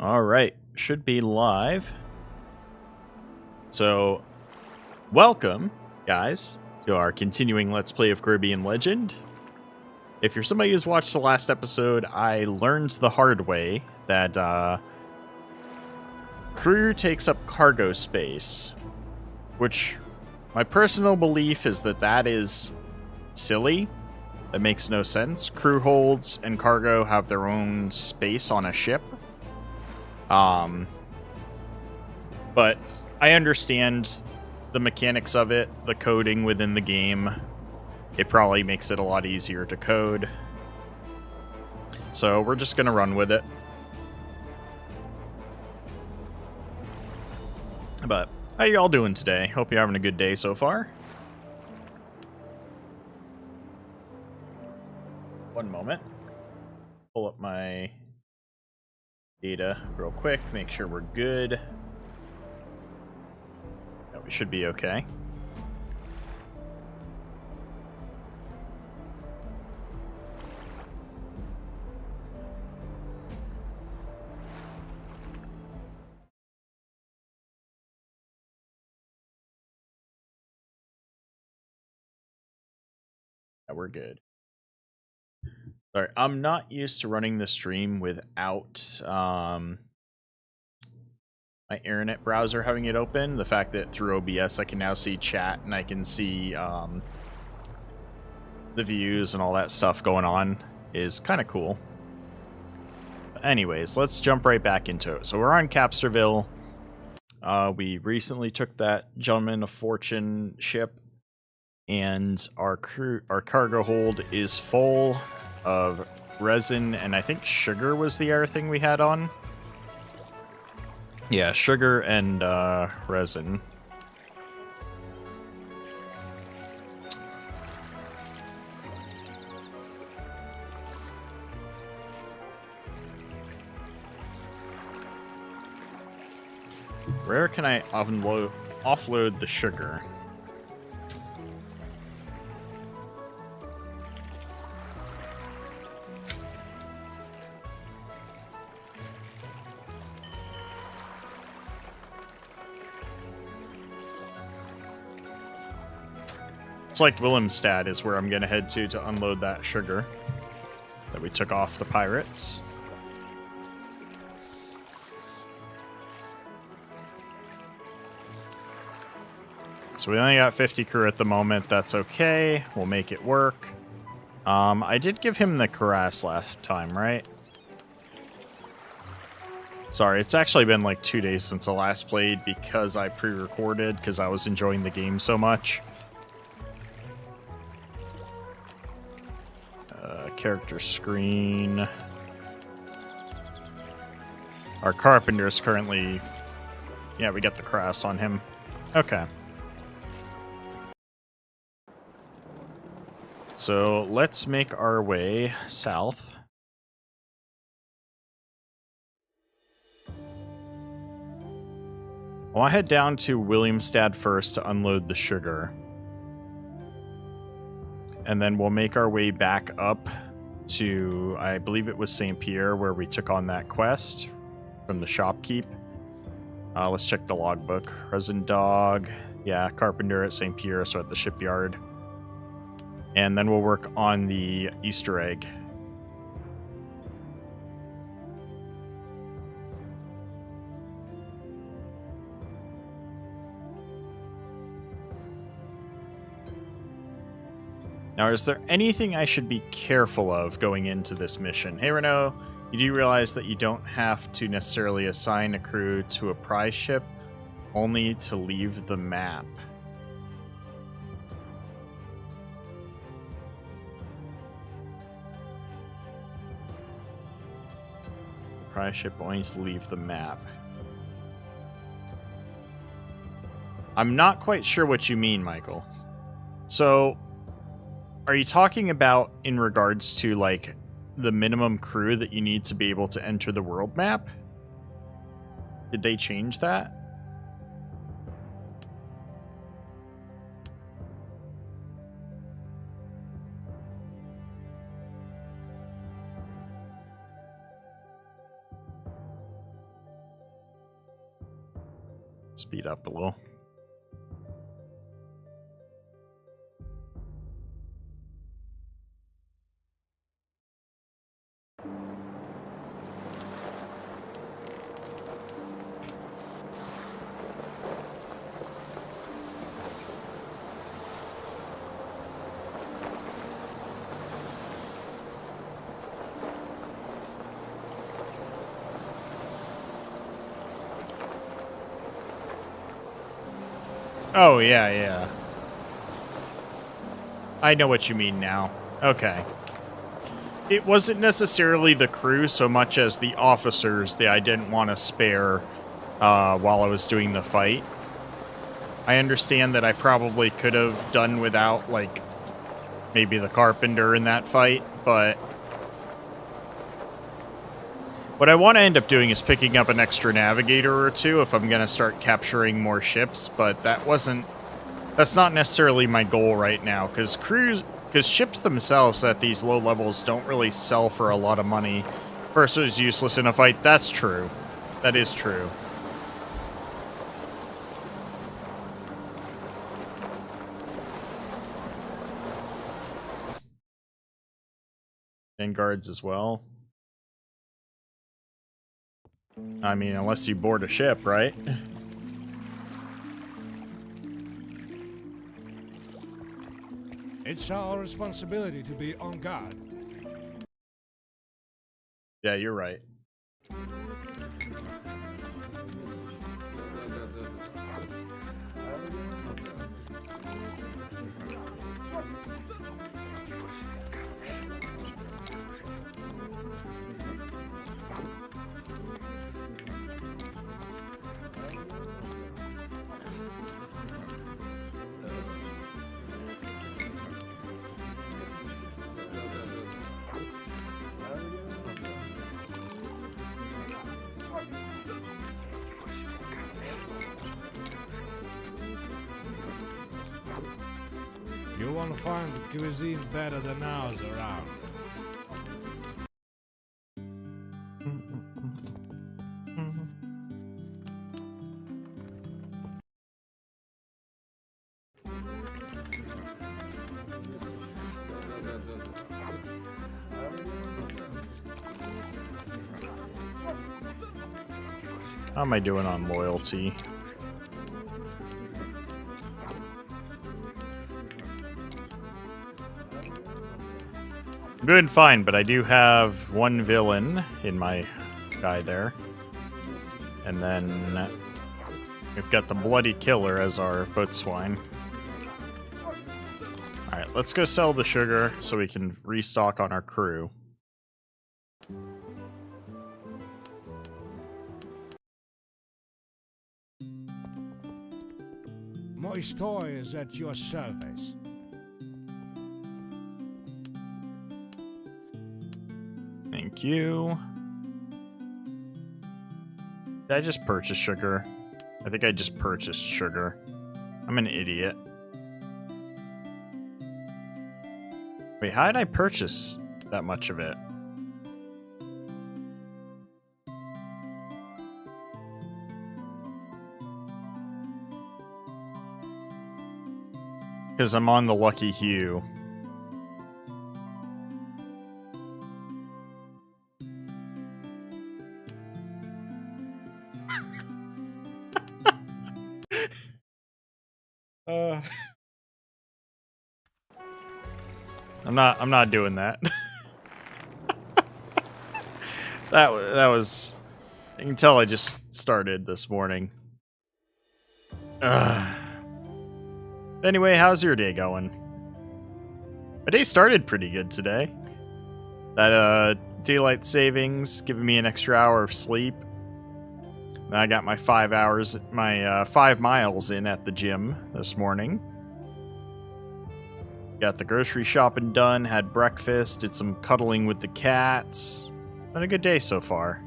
All right, should be live. So, welcome, guys, to our continuing Let's Play of Caribbean Legend. If you're somebody who's watched the last episode, I learned the hard way that crew takes up cargo space, which my personal belief is that is silly. That makes no sense. Crew holds and cargo have their own space on a ship. But I understand the mechanics of it, the coding within the game. It probably makes it a lot easier to code. So we're just going to run with it. But how you all doing today? Hope you're having a good day so far. One moment. Pull up my data real quick, make sure we're good. Yeah, we should be okay. Yeah, we're good. Sorry, I'm not used to running the stream without my internet browser having it open. The fact that through OBS I can now see chat and I can see the views and all that stuff going on is kind of cool. But anyways, let's jump right back into it. So we're on Capsterville. We recently took that Gentleman of Fortune ship, and our cargo hold is full of resin, and I think sugar was the other thing we had on. Yeah, sugar and resin. Where can I offload the sugar? It's like Willemstad is where I'm going to head to unload that sugar that we took off the pirates. So we only got 50 crew at the moment. That's okay. We'll make it work. I did give him the Caress last time, right? Sorry, it's actually been like 2 days since I last played because I pre-recorded because I was enjoying the game so much. Character screen. Our carpenter is currently... Yeah, we got the Caress on him. Okay. So let's make our way south. I'll head down to Willemstad first to unload the sugar. And then we'll make our way back up to, I believe it was St. Pierre, where we took on that quest from the shopkeep. Let's check the logbook. Resin dog. Yeah, carpenter at St. Pierre, so at the shipyard. And then we'll work on the Easter egg. Now, is there anything I should be careful of going into this mission? Hey, Renault, you do realize that you don't have to necessarily assign a crew to a prize ship, only to leave the map. Prize ship only to leave the map. I'm not quite sure what you mean, Michael. So, are you talking about in regards to, like, the minimum crew that you need to be able to enter the world map? Did they change that? speed up a little. Oh, yeah, yeah. I know what you mean now. Okay. It wasn't necessarily the crew so much as the officers that I didn't want to spare while I was doing the fight. I understand that I probably could have done without, like, maybe the carpenter in that fight, but what I want to end up doing is picking up an extra navigator or two if I'm going to start capturing more ships, but that's not necessarily my goal right now, because ships themselves at these low levels don't really sell for a lot of money versus useless in a fight. That's true. That is true. And guards as well. I mean, unless you board a ship, right? It's our responsibility to be on guard. Yeah, you're right. You want to find the cuisine better than ours around. How am I doing on loyalty? I'm doing fine, but I do have one villain in my guy there. And then we've got the Bloody Killer as our boat swine. Alright, let's go sell the sugar so we can restock on our crew. Moist toy is at your service. Thank you. Did I just purchase sugar? I think I just purchased sugar. I'm an idiot. Wait, how did I purchase that much of it? Because I'm on the Lucky Hue. I'm not doing that. that was. You can tell I just started this morning. Anyway, how's your day going? My day started pretty good today. That daylight savings giving me an extra hour of sleep. And I got my 5 miles in at the gym this morning. Got the grocery shopping done, had breakfast, did some cuddling with the cats. Been a good day so far.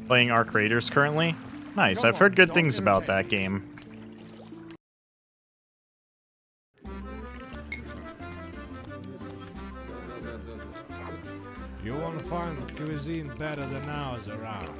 Playing Arc Raiders currently. Nice, Come I've heard on, good don't things about irritate. that game. You won't find cuisine better than ours around.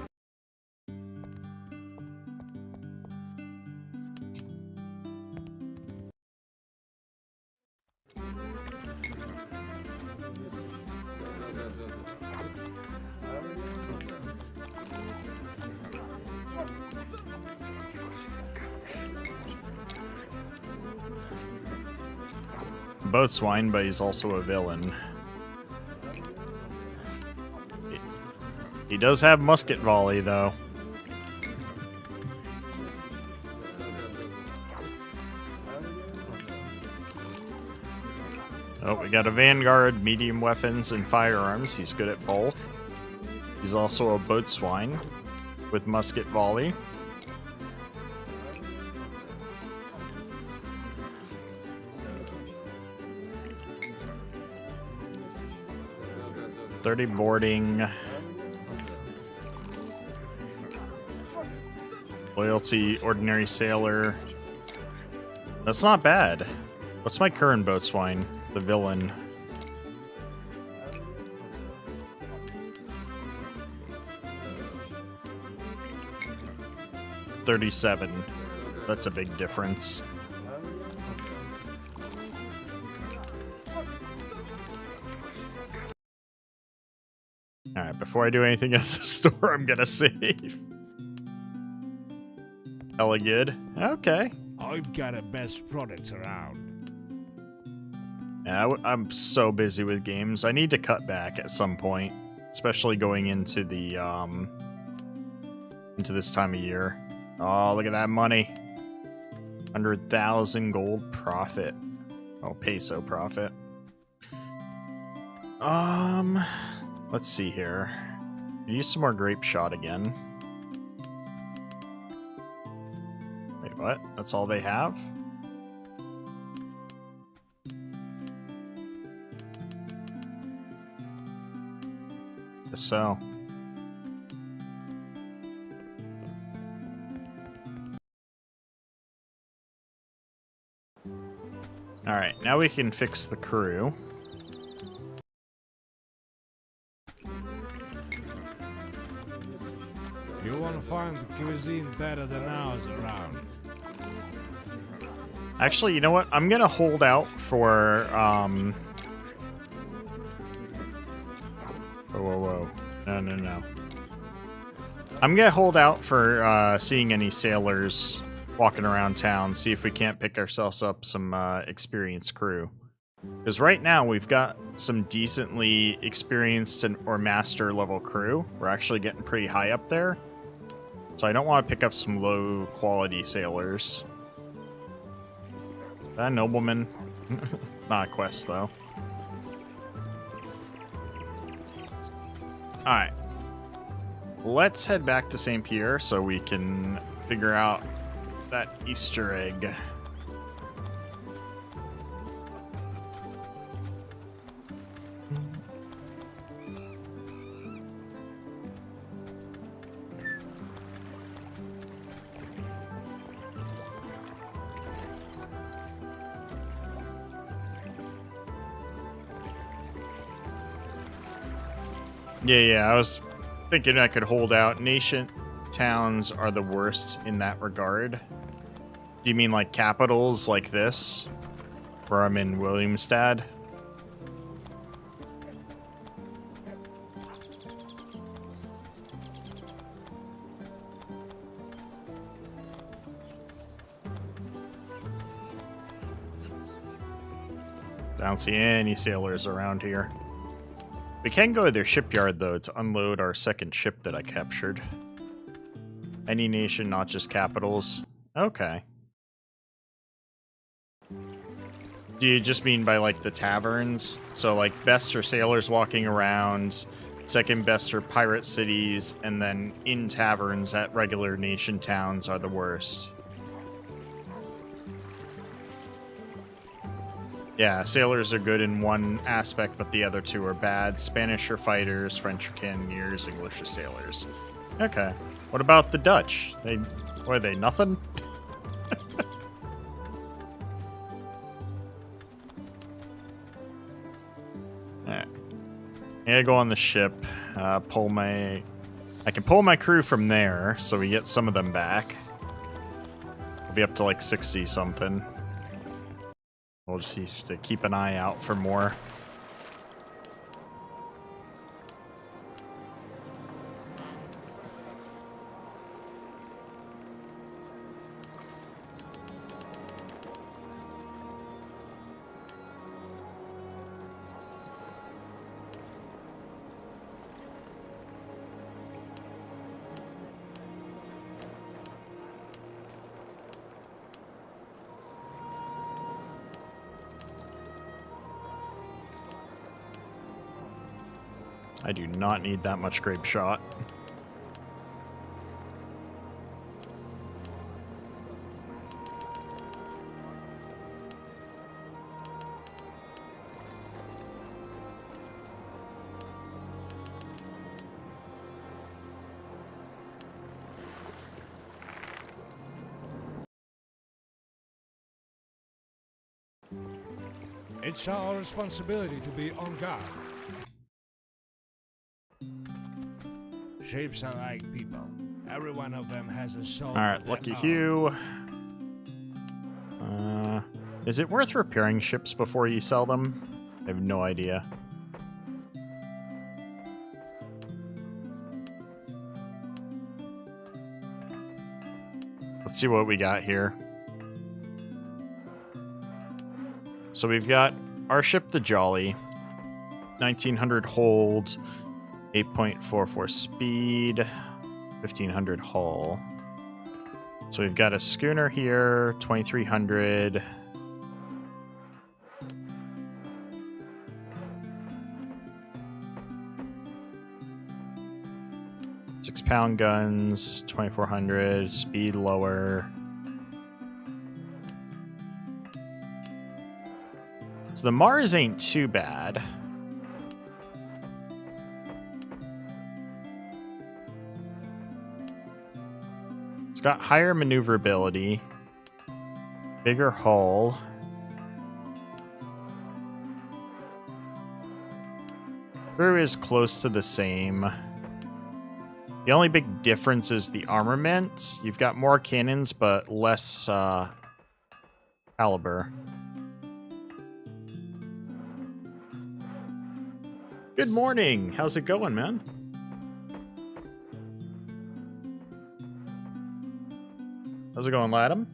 Both swine, but he's also a villain. He does have musket volley, though. Oh, we got a vanguard, medium weapons, and firearms. He's good at both. He's also a boat swine with musket volley. .30 boarding. Loyalty, ordinary sailor. That's not bad. What's my current boat swine? The villain. .37. That's a big difference. Alright, before I do anything at the store, I'm gonna save. Hella good. Okay. I've got the best products around. Yeah, I'm so busy with games. I need to cut back at some point, especially going into the into this time of year. Oh, look at that money. 100,000 gold profit. Oh, peso profit. Let's see here. Use some more grape shot again. Wait, what? That's all they have? Guess so. Alright, now we can fix the crew. You won't find cuisine better than ours around. Actually, you know what? I'm gonna hold out for, Whoa. No. I'm gonna hold out for, seeing any sailors walking around town, see if we can't pick ourselves up some, experienced crew. Because right now, we've got some decently experienced or master level crew. We're actually getting pretty high up there. So I don't want to pick up some low quality sailors. Is that a nobleman? Not a quest, though. Alright. Let's head back to St. Pierre so we can figure out that Easter egg. Yeah, I was thinking I could hold out. Nation towns are the worst in that regard. Do you mean like capitals like this? Where I'm in Williamstad? Don't see any sailors around here. We can go to their shipyard, though, to unload our second ship that I captured. Any nation, not just capitals. Okay. Do you just mean by, like, the taverns? So, like, best are sailors walking around, second best are pirate cities, and then in taverns at regular nation towns are the worst. Yeah, sailors are good in one aspect, but the other two are bad. Spanish are fighters, French are cannoneers, English are sailors. Okay. What about the Dutch? What are they, nothing? Alright. I gotta go on the ship, I can pull my crew from there, so we get some of them back. We'll be up to like 60 something. We'll just need to keep an eye out for more. I do not need that much grape shot. It's our responsibility to be on guard. Ships are like people. Every one of them has a soul. Alright, Lucky Hugh. Is it worth repairing ships before you sell them? I have no idea. Let's see what we got here. So we've got our ship, the Jolly. 1900 hold. 8.44 speed, 1500 hull. So we've got a schooner here, 2300. Six-pound guns, 2400, speed lower. So the Mars ain't too bad. It's got higher maneuverability, bigger hull. Crew is close to the same. The only big difference is the armament. You've got more cannons, but less caliber. Good morning. How's it going, man? How's it going, Latham?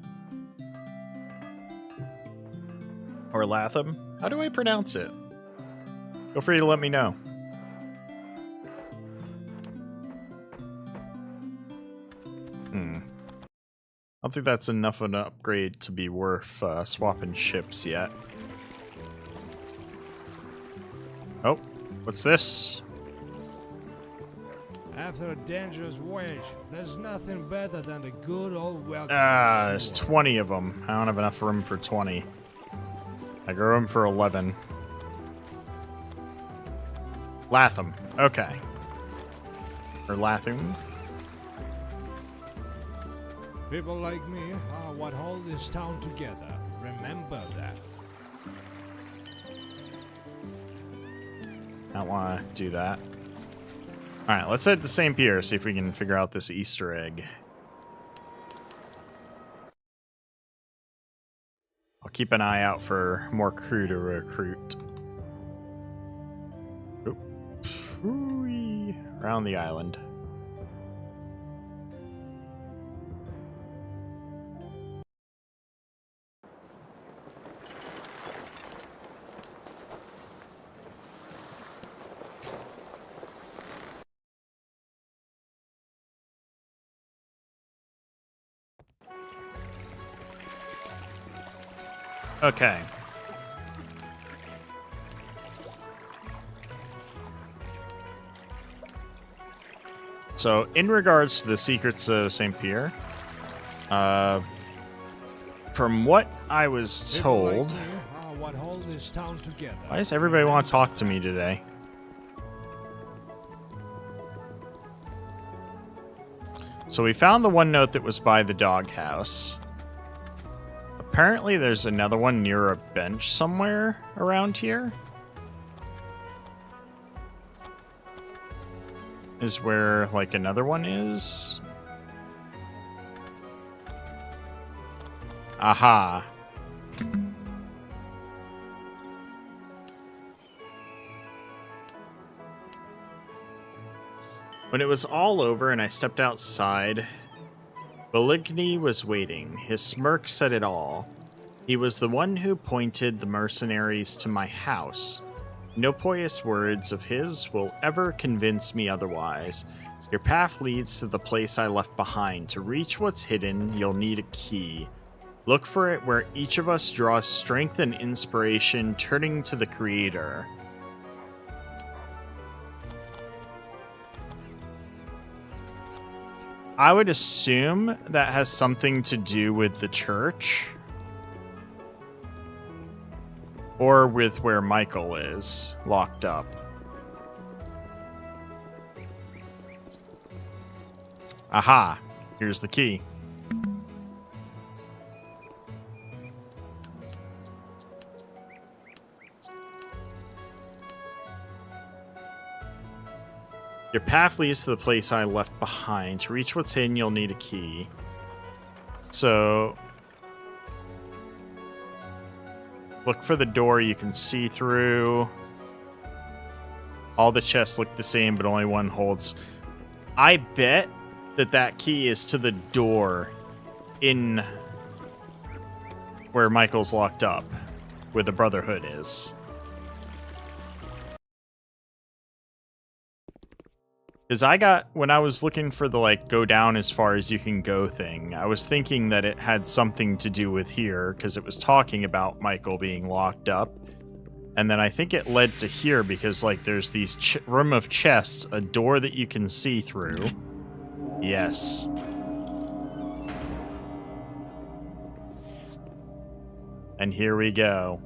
Or Latham? How do I pronounce it? Feel free to let me know. I don't think that's enough of an upgrade to be worth swapping ships yet. Oh, what's this? After a dangerous voyage, there's nothing better than the good old welcome. There's 20 of them. I don't have enough room for 20. I got room for 11. Latham. Okay. Or Latham. People like me are what hold this town together. Remember that. I don't want to do that. Alright, let's head to St. Pierre, see if we can figure out this Easter egg. I'll keep an eye out for more crew to recruit. Oop. Whee! Around the island. Okay. So, in regards to the secrets of St. Pierre, from what I was told, why does everybody want to talk to me today? So we found the one note that was by the doghouse. Apparently there's another one near a bench somewhere around here. Is where, like, another one is. Aha. When it was all over and I stepped outside, Beligny was waiting. His smirk said it all. He was the one who pointed the mercenaries to my house. No pious words of his will ever convince me otherwise. Your path leads to the place I left behind. To reach what's hidden, you'll need a key. Look for it where each of us draws strength and inspiration, turning to the Creator. I would assume that has something to do with the church. Or with where Michael is, locked up. Aha! Here's the key. Your path leads to the place I left behind. To reach what's hidden, you'll need a key. So, look for the door you can see through. All the chests look the same, but only one holds. I bet that key is to the door in where Michael's locked up, where the Brotherhood is. Because when I was looking for the, like, go down as far as you can go thing, I was thinking that it had something to do with here, because it was talking about Michael being locked up. And then I think it led to here, because, like, there's these room of chests, a door that you can see through. Yes. And here we go.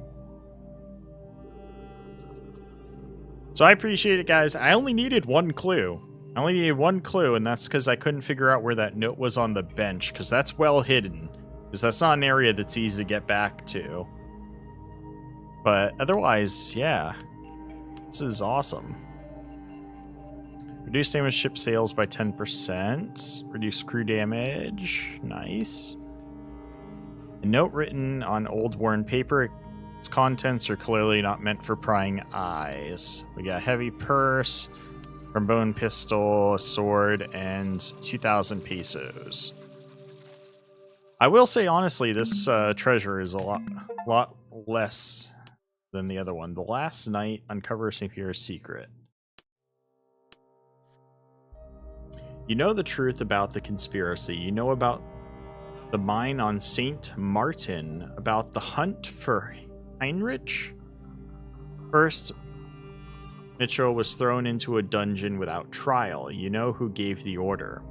So I appreciate it, guys. I only needed one clue. I only needed one clue, and that's because I couldn't figure out where that note was on the bench, because that's well hidden. Because that's not an area that's easy to get back to. But otherwise, yeah. This is awesome. Reduce damage ship sails by 10%. Reduce crew damage. Nice. A note written on old worn paper. Its contents are clearly not meant for prying eyes. We got a heavy purse, trombone pistol, a sword, and 2,000 pesos. I will say, honestly, this treasure is a lot less than the other one. The last night, uncover St. Pierre's secret. You know the truth about the conspiracy. You know about the mine on St. Martin, about the hunt for Heinrich? First, Mitchell was thrown into a dungeon without trial. You know who gave the order.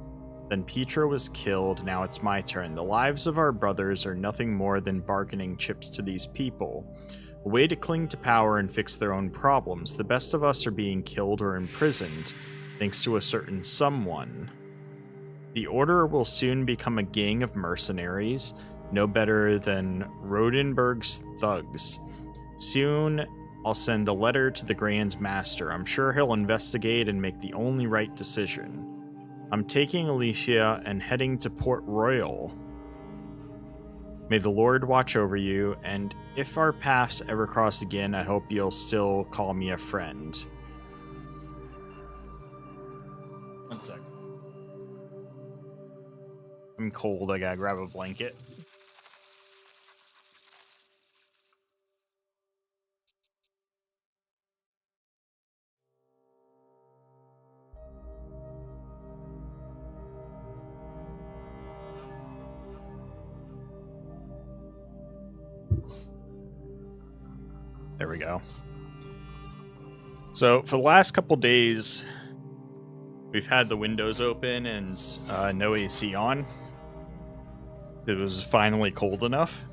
Then Petra was killed. Now it's my turn. The lives of our brothers are nothing more than bargaining chips to these people. A way to cling to power and fix their own problems. The best of us are being killed or imprisoned, thanks to a certain someone. The order will soon become a gang of mercenaries, no better than Rodenberg's thugs. Soon, I'll send a letter to the Grand Master. I'm sure he'll investigate and make the only right decision. I'm taking Alicia and heading to Port Royal. May the Lord watch over you, and if our paths ever cross again, I hope you'll still call me a friend. One sec. I'm cold, I gotta grab a blanket. There we go. So, for the last couple days, we've had the windows open and no AC on. It was finally cold enough.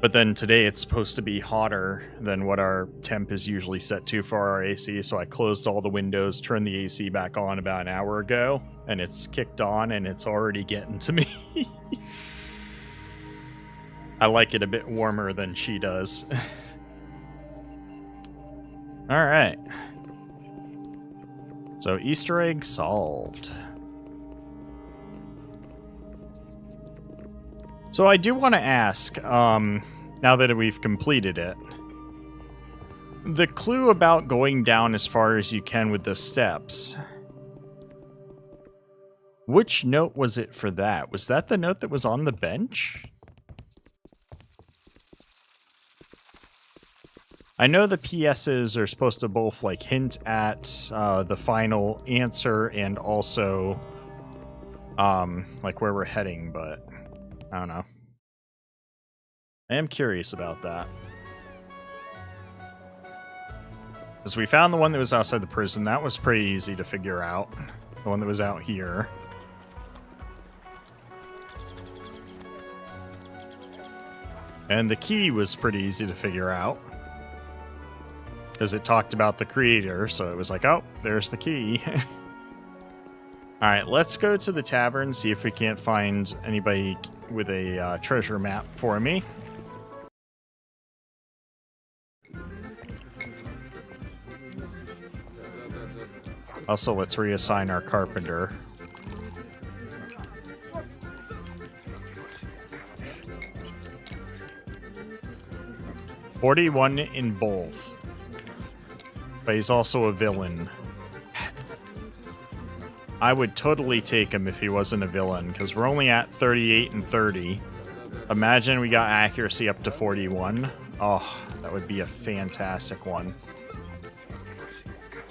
But then today it's supposed to be hotter than what our temp is usually set to for our AC, so I closed all the windows, turned the AC back on about an hour ago, and it's kicked on and it's already getting to me. I like it a bit warmer than she does. Alright. So Easter egg solved. So I do want to ask, now that we've completed it, the clue about going down as far as you can with the steps, which note was it for that? Was that the note that was on the bench? I know the PSs are supposed to both like hint at the final answer and also like where we're heading, but I don't know. I am curious about that. Because we found the one that was outside the prison. That was pretty easy to figure out. The one that was out here. And the key was pretty easy to figure out. Because it talked about the creator, so it was like, oh, there's the key. Alright, let's go to the tavern, see if we can't find anybody with a treasure map for me. Also, let's reassign our carpenter. $41 in both. But he's also a villain. I would totally take him if he wasn't a villain, because we're only at 38 and 30. Imagine we got accuracy up to 41. Oh, that would be a fantastic one.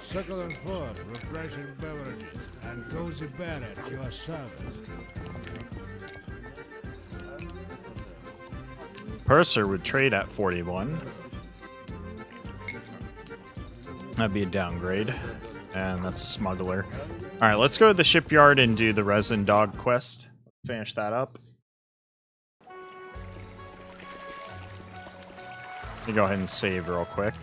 Succulent food, refreshing beverages, and cozy bed at your service. Purser would trade at 41. That'd be a downgrade. And that's a smuggler. Alright, let's go to the shipyard and do the resin dog quest. Finish that up. Let me go ahead and save real quick.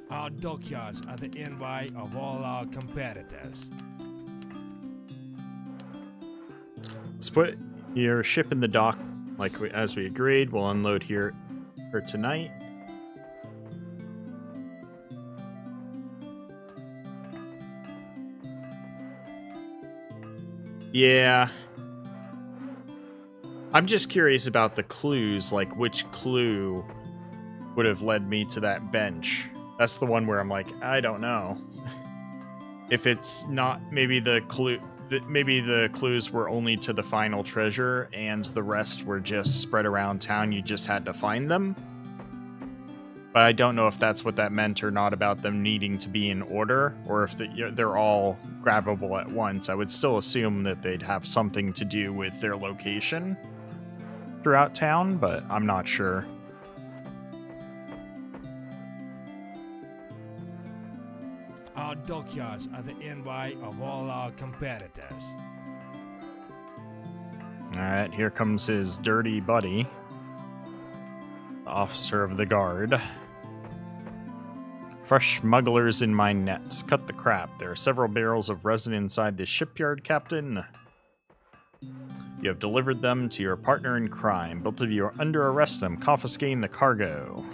Our dockyards are the envy of all our competitors. Let's put your ship in the dock as we agreed. We'll unload here for tonight. Yeah. I'm just curious about the clues, like which clue would have led me to that bench. That's the one where I'm like, I don't know. If it's not, maybe the clues were only to the final treasure and the rest were just spread around town, you just had to find them. But I don't know if that's what that meant or not, about them needing to be in order, or if they're all grabbable at once. I would still assume that they'd have something to do with their location throughout town, but I'm not sure. Our dockyards are the envy of all our competitors. Alright, here comes his dirty buddy, the officer of the guard. Fresh smugglers in my nets. Cut the crap. There are several barrels of resin inside this shipyard, Captain. You have delivered them to your partner in crime. Both of you are under arrest. I'm confiscating the cargo.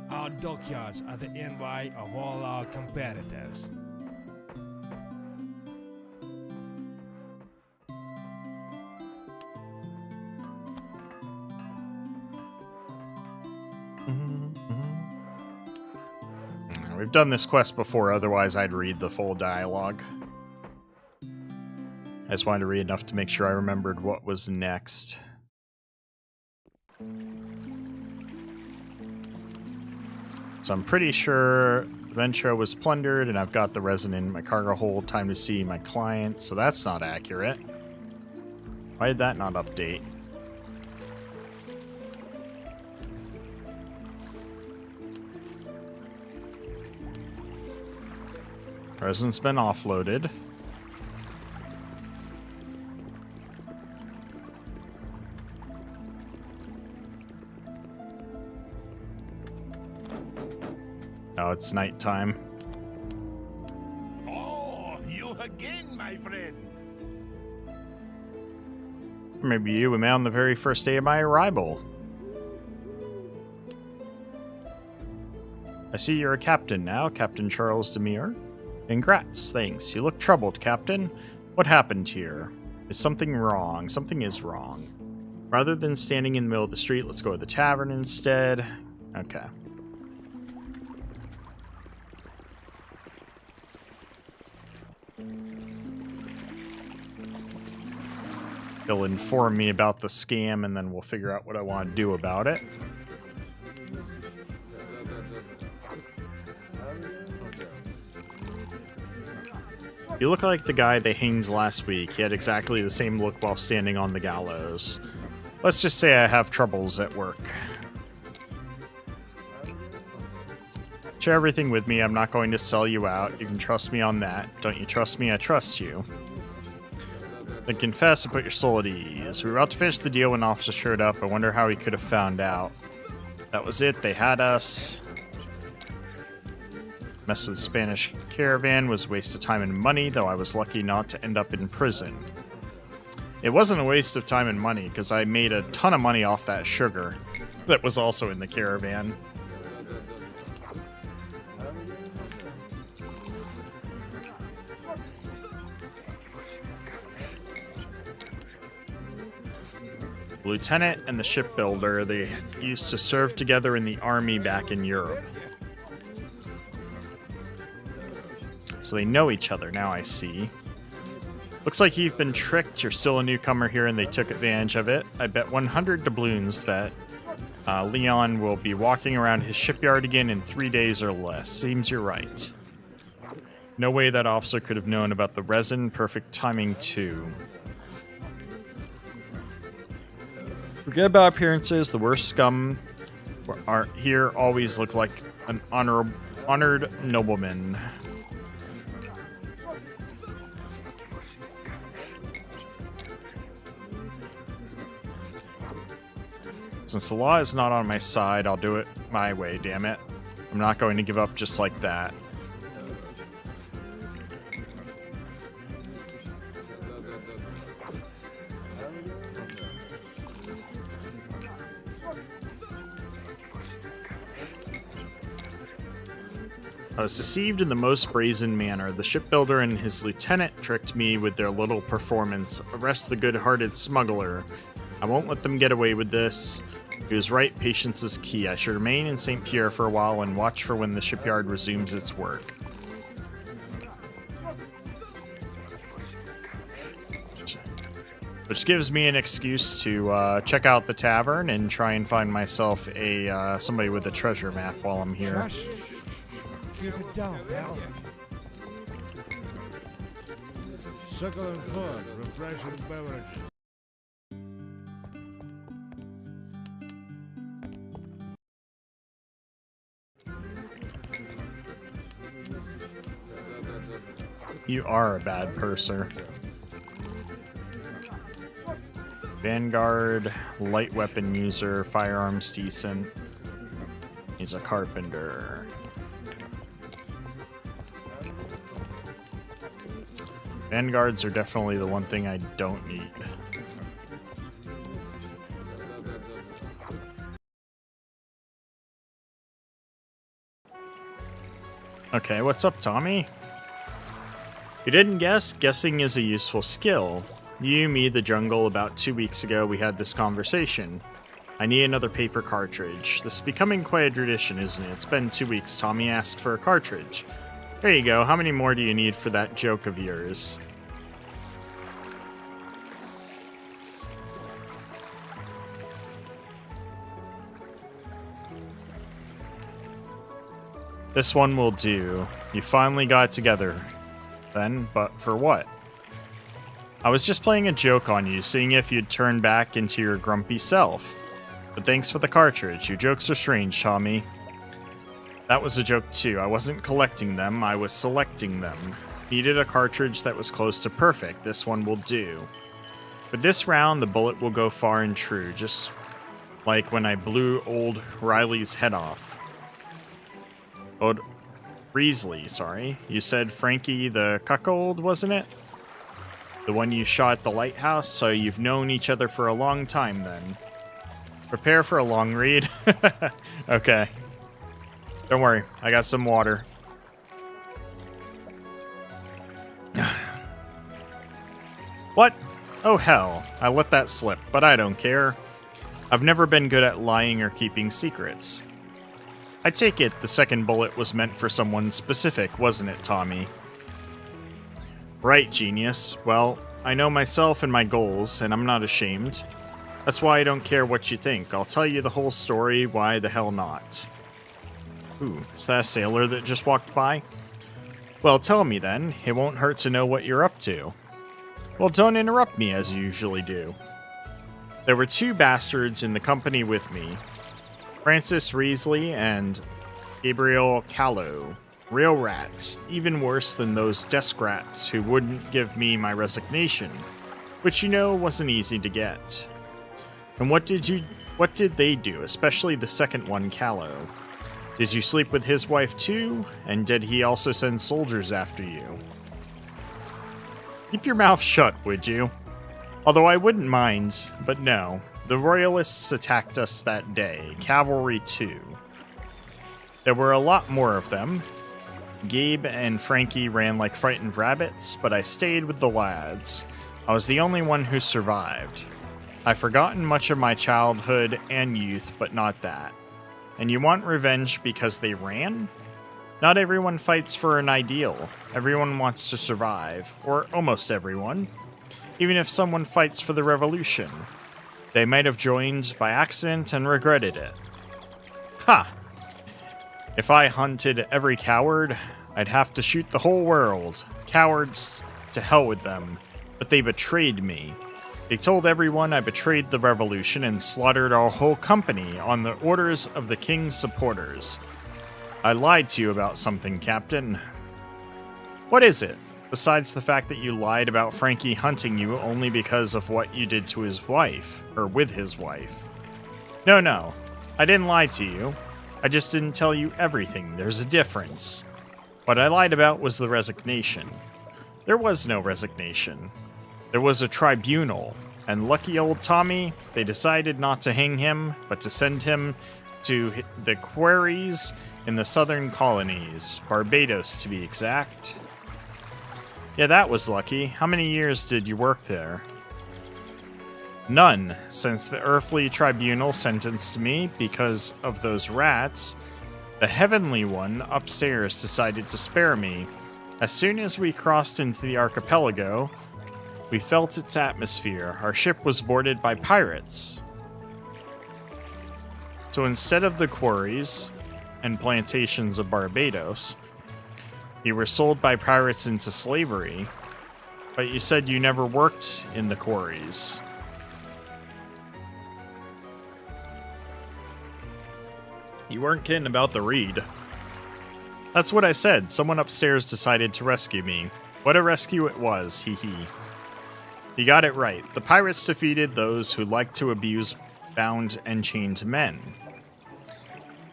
Our dockyards are the envy of all our competitors. We've done this quest before, otherwise I'd read the full dialogue. I just wanted to read enough to make sure I remembered what was next. So I'm pretty sure Venture was plundered, and I've got the resin in my cargo hold. Time to see my client, so that's not accurate. Why did that not update? Resin's been offloaded. Oh, it's nighttime. Oh, you again, my friend. Maybe you were on the very first day of my arrival. I see you're a captain now, Captain Charles Demure. Congrats, thanks. You look troubled, Captain. What happened here? Is something wrong? Something is wrong. Rather than standing in the middle of the street, let's go to the tavern instead. Okay. He'll inform me about the scam, and then we'll figure out what I want to do about it. You look like the guy they hanged last week. He had exactly the same look while standing on the gallows. Let's just say I have troubles at work. Share everything with me. I'm not going to sell you out. You can trust me on that. Don't you trust me? I trust you. Then confess and put your soul at ease. We were about to finish the deal when an officer showed up. I wonder how he could have found out. That was it. They had us. Mess with the Spanish caravan was a waste of time and money, though I was lucky not to end up in prison. It wasn't a waste of time and money, because I made a ton of money off that sugar that was also in the caravan. The lieutenant and the shipbuilder, they used to serve together in the army back in Europe. So they know each other, now I see. Looks like you've been tricked. You're still a newcomer here and they took advantage of it. I bet 100 doubloons that Leon will be walking around his shipyard again in 3 days or less. Seems you're right. No way that officer could have known about the resin. Perfect timing, too. Forget about appearances. The worst scum are here always look like an honored nobleman. Since the law is not on my side, I'll do it my way, damn it. I'm not going to give up just like that. I was deceived in the most brazen manner. The shipbuilder and his lieutenant tricked me with their little performance. Arrest the good-hearted smuggler. I won't let them get away with this. He was right, patience is key. I should remain in St. Pierre for a while and watch for when the shipyard resumes its work. Which gives me an excuse to check out the tavern and try and find myself a somebody with a treasure map while I'm here. Keep it down, pal. Suckle and fun, refreshing beverages. You are a bad purser. Vanguard, light weapon user, firearms decent. He's a carpenter. Vanguards are definitely the one thing I don't need. Okay, what's up, Tommy? You didn't guess? Guessing is a useful skill. You, me, the jungle, about 2 weeks ago we had this conversation. I need another paper cartridge. This is becoming quite a tradition, isn't it? It's been 2 weeks. Tommy asked for a cartridge. There you go. How many more do you need for that joke of yours? This one will do. You finally got together. Then, but for what? I was just playing a joke on you, seeing if you'd turn back into your grumpy self. But thanks for the cartridge. Your jokes are strange, Tommy. That was a joke too. I wasn't collecting them, I was selecting them. Needed a cartridge that was close to perfect. This one will do. But this round, the bullet will go far and true, just like when I blew old Riley's head off. Old Riesly, sorry. You said Frankie the cuckold, wasn't it? The one you shot at the lighthouse, so you've known each other for a long time then. Prepare for a long read. Okay. Don't worry, I got some water. What? Oh hell, I let that slip, but I don't care. I've never been good at lying or keeping secrets. I take it the second bullet was meant for someone specific, wasn't it, Tommy? Right, genius. Well, I know myself and my goals, and I'm not ashamed. That's why I don't care what you think. I'll tell you the whole story, why the hell not? Ooh, is that a sailor that just walked by? Well, tell me then. It won't hurt to know what you're up to. Well, don't interrupt me as you usually do. There were two bastards in the company with me. Francis Riesly and Gabriel Callow. Real rats, even worse than those desk rats who wouldn't give me my resignation, which you know wasn't easy to get. And what did they do, especially the second one, Callow? Did you sleep with his wife too? And did he also send soldiers after you? Keep your mouth shut, would you? Although I wouldn't mind, but no. The Royalists attacked us that day, cavalry too. There were a lot more of them. Gabe and Frankie ran like frightened rabbits, but I stayed with the lads. I was the only one who survived. I've forgotten much of my childhood and youth, but not that. And you want revenge because they ran? Not everyone fights for an ideal. Everyone wants to survive, or almost everyone. Even if someone fights for the revolution. They might have joined by accident and regretted it. Ha! If I hunted every coward, I'd have to shoot the whole world. Cowards, to hell with them. But they betrayed me. They told everyone I betrayed the revolution and slaughtered our whole company on the orders of the king's supporters. I lied to you about something, Captain. What is it? Besides the fact that you lied about Frankie hunting you only because of what you did to his wife, or with his wife. No, I didn't lie to you. I just didn't tell you everything. There's a difference. What I lied about was the resignation. There was no resignation. There was a tribunal, and lucky old Tommy, they decided not to hang him, but to send him to the quarries in the southern colonies, Barbados to be exact. Yeah, that was lucky. How many years did you work there? None, since the earthly tribunal sentenced me because of those rats. The heavenly one upstairs decided to spare me. As soon as we crossed into the archipelago, we felt its atmosphere. Our ship was boarded by pirates. So instead of the quarries and plantations of Barbados, you were sold by pirates into slavery, but you said you never worked in the quarries. You weren't kidding about the read. That's what I said. Someone upstairs decided to rescue me. What a rescue it was, hee hee. You got it right. The pirates defeated those who liked to abuse bound and chained men.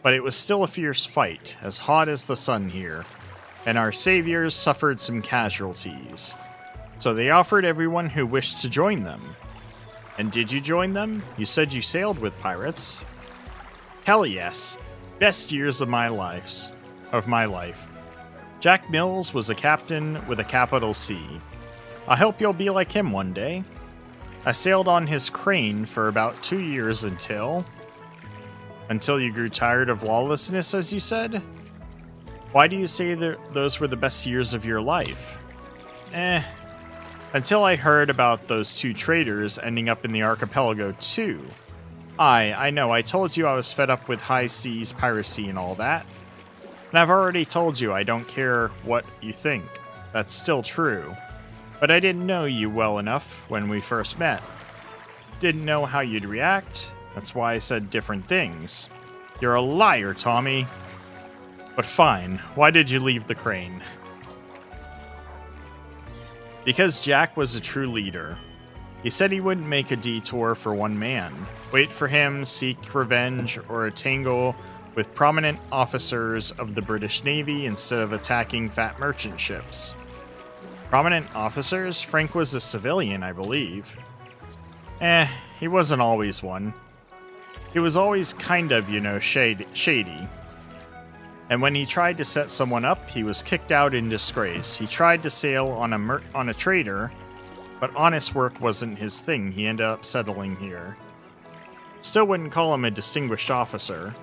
But it was still a fierce fight, as hot as the sun here, and our saviors suffered some casualties. So they offered everyone who wished to join them. And did you join them? You said you sailed with pirates. Hell yes. Best years of my life. Jack Mills was a captain with a capital C. I hope you'll be like him one day. I sailed on his crane for about 2 years until you grew tired of lawlessness, as you said? Why do you say that those were the best years of your life? Until I heard about those two traitors ending up in the archipelago too. I know, I told you I was fed up with high seas piracy and all that. And I've already told you I don't care what you think. That's still true. But I didn't know you well enough when we first met. Didn't know how you'd react. That's why I said different things. You're a liar, Tommy. But fine, why did you leave the crane? Because Jack was a true leader. He said he wouldn't make a detour for one man. Wait for him, seek revenge, or a tangle with prominent officers of the British Navy instead of attacking fat merchant ships. Prominent officers? Frank was a civilian, I believe. He wasn't always one. He was always kind of, shady. And when he tried to set someone up, he was kicked out in disgrace. He tried to sail on a trader, but honest work wasn't his thing. He ended up settling here. Still wouldn't call him a distinguished officer.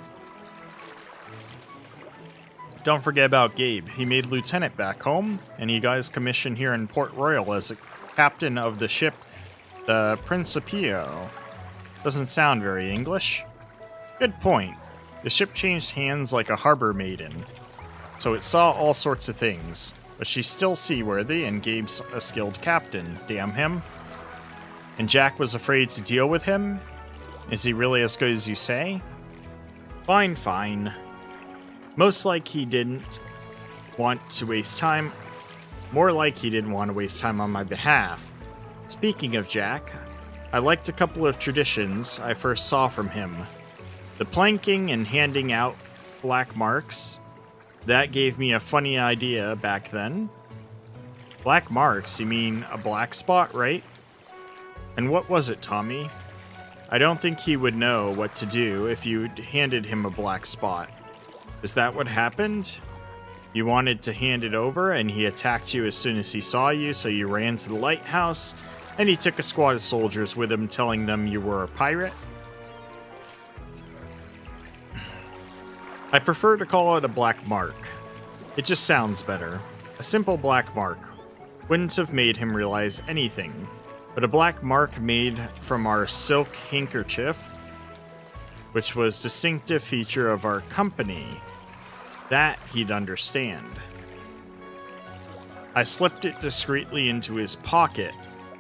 Don't forget about Gabe. He made lieutenant back home, and he got his commission here in Port Royal as a captain of the ship, the Principio. Doesn't sound very English. Good point. The ship changed hands like a harbor maiden, so it saw all sorts of things, but she's still seaworthy, and Gabe's a skilled captain, damn him. And Jack was afraid to deal with him? Is he really as good as you say? Fine. Most like he didn't want to waste time. More like he didn't want to waste time on my behalf. Speaking of Jack, I liked a couple of traditions I first saw from him. The planking and handing out black marks. That gave me a funny idea back then. Black marks? You mean a black spot, right? And what was it, Tommy? I don't think he would know what to do if you handed him a black spot. Is that what happened? You wanted to hand it over, and he attacked you as soon as he saw you, so you ran to the lighthouse, and he took a squad of soldiers with him, telling them you were a pirate? I prefer to call it a black mark. It just sounds better. A simple black mark wouldn't have made him realize anything, but a black mark made from our silk handkerchief, which was a distinctive feature of our company, that he'd understand. I slipped it discreetly into his pocket,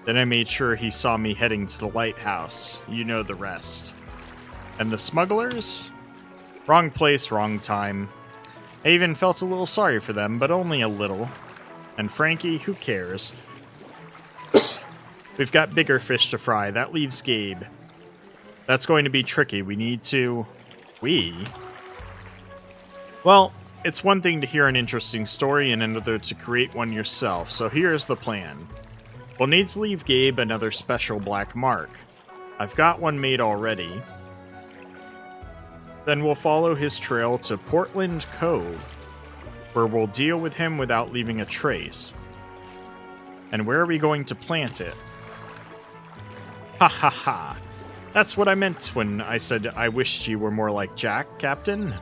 then I made sure he saw me heading to the lighthouse. You know the rest. And the smugglers? Wrong place, wrong time. I even felt a little sorry for them, but only a little. And Frankie, who cares? We've got bigger fish to fry. That leaves Gabe. That's going to be tricky. We need to... Well, it's one thing to hear an interesting story and another to create one yourself, so here's the plan. We'll need to leave Gabe another special black mark. I've got one made already. Then we'll follow his trail to Portland Cove, where we'll deal with him without leaving a trace. And where are we going to plant it? Ha ha ha! That's what I meant when I said I wished you were more like Jack, Captain.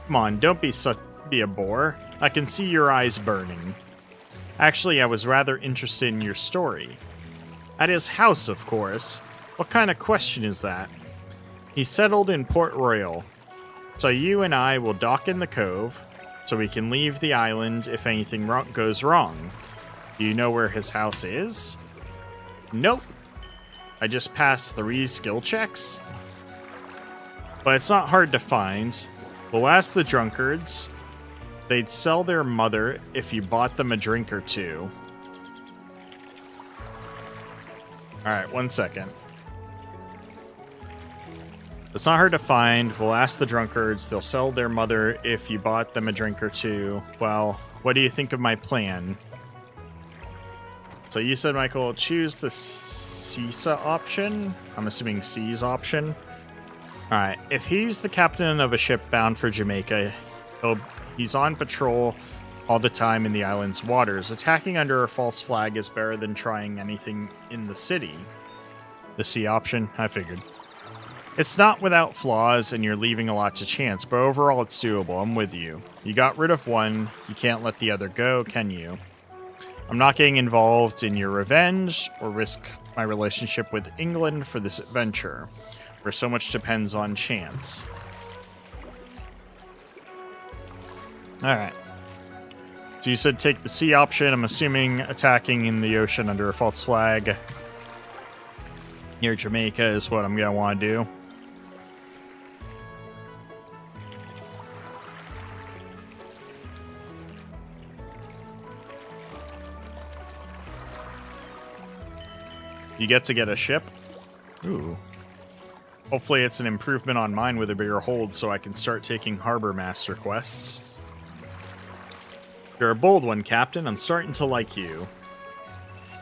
Come on, don't be a bore. I can see your eyes burning. Actually, I was rather interested in your story. At his house, of course. What kind of question is that? He settled in Port Royal. So you and I will dock in the cove, so we can leave the island if anything goes wrong. Do you know where his house is? Nope. I just passed 3 skill checks. But it's not hard to find. We'll ask the drunkards. They'd sell their mother if you bought them a drink or two. Alright, 1 second. It's not hard to find. We'll ask the drunkards. They'll sell their mother if you bought them a drink or two. Well, what do you think of my plan? So you said, Michael, choose the CISA option. I'm assuming C's option. Alright, if he's the captain of a ship bound for Jamaica, he's on patrol all the time in the island's waters. Attacking under a false flag is better than trying anything in the city. The C option? I figured. It's not without flaws, and you're leaving a lot to chance, but overall it's doable. I'm with you. You got rid of one, you can't let the other go, can you? I'm not getting involved in your revenge, or risk my relationship with England for this adventure, where so much depends on chance. Alright. So you said take the sea option. I'm assuming attacking in the ocean under a false flag near Jamaica is what I'm going to want to do. You get to get a ship. Ooh. Hopefully it's an improvement on mine with a bigger hold so I can start taking Harbor Master quests. You're a bold one, Captain. I'm starting to like you.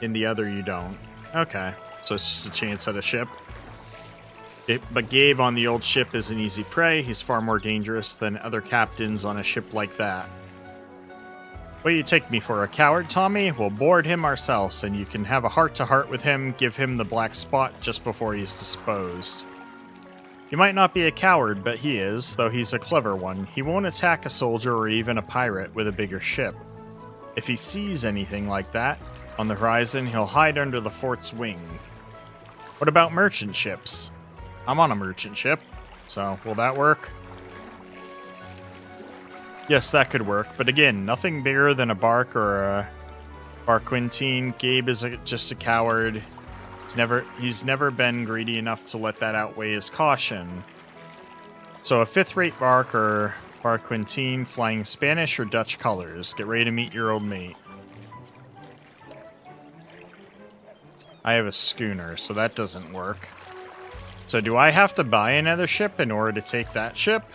In the other, you don't. Okay. So it's just a chance at a ship. But Gabe on the old ship is an easy prey. He's far more dangerous than other captains on a ship like that. What do you take me for, a coward, Tommy? We'll board him ourselves, and you can have a heart-to-heart with him, give him the black spot just before he's disposed. You might not be a coward, but he is, though he's a clever one. He won't attack a soldier or even a pirate with a bigger ship. If he sees anything like that on the horizon, he'll hide under the fort's wing. What about merchant ships? I'm on a merchant ship, so will that work? Yes, that could work, but again, nothing bigger than a bark or a barquentine. Gabe is just a coward. He's never been greedy enough to let that outweigh his caution. So a fifth-rate bark or barquentine flying Spanish or Dutch colors. Get ready to meet your old mate. I have a schooner, so that doesn't work. So do I have to buy another ship in order to take that ship?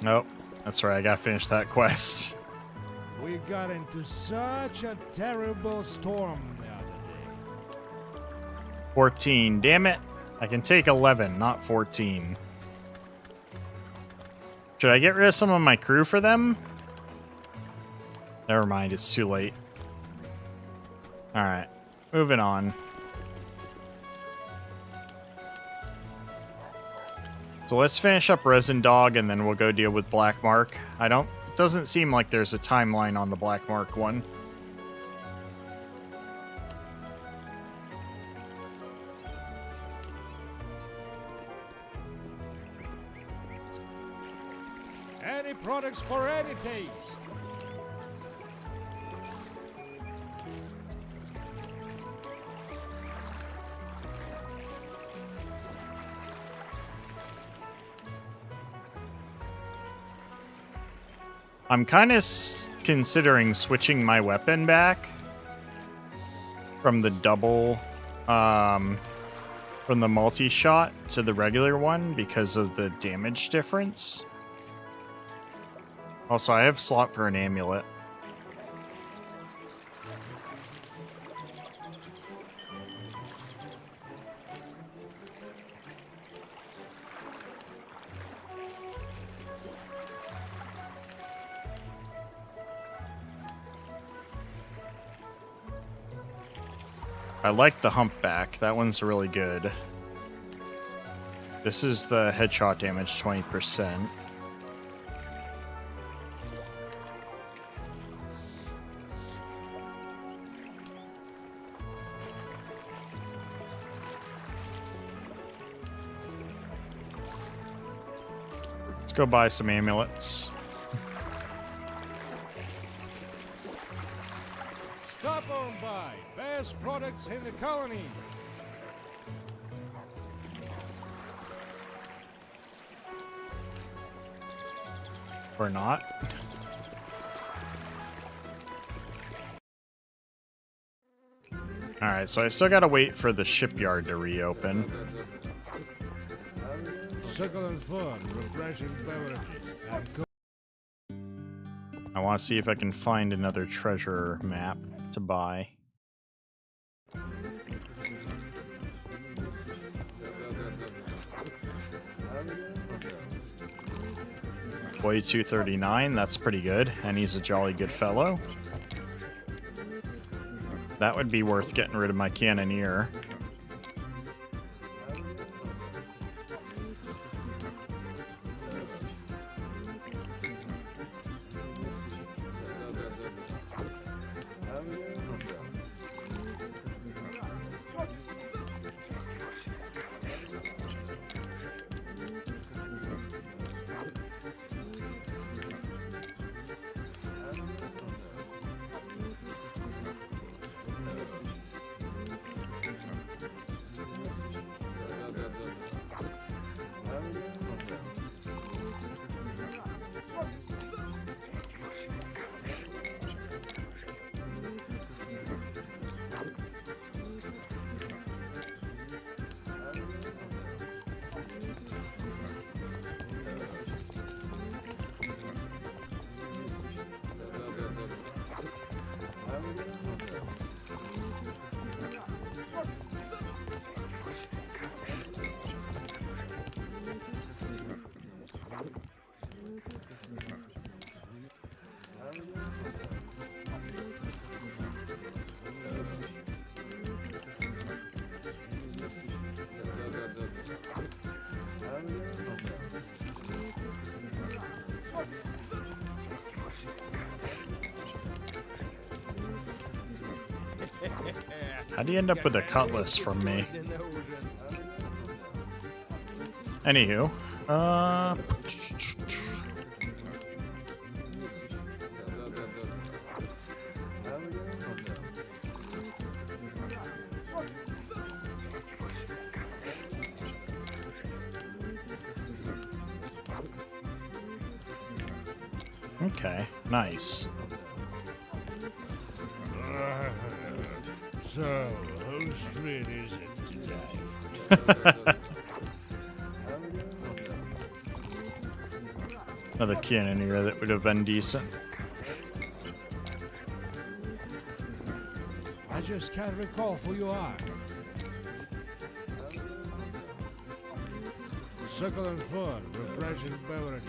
Nope. That's right, I gotta finish that quest. We got into such a terrible storm the other day. 14. Damn it. I can take 11, not 14. Should I get rid of some of my crew for them? Never mind, it's too late. Alright, moving on. So let's finish up Resin Dog and then we'll go deal with Black Mark. It doesn't seem like there's a timeline on the Black Mark one. Any products for any taste. I'm kind of considering switching my weapon back from the double, from the multi-shot to the regular one because of the damage difference. Also, I have slot for an amulet. I like the humpback. That one's really good. This is the headshot damage, 20%. Let's go buy some amulets. Stop on by. Best products in the colony. Or not. Alright, so I still gotta wait for the shipyard to reopen. Succulent fun, refreshing beverages, and I want to see if I can find another treasure map to buy. 4239, that's pretty good, and he's a jolly good fellow. That would be worth getting rid of my cannoneer. How'd he end up with a cutlass from me? Anywho, okay, nice. So, whose street is it today? Another cannon here that would have been decent. I just can't recall who you are. Succulent food, refreshing beverage.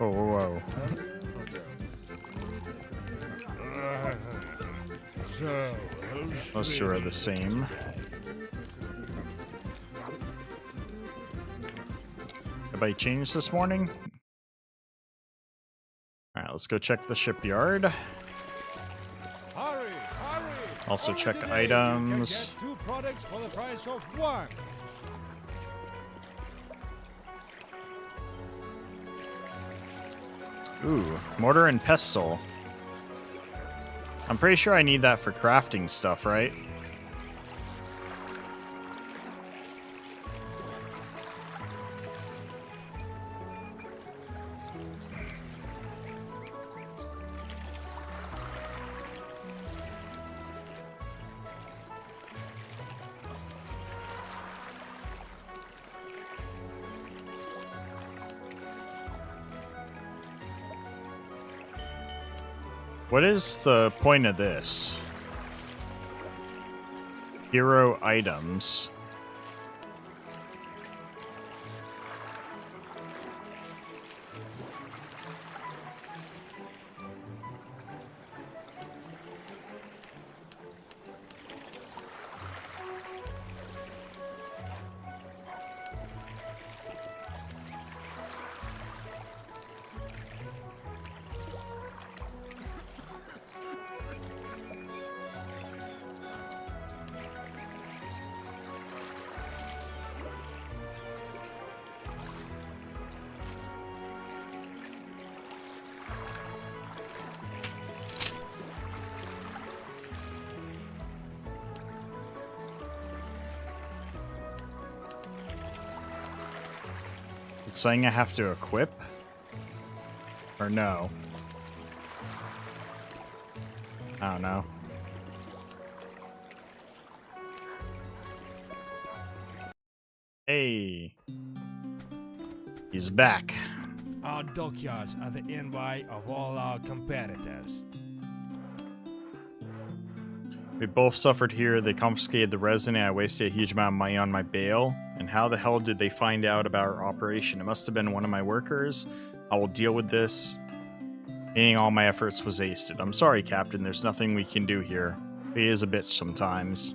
Oh, whoa. So, Those two are the same. Anybody changed this morning? Alright, let's go check the shipyard. hurry, hurry! Also Only check today you can items. get 2 products for the price of 1. Ooh, mortar and pestle. I'm pretty sure I need that for crafting stuff, right? What is the point of this? Hero items. It's saying I have to equip? Or no? I don't know. Hey. He's back. Our dockyards are the envy of all our competitors. We both suffered here. They confiscated the resin and I wasted a huge amount of money on my bail. And how the hell did they find out about our operation? It must have been one of my workers. I will deal with this. Meaning all my efforts was wasted. I'm sorry, Captain. There's nothing we can do here. He is a bitch sometimes.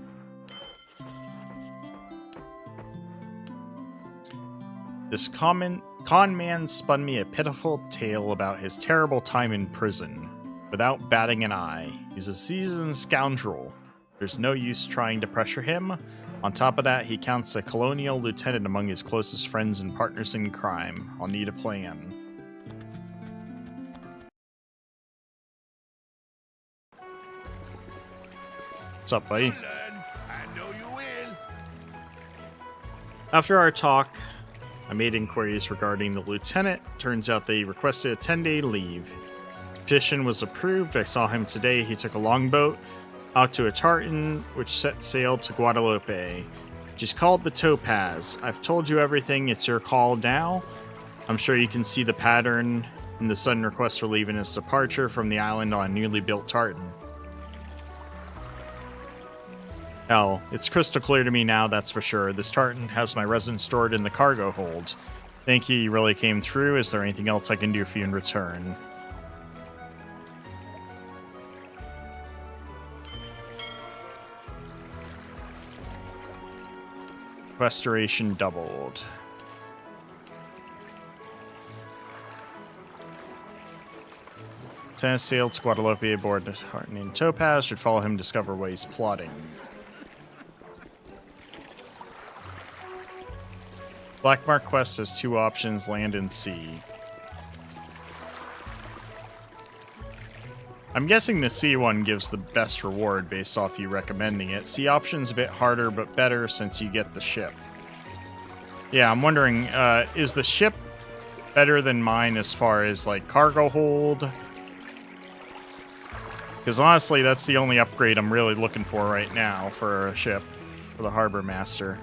This con man spun me a pitiful tale about his terrible time in prison, without batting an eye. He's a seasoned scoundrel. There's no use trying to pressure him. On top of that, he counts a colonial lieutenant among his closest friends and partners in crime. I'll need a plan. What's up, buddy? I know you will. After our talk, I made inquiries regarding the lieutenant. Turns out they requested a 10-day leave. Petition was approved. I saw him today. He took a longboat out to a tartan, which set sail to Guadalupe. She's called the Topaz. I've told you everything. It's your call now. I'm sure you can see the pattern in the sudden request for leave and his departure from the island on a newly built tartan. Hell, it's crystal clear to me now, that's for sure. This tartan has my resin stored in the cargo hold. Thank you, you really came through. Is there anything else I can do for you in return? Restoration doubled. Tennis sailed to Guadalupe aboard a heart named Topaz. Should follow him, discover what he's plotting. Black Mark Quest has 2 options, land and sea. I'm guessing the sea one gives the best reward based off you recommending it. Sea option's a bit harder but better since you get the ship. Yeah, I'm wondering, is the ship better than mine as far as like cargo hold? Because honestly, that's the only upgrade I'm really looking for right now for a ship, for the Harbor Master.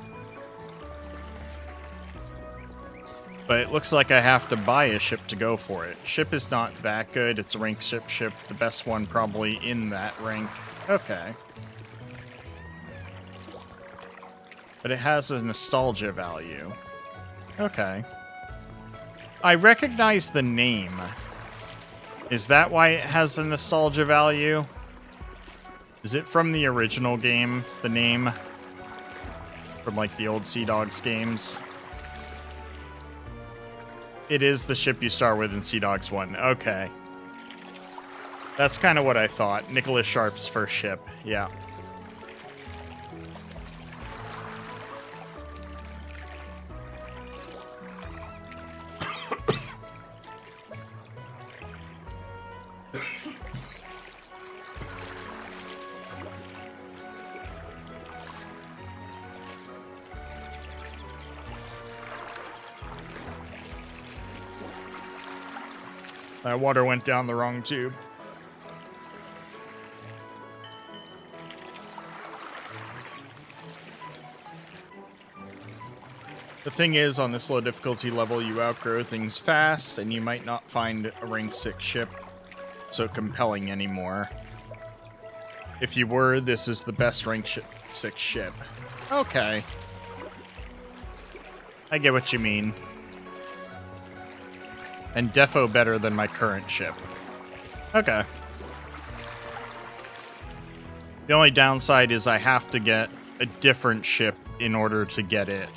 But it looks like I have to buy a ship to go for it. Ship is not that good. It's a rank ship. The best one probably in that rank. Okay. But it has a nostalgia value. Okay. I recognize the name. Is that why it has a nostalgia value? Is it from the original game, the name? From like the old Sea Dogs games? It is the ship you start with in Sea Dogs 1. Okay. That's kind of what I thought. Nicholas Sharp's first ship. Yeah. That water went down the wrong tube. The thing is, on this low difficulty level, you outgrow things fast, and you might not find a rank 6 ship so compelling anymore. If you were, this is the best rank 6 ship. Okay. I get what you mean. And defo better than my current ship. Okay. The only downside is I have to get a different ship in order to get it.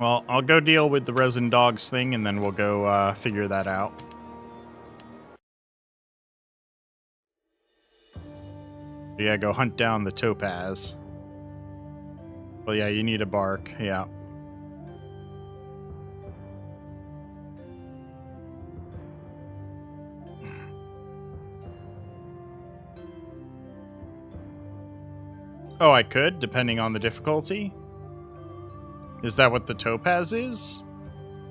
Well, I'll go deal with the resin dogs thing, and then we'll go figure that out. Yeah, go hunt down the topaz. Well, yeah, you need a bark. Yeah. Oh, I could, depending on the difficulty? Is that what the topaz is?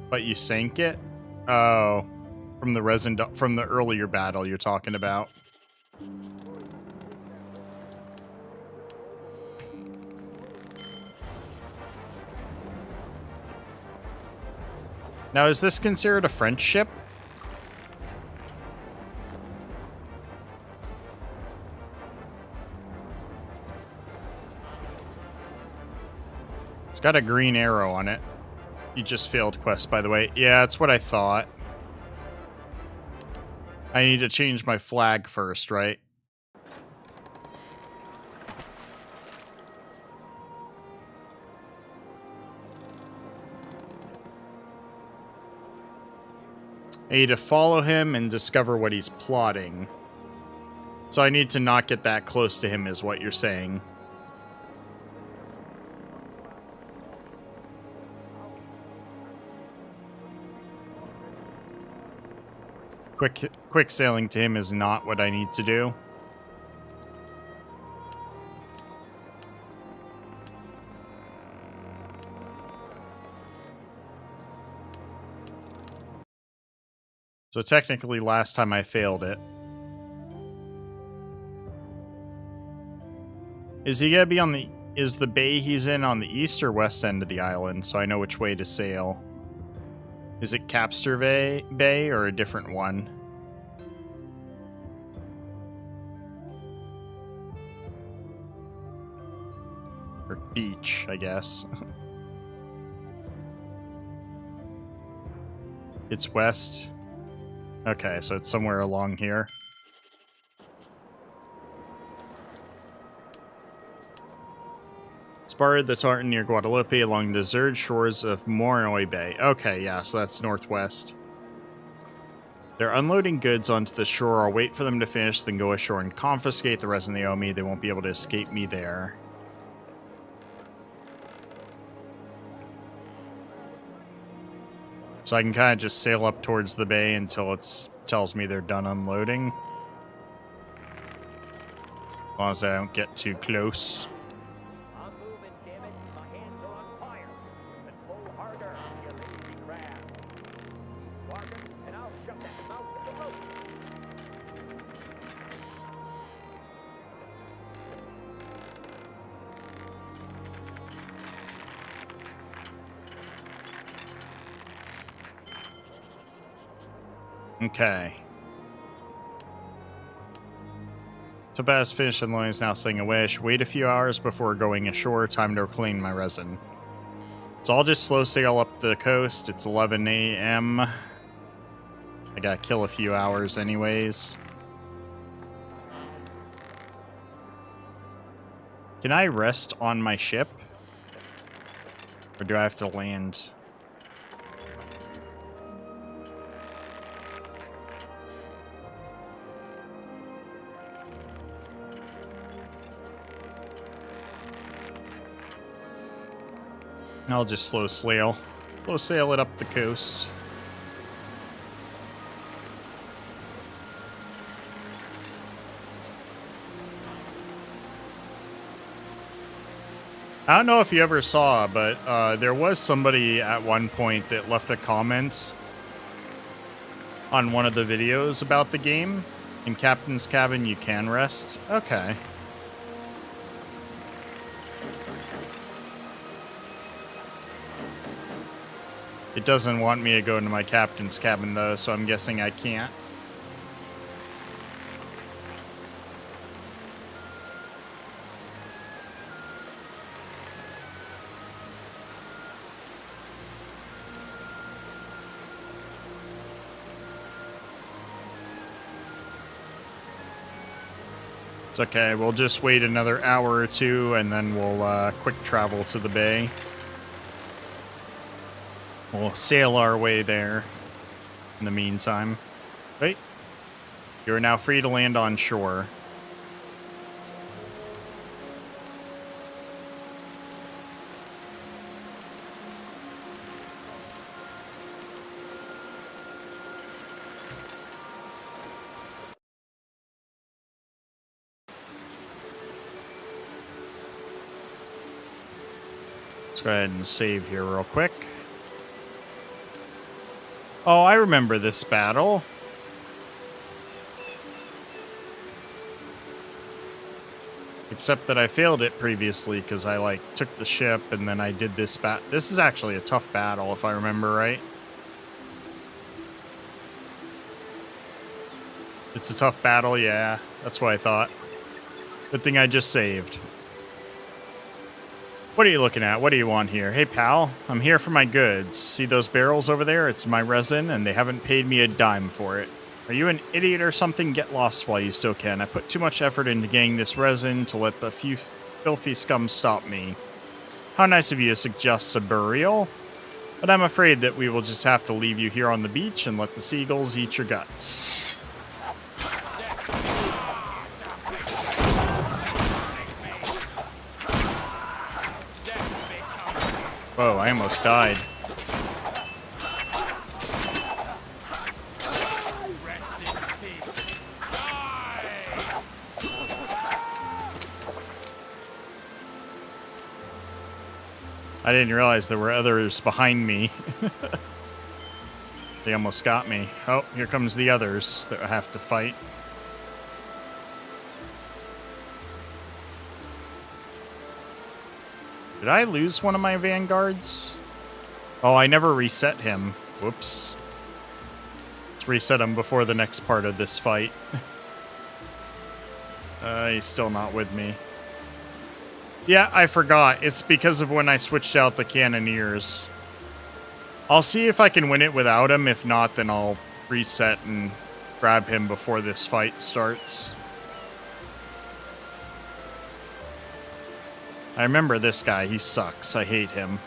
But you sank it? Oh, from the from the earlier battle you're talking about. Now, is this considered a French ship? It's got a green arrow on it. You just failed quest, by the way. Yeah, that's what I thought. I need to change my flag first, right? I need to follow him and discover what he's plotting. So I need to not get that close to him, is what you're saying. Quick sailing to him is not what I need to do. So technically last time I failed it. Is he gonna be on the... Is the bay he's in on the east or west end of the island, so I know which way to sail? Is it Capt'n Bay or a different one? Or beach, I guess. It's west. Okay, so it's somewhere along here. Spotted the tartan near Guadalupe along the deserted shores of Moroi Bay. Okay, yeah, so that's northwest. They're unloading goods onto the shore. I'll wait for them to finish, then go ashore and confiscate the resin they owe me. They won't be able to escape me there. So I can kind of just sail up towards the bay until it tells me they're done unloading. As long as I don't get too close. I'm moving, damn it. My hands are on fire. And pull harder, you lazy crab. Keep walking, and I'll shut that mouth with the rope. Okay. Topaz finished and Lloyd is now saying a wish. Wait a few hours before going ashore. Time to reclaim my resin. So I'll just slow sail up the coast. It's 11 a.m. I gotta kill a few hours anyways. Can I rest on my ship? Or do I have to land? I'll just slow sail it up the coast. I don't know if you ever saw, but there was somebody at one point that left a comment on one of the videos about the game. In Captain's cabin, you can rest. Okay. It doesn't want me to go into my captain's cabin, though, so I'm guessing I can't. It's okay, we'll just wait another hour or two, and then we'll quick travel to the bay. We'll sail our way there in the meantime. Wait. You are now free to land on shore. Let's go ahead and save here real quick. Oh, I remember this battle. Except that I failed it previously because I, took the ship and then I did this This is actually a tough battle, if I remember right. It's a tough battle, yeah. That's what I thought. Good thing I just saved. What are you looking at? What do you want here? Hey, pal, I'm here for my goods. See those barrels over there? It's my resin, and they haven't paid me a dime for it. Are you an idiot or something? Get lost while you still can. I put too much effort into getting this resin to let the few filthy scum stop me. How nice of you to suggest a burial. But I'm afraid that we will just have to leave you here on the beach and let the seagulls eat your guts. Whoa, I almost died. I didn't realize there were others behind me. They almost got me. Oh, here comes the others that I have to fight. Did I lose one of my vanguards? Oh, I never reset him. Whoops. Let's reset him before the next part of this fight. He's still not with me. Yeah, I forgot. It's because of when I switched out the cannoneers. I'll see if I can win it without him. If not, then I'll reset and grab him before this fight starts. I remember this guy. He sucks. I hate him.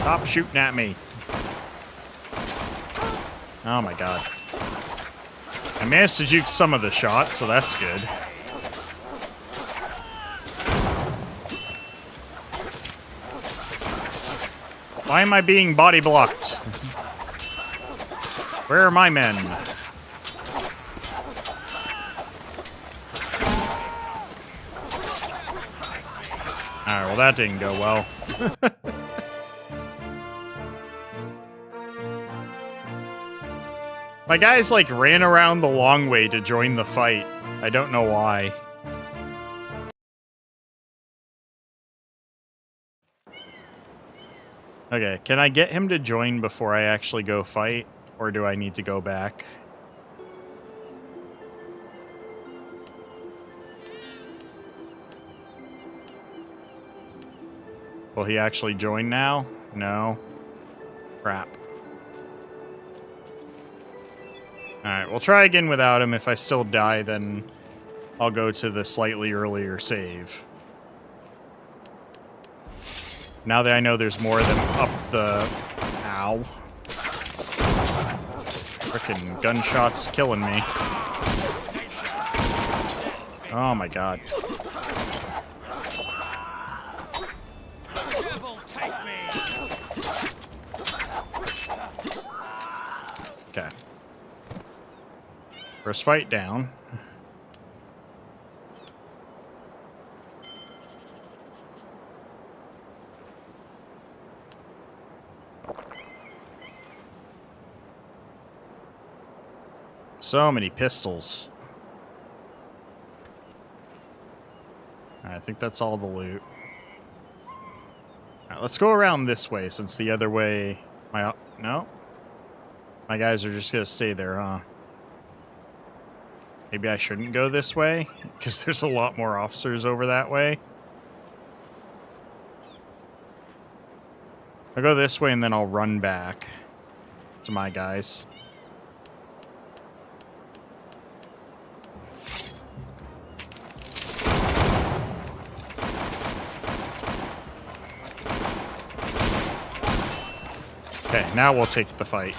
Stop shooting at me. Oh my god. I managed to juke some of the shots, so that's good. Why am I being body blocked? Where are my men? Alright, well that didn't go well. My guys, like, ran around the long way to join the fight. I don't know why. Okay, can I get him to join before I actually go fight? Or do I need to go back? Will he actually join now? No. Crap. Alright, we'll try again without him. If I still die, then I'll go to the slightly earlier save. Now that I know there's more of them up the... Ow. Frickin' gunshots killing me. Oh my god. Okay. First fight down. So many pistols. I think that's all the loot. Alright, let's go around this way since the other way... No? My guys are just gonna stay there, huh? Maybe I shouldn't go this way, because there's a lot more officers over that way. I'll go this way and then I'll run back to my guys. Okay, now we'll take the fight.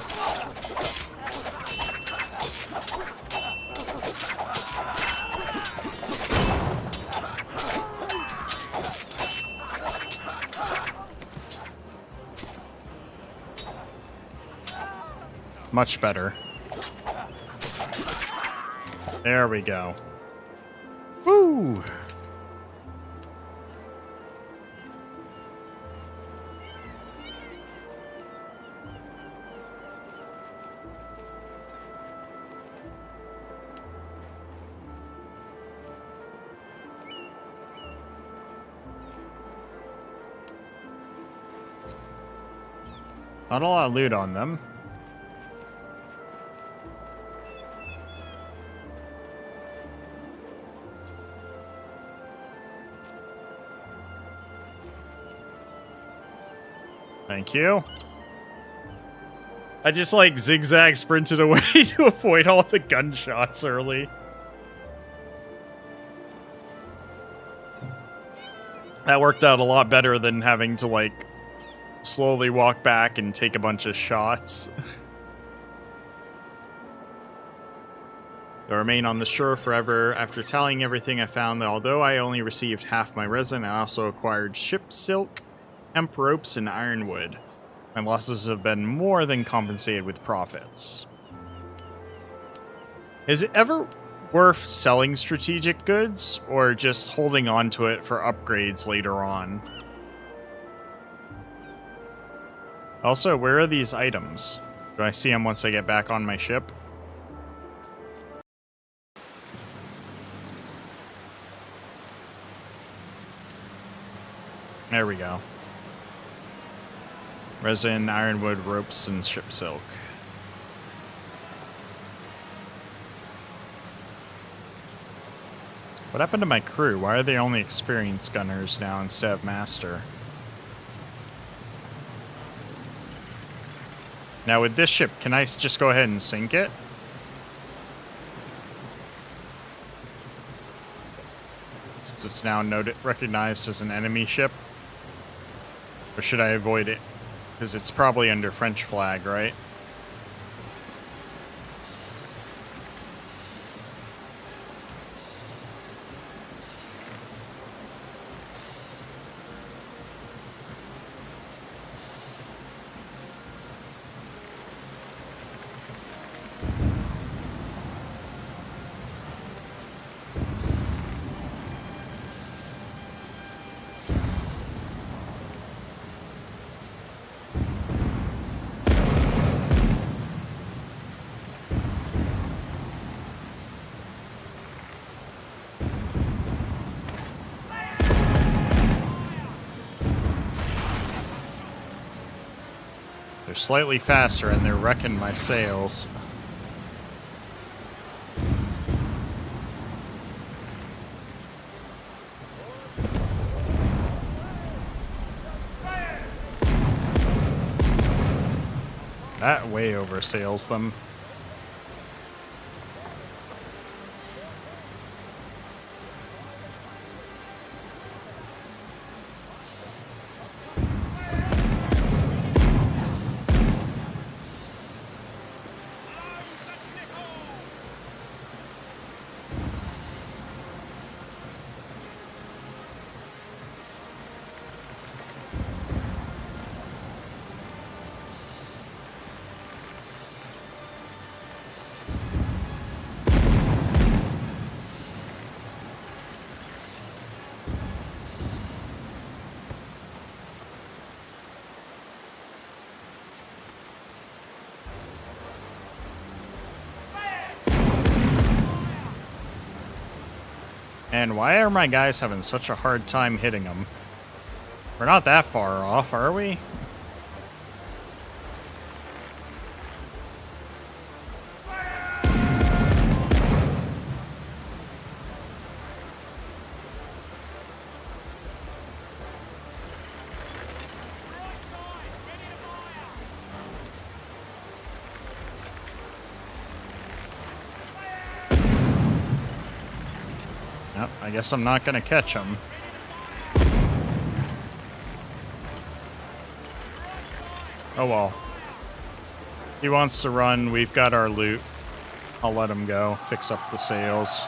Much better. There we go. Woo! Not a lot of loot on them. Thank you. I just like zigzag sprinted away to avoid all the gunshots early. That worked out a lot better than having to like slowly walk back and take a bunch of shots. I remain on the shore forever. After tallying everything, I found that although I only received half my resin, I also acquired ship silk, hemp ropes, and ironwood. My losses have been more than compensated with profits. Is it ever worth selling strategic goods, or just holding on to it for upgrades later on? Also, where are these items? Do I see them once I get back on my ship? There we go. Resin, ironwood, ropes, and ship silk. What happened to my crew? Why are they only experienced gunners now instead of master? Now with this ship, can I just go ahead and sink it? Since it's now recognized as an enemy ship? Or should I avoid it? Because it's probably under French flag, right? They're slightly faster and they're wrecking my sails. That way oversails them. And why are my guys having such a hard time hitting them? We're not that far off, are we? Nope, I guess I'm not gonna catch him. Oh well. He wants to run, we've got our loot. I'll let him go, fix up the sails.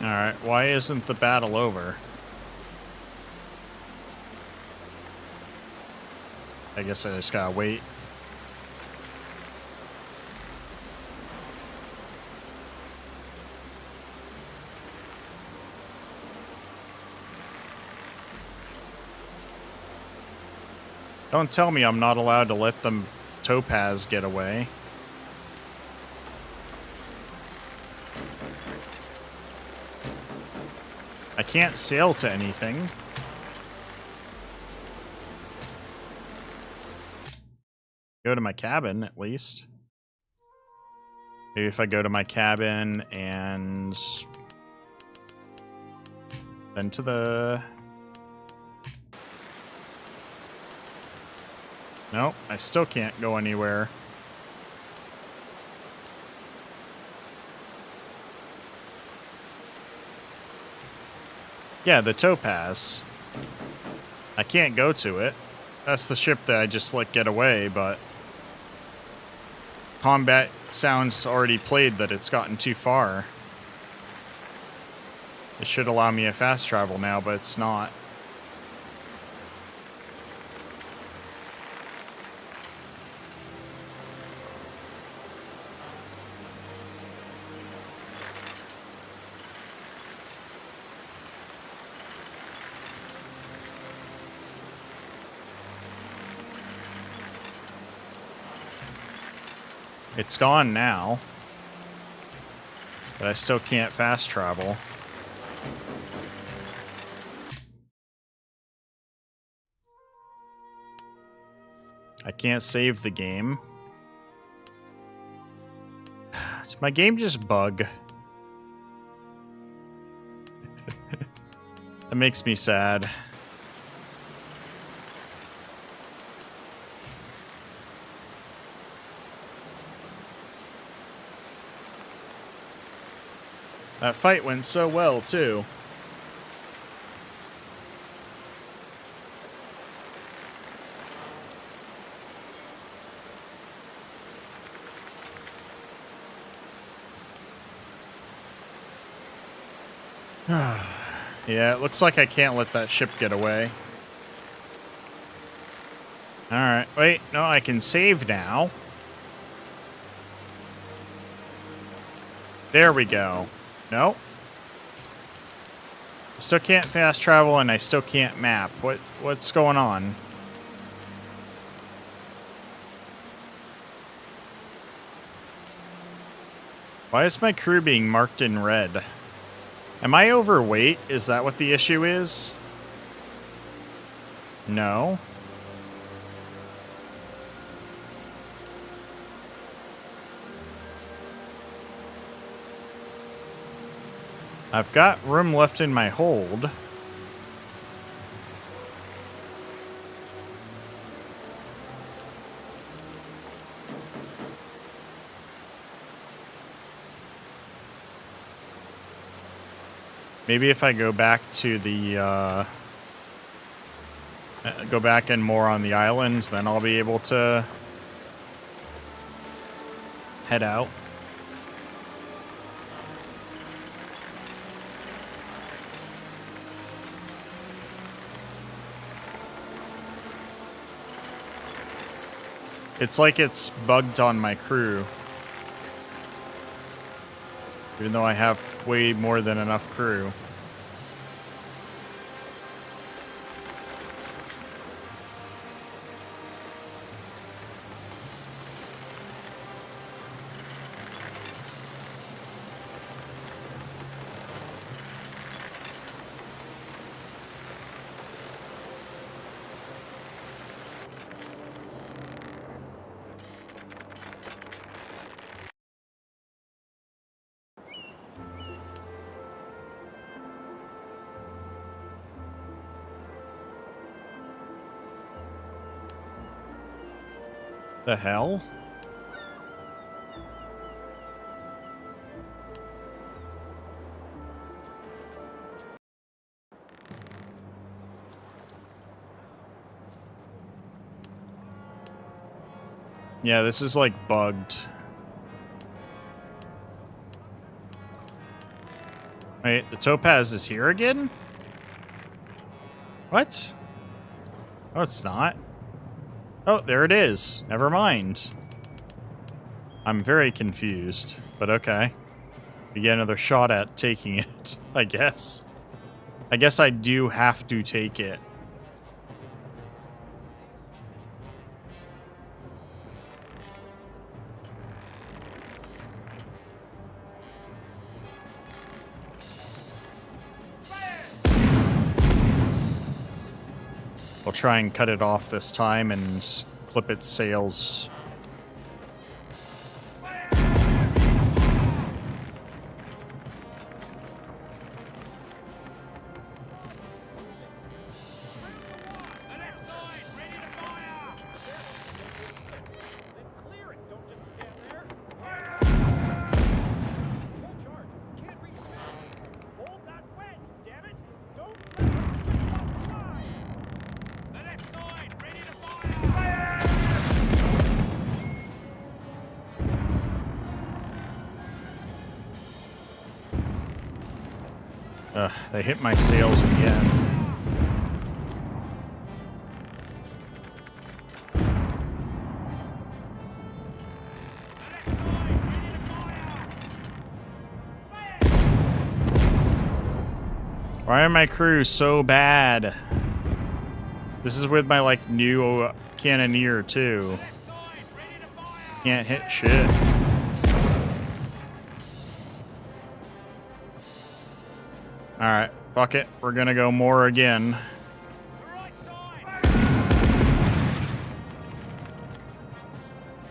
Alright, why isn't the battle over? I guess I just gotta wait. Don't tell me I'm not allowed to let the topaz get away. I can't sail to anything. Go to my cabin, at least. Maybe if I go to my cabin and then to the... Nope, I still can't go anywhere. Yeah, the topaz. I can't go to it. That's the ship that I just let get away, but combat sounds already played that it's gotten too far. It should allow me a fast travel now, but it's not. It's gone now. But I still can't fast travel. I can't save the game. Did my game just bug? That makes me sad. That fight went so well, too. Yeah, it looks like I can't let that ship get away. Alright, wait, no, I can save now. There we go. No. Still can't fast travel and I still can't map. What's going on? Why is my crew being marked in red? Am I overweight? Is that what the issue is? No. I've got room left in my hold. Maybe if I go back to the, go back and more on the island, then I'll be able to head out. It's like it's bugged on my crew. Even though I have way more than enough crew. The hell? Yeah, this is like bugged. Wait, the topaz is here again? What? Oh, it's not. Oh, there it is. Never mind. I'm very confused, but okay. We get another shot at taking it, I guess. I guess I do have to take it. We'll try and cut it off this time and clip its sails. They hit my sails again. Why are my crew so bad? This is with my, like, new cannoneer, too. Can't hit shit. Alright, fuck it. We're gonna go more again.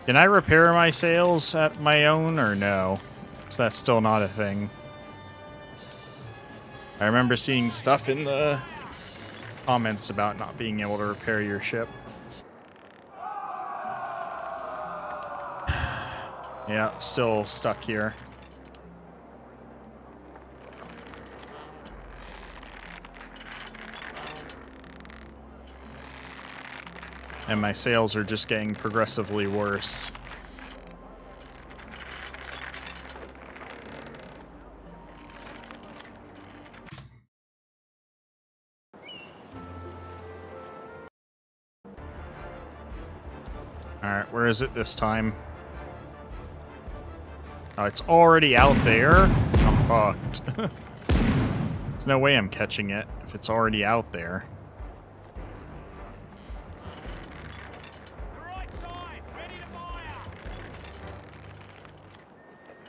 Can I repair my sails at my own or no? Is that still not a thing? I remember seeing stuff in the comments about not being able to repair your ship. Yeah, still stuck here. And my sails are just getting progressively worse. Alright, where is it this time? Oh, it's already out there? I'm fucked. There's no way I'm catching it if it's already out there.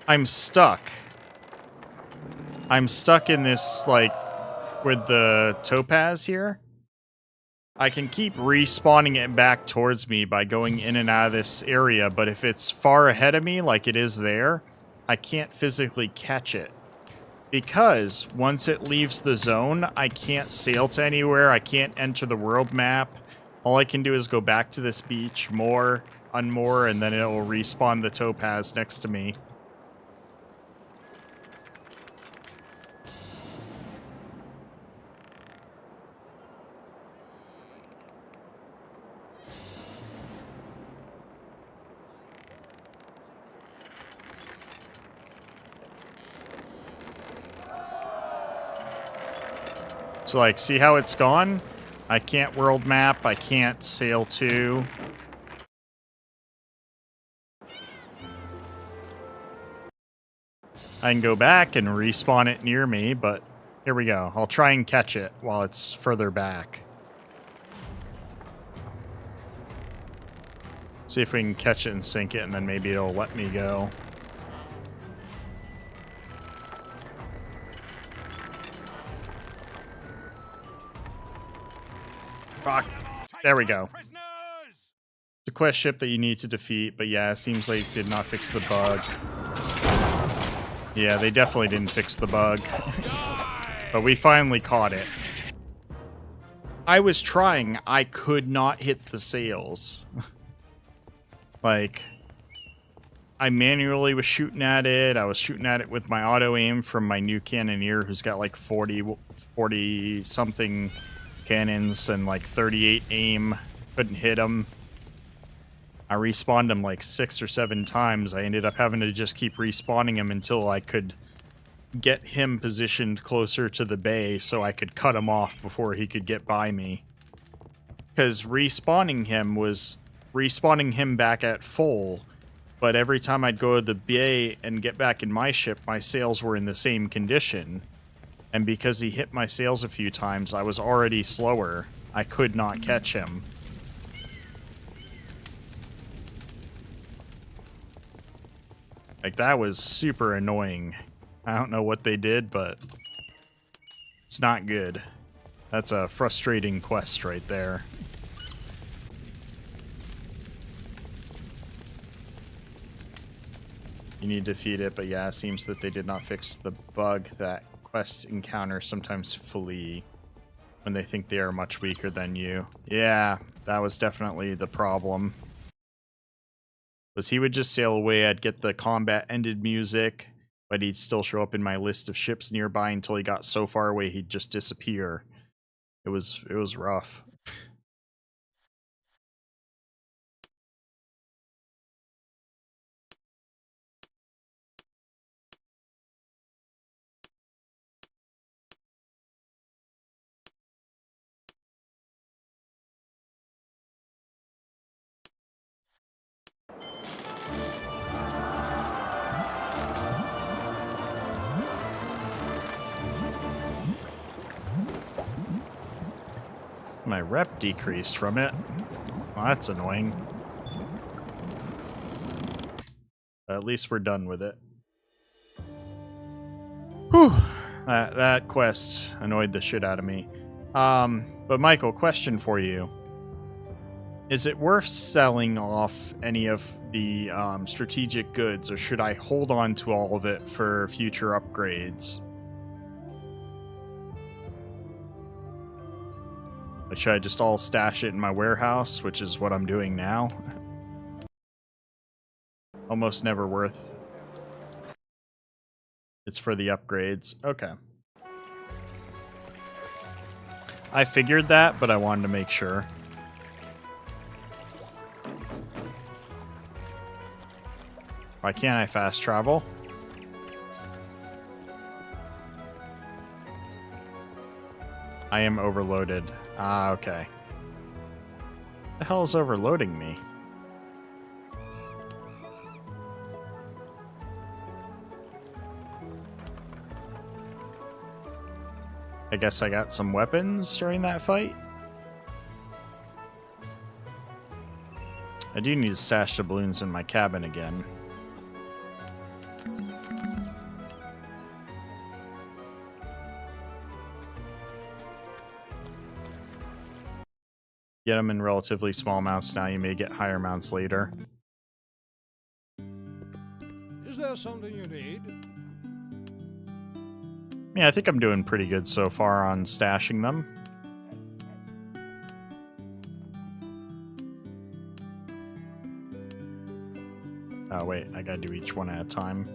I'm stuck. I'm stuck in this, like, with the topaz here. I can keep respawning it back towards me by going in and out of this area, but if it's far ahead of me, like it is there, I can't physically catch it. Because once it leaves the zone, I can't sail to anywhere, I can't enter the world map. All I can do is go back to this beach, moor, unmoor, and then it'll respawn the topaz next to me. So, like, see how it's gone? I can't world map, I can't sail to. I can go back and respawn it near me, but here we go. I'll try and catch it while it's further back. See if we can catch it and sink it, and then maybe it'll let me go. Fuck. There we go. It's a quest ship that you need to defeat, but yeah, it seems like it did not fix the bug. Yeah, they definitely didn't fix the bug. But we finally caught it. I was trying. I could not hit the sails. Like, I manually was shooting at it. I was shooting at it with my auto aim from my new cannoneer who's got like 40 something cannons and like 38 aim. Couldn't hit him. I respawned him like 6 or 7 times. I ended up having to just keep respawning him until I could get him positioned closer to the bay so I could cut him off before he could get by me. Because respawning him was respawning him back at full, but every time I'd go to the bay and get back in my ship, my sails were in the same condition. And because he hit my sails a few times, I was already slower. I could not catch him. Like, that was super annoying. I don't know what they did, but it's not good. That's a frustrating quest right there. You need to defeat it, but yeah, it seems that they did not fix the bug that quest encounters sometimes flee when they think they are much weaker than you. Yeah, that was definitely the problem. Was he would just sail away, I'd get the combat ended music, but he'd still show up in my list of ships nearby until he got so far away he'd just disappear. It was rough. My rep decreased from it. Well, that's annoying. But at least we're done with it. Whew. That quest annoyed the shit out of me. But Michael, question for you. Is it worth selling off any of the strategic goods, or should I hold on to all of it for future upgrades? Or should I just all stash it in my warehouse, which is what I'm doing now? Almost never worth. It's for the upgrades. Okay. I figured that, but I wanted to make sure. Why can't I fast travel? I am overloaded. Ah, okay. The hell is overloading me? I guess I got some weapons during that fight. I do need to stash the balloons in my cabin again. Get them in relatively small amounts now. You may get higher amounts later. Is there something you need? Yeah, I think I'm doing pretty good so far on stashing them. Oh, wait. I gotta do each one at a time.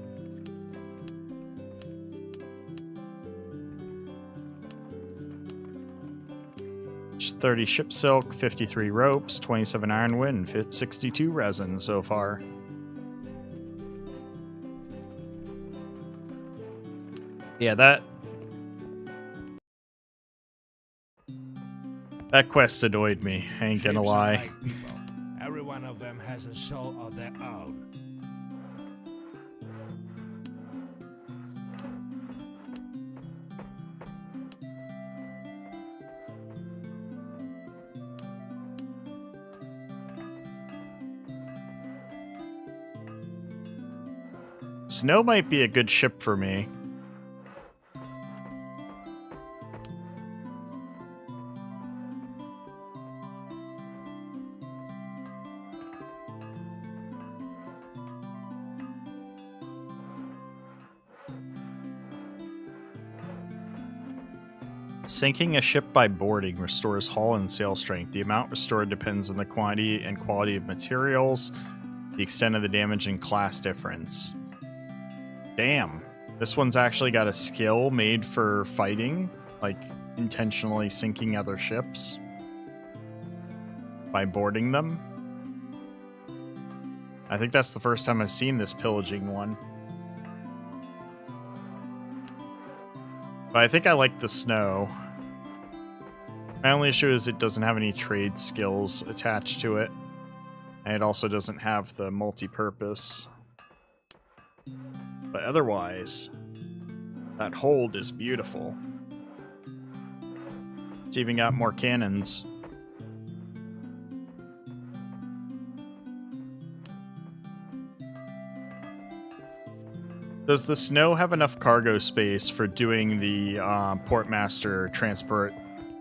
It's 30 ship silk, 53 ropes, 27 ironwood, and 62 resin so far. Yeah, that quest annoyed me, I ain't gonna Ships are lie. like people. Every one of them has a soul of their own. Snow might be a good ship for me. Sinking a ship by boarding restores hull and sail strength. The amount restored depends on the quantity and quality of materials, the extent of the damage, and class difference. Damn. This one's actually got a skill made for fighting, like intentionally sinking other ships by boarding them. I think that's the first time I've seen this pillaging one. But I think I like the snow. My only issue is it doesn't have any trade skills attached to it. And it also doesn't have the multi-purpose. But otherwise, that hold is beautiful. It's even got more cannons. Does the snow have enough cargo space for doing the Portmaster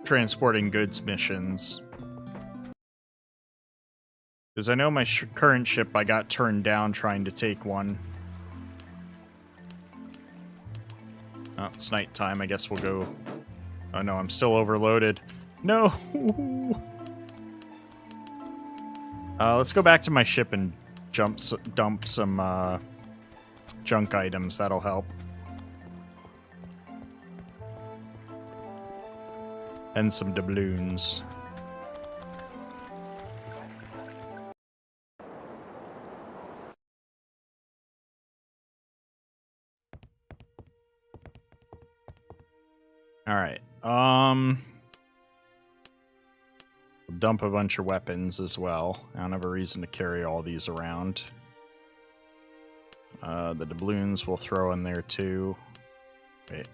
transporting goods missions? Because I know my current ship, I got turned down trying to take one. Oh, it's nighttime. I guess we'll go... Oh no, I'm still overloaded. No! Let's go back to my ship and dump some junk items. That'll help. And some doubloons. Alright, dump a bunch of weapons as well. I don't have a reason to carry all these around. The doubloons we'll throw in there too. Wait.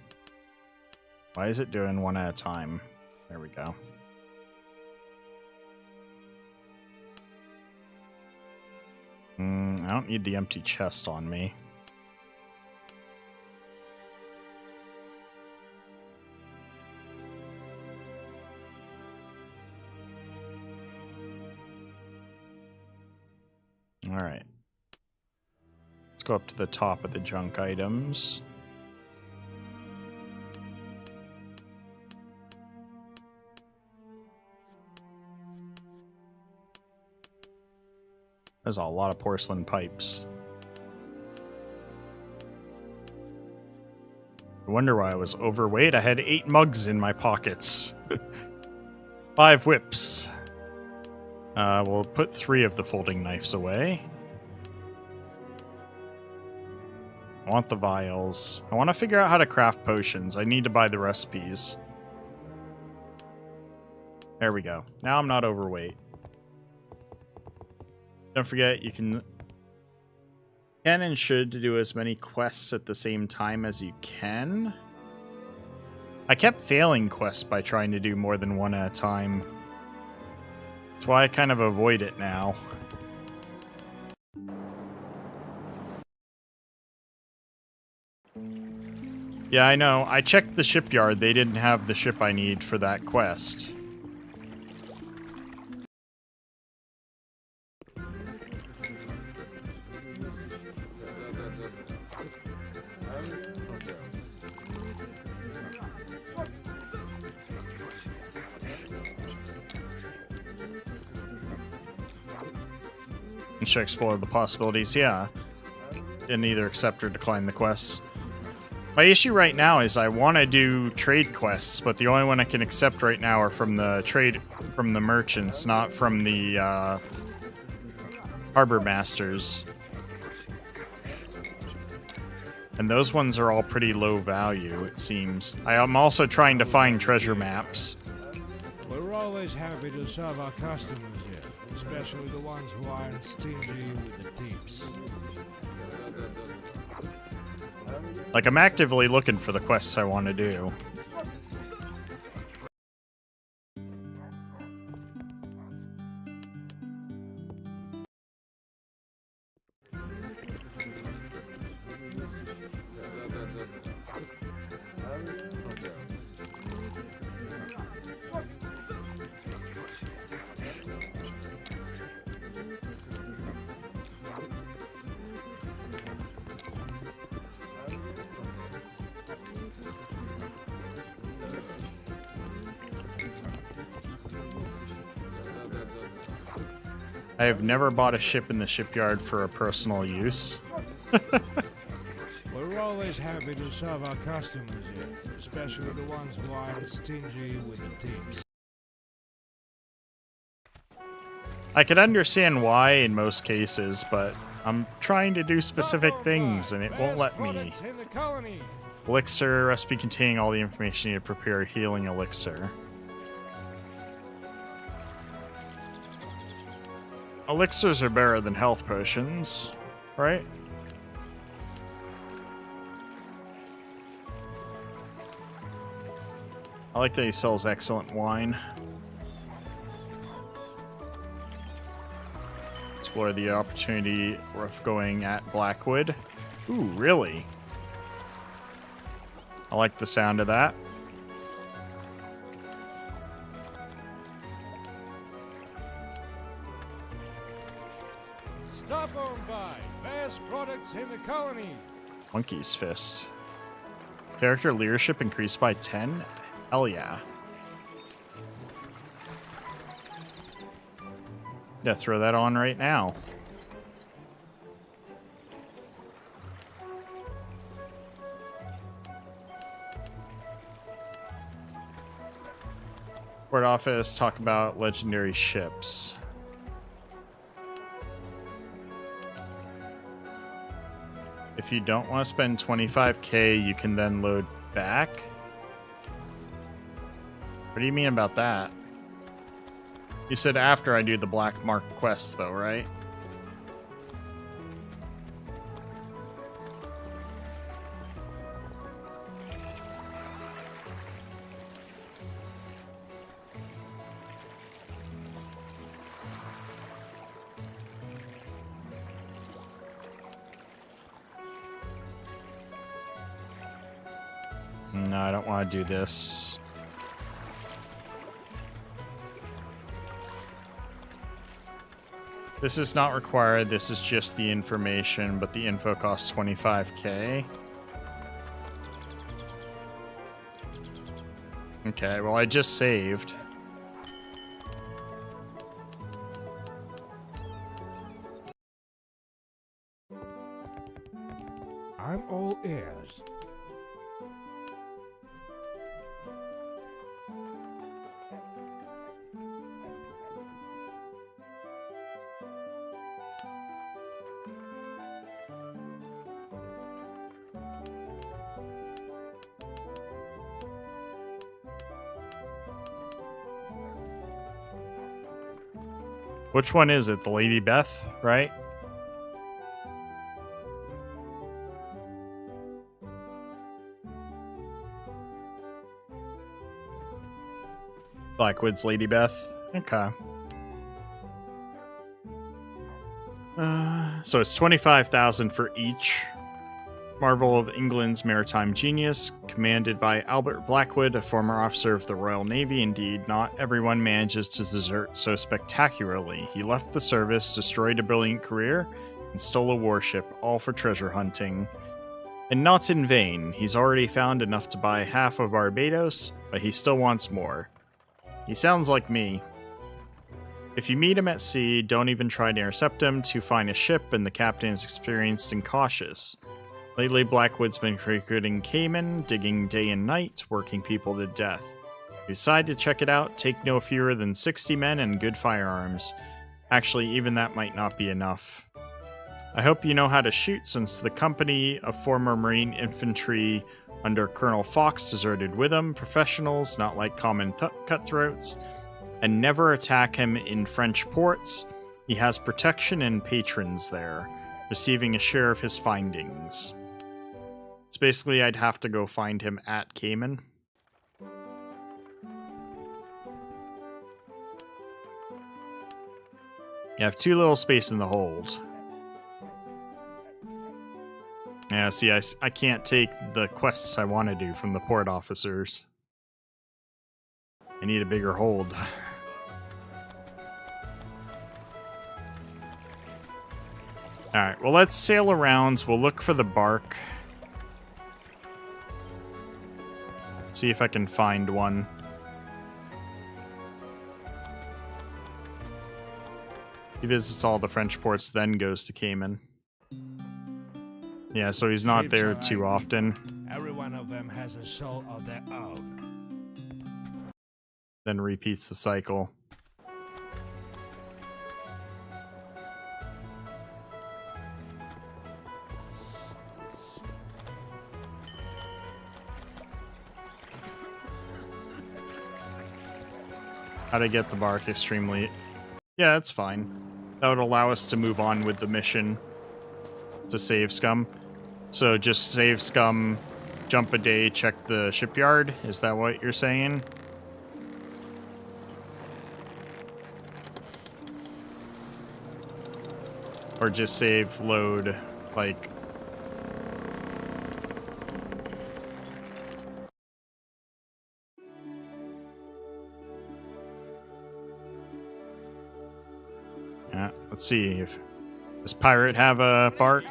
Why is it doing one at a time? There we go. I don't need the empty chest on me. Alright. Let's go up to the top of the junk items. There's a lot of porcelain pipes. I wonder why I was overweight. I had 8 mugs in my pockets. 5 whips. We'll put 3 of the folding knives away. I want the vials. I want to figure out how to craft potions. I need to buy the recipes. There we go. Now I'm not overweight. Don't forget, you can and should do as many quests at the same time as you can. I kept failing quests by trying to do more than one at a time. That's why I kind of avoid it now. Yeah, I know. I checked the shipyard. They didn't have the ship I need for that quest. Should explore the possibilities, yeah. Didn't either accept or decline the quests. My issue right now is I want to do trade quests, but the only one I can accept right now are from the merchants, not from the harbor masters. And those ones are all pretty low value, it seems. I am also trying to find treasure maps. We're always happy to serve our customers here, especially the ones who aren't stingy with the tips. Like, I'm actively looking for the quests I want to do. I have never bought a ship in the shipyard for a personal use. We're always happy to serve our customers here, especially the ones who aren't stingy with the tips. I can understand why in most cases, but I'm trying to do specific things and it won't let me. Elixir, recipe containing all the information needed to prepare a healing elixir. Elixirs are better than health potions, right? I like that he sells excellent wine. Explore the opportunity of going at Blackwood. Ooh, really? I like the sound of that. Stop on by. Best products in the colony. Monkey's Fist. Character leadership increased by 10? Hell yeah. Yeah, throw that on right now. Port office, talk about legendary ships. If you don't want to spend 25k, you can then load back. What do you mean about that? You said after I do the black mark quest, though, right? No, I don't want to do this. This is not required, this is just the information, but the info costs 25k. Okay, well I just saved. I'm all ears. Which one is it? The Lady Beth, right? Blackwood's Lady Beth. Okay. So it's 25,000 for each. Marvel of England's maritime genius, commanded by Albert Blackwood, a former officer of the Royal Navy. Indeed, not everyone manages to desert so spectacularly. He left the service, destroyed a brilliant career, and stole a warship, all for treasure hunting. And not in vain. He's already found enough to buy half of Barbados, but he still wants more. He sounds like me. If you meet him at sea, don't even try to intercept him. Too fine a ship, and the captain is experienced and cautious. Lately, Blackwood's been recruiting Cayman, digging day and night, working people to death. If you decide to check it out, take no fewer than 60 men and good firearms. Actually, even that might not be enough. I hope you know how to shoot, since the company of former Marine infantry under Colonel Fox deserted with him, professionals, not like common cutthroats, and never attack him in French ports. He has protection and patrons there, receiving a share of his findings. So basically, I'd have to go find him at Cayman. You have too little space in the hold. Yeah, see, I can't take the quests I want to do from the port officers. I need a bigger hold. Alright, well, let's sail around. We'll look for the bark. See if I can find one. He visits all the French ports, then goes to Cayman. Yeah, so he's not there too often. Every one of them has a soul of their own. Then repeats the cycle. How to get the bark extremely... Yeah, that's fine. That would allow us to move on with the mission to save Scum. So just save Scum, jump a day, check the shipyard. Is that what you're saying? Or just save, load, like... Let's see if does pirate have a bark?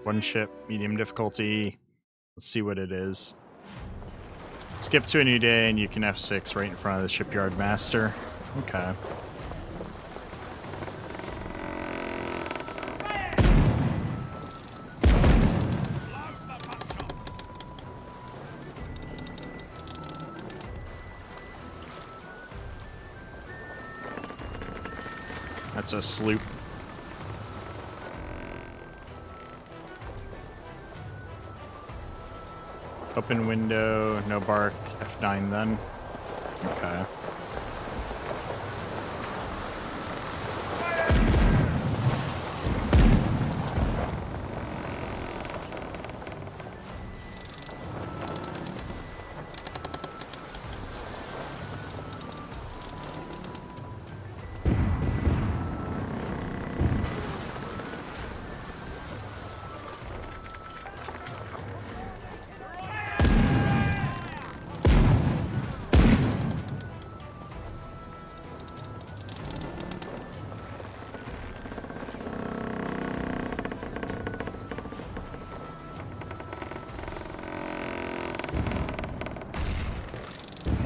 One ship, medium difficulty. Let's see what it is. Skip to a new day and you can F6 right in front of the shipyard master. Okay. That's a sloop. Open window, no bark, F9 then. Okay.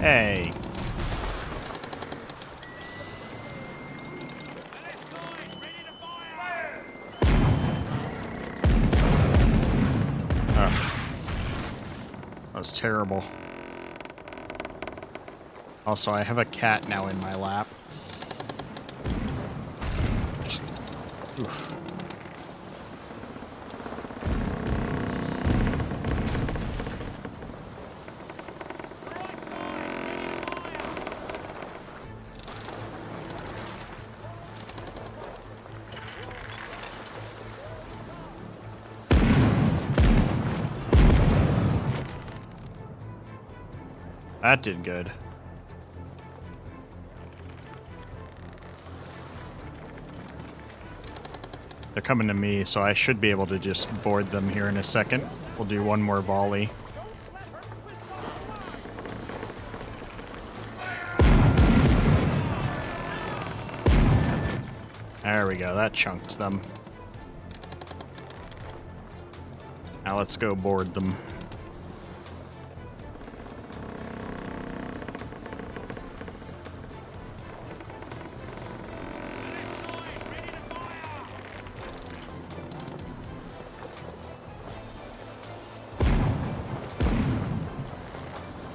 Hey. Oh. That was terrible. Also, I have a cat now in my lap. Oof. That did good. They're coming to me, so I should be able to just board them here in a second. We'll do one more volley. There we go, that chunked them. Now let's go board them.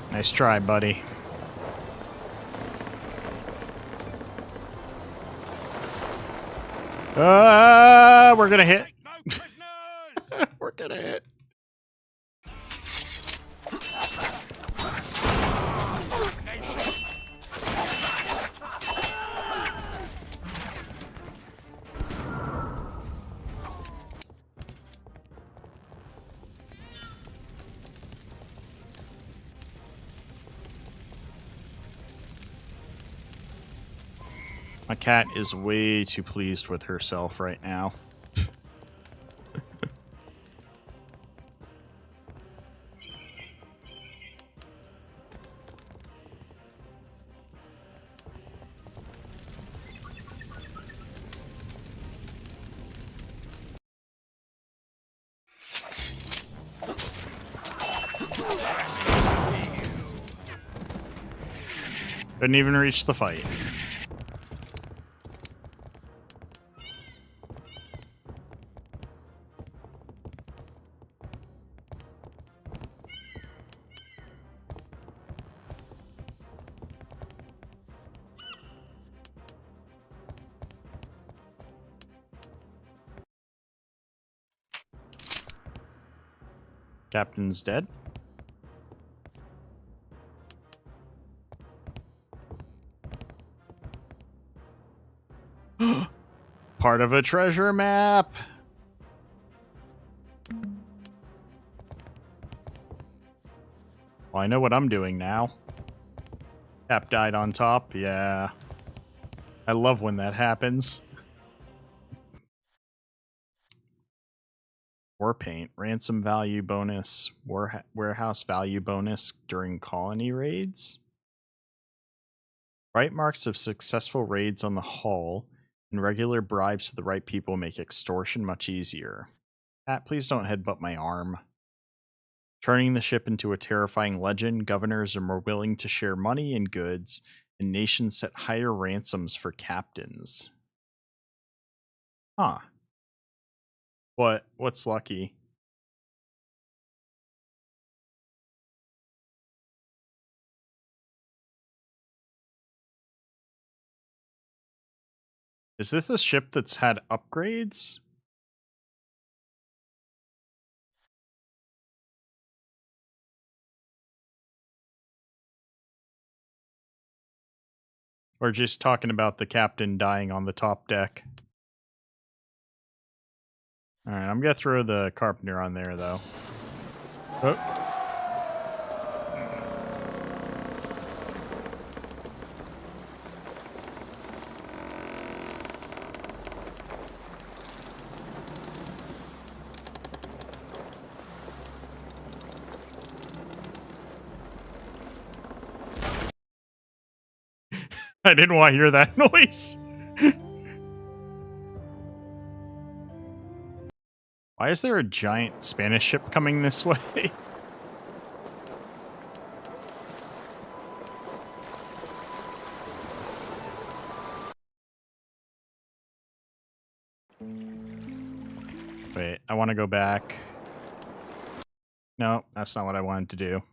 Nice try, buddy. We're gonna hit. No prisoners! We're gonna hit. My cat is way too pleased with herself right now. Couldn't even reach the fight. Captain's dead. Part of a treasure map. Well, I know what I'm doing now. Cap died on top. Yeah. I love when that happens. War paint, ransom value bonus, warehouse value bonus during colony raids. Right marks of successful raids on the hull and regular bribes to the right people make extortion much easier. Pat, please don't headbutt my arm. Turning the ship into a terrifying legend, governors are more willing to share money and goods, and nations set higher ransoms for captains. Huh. What's lucky? Is this a ship that's had upgrades? Or just talking about the captain dying on the top deck? Alright, I'm gonna throw the carpenter on there, though. Oh. I didn't want to hear that noise. Why is there a giant Spanish ship coming this way? Wait, I want to go back. No, that's not what I wanted to do.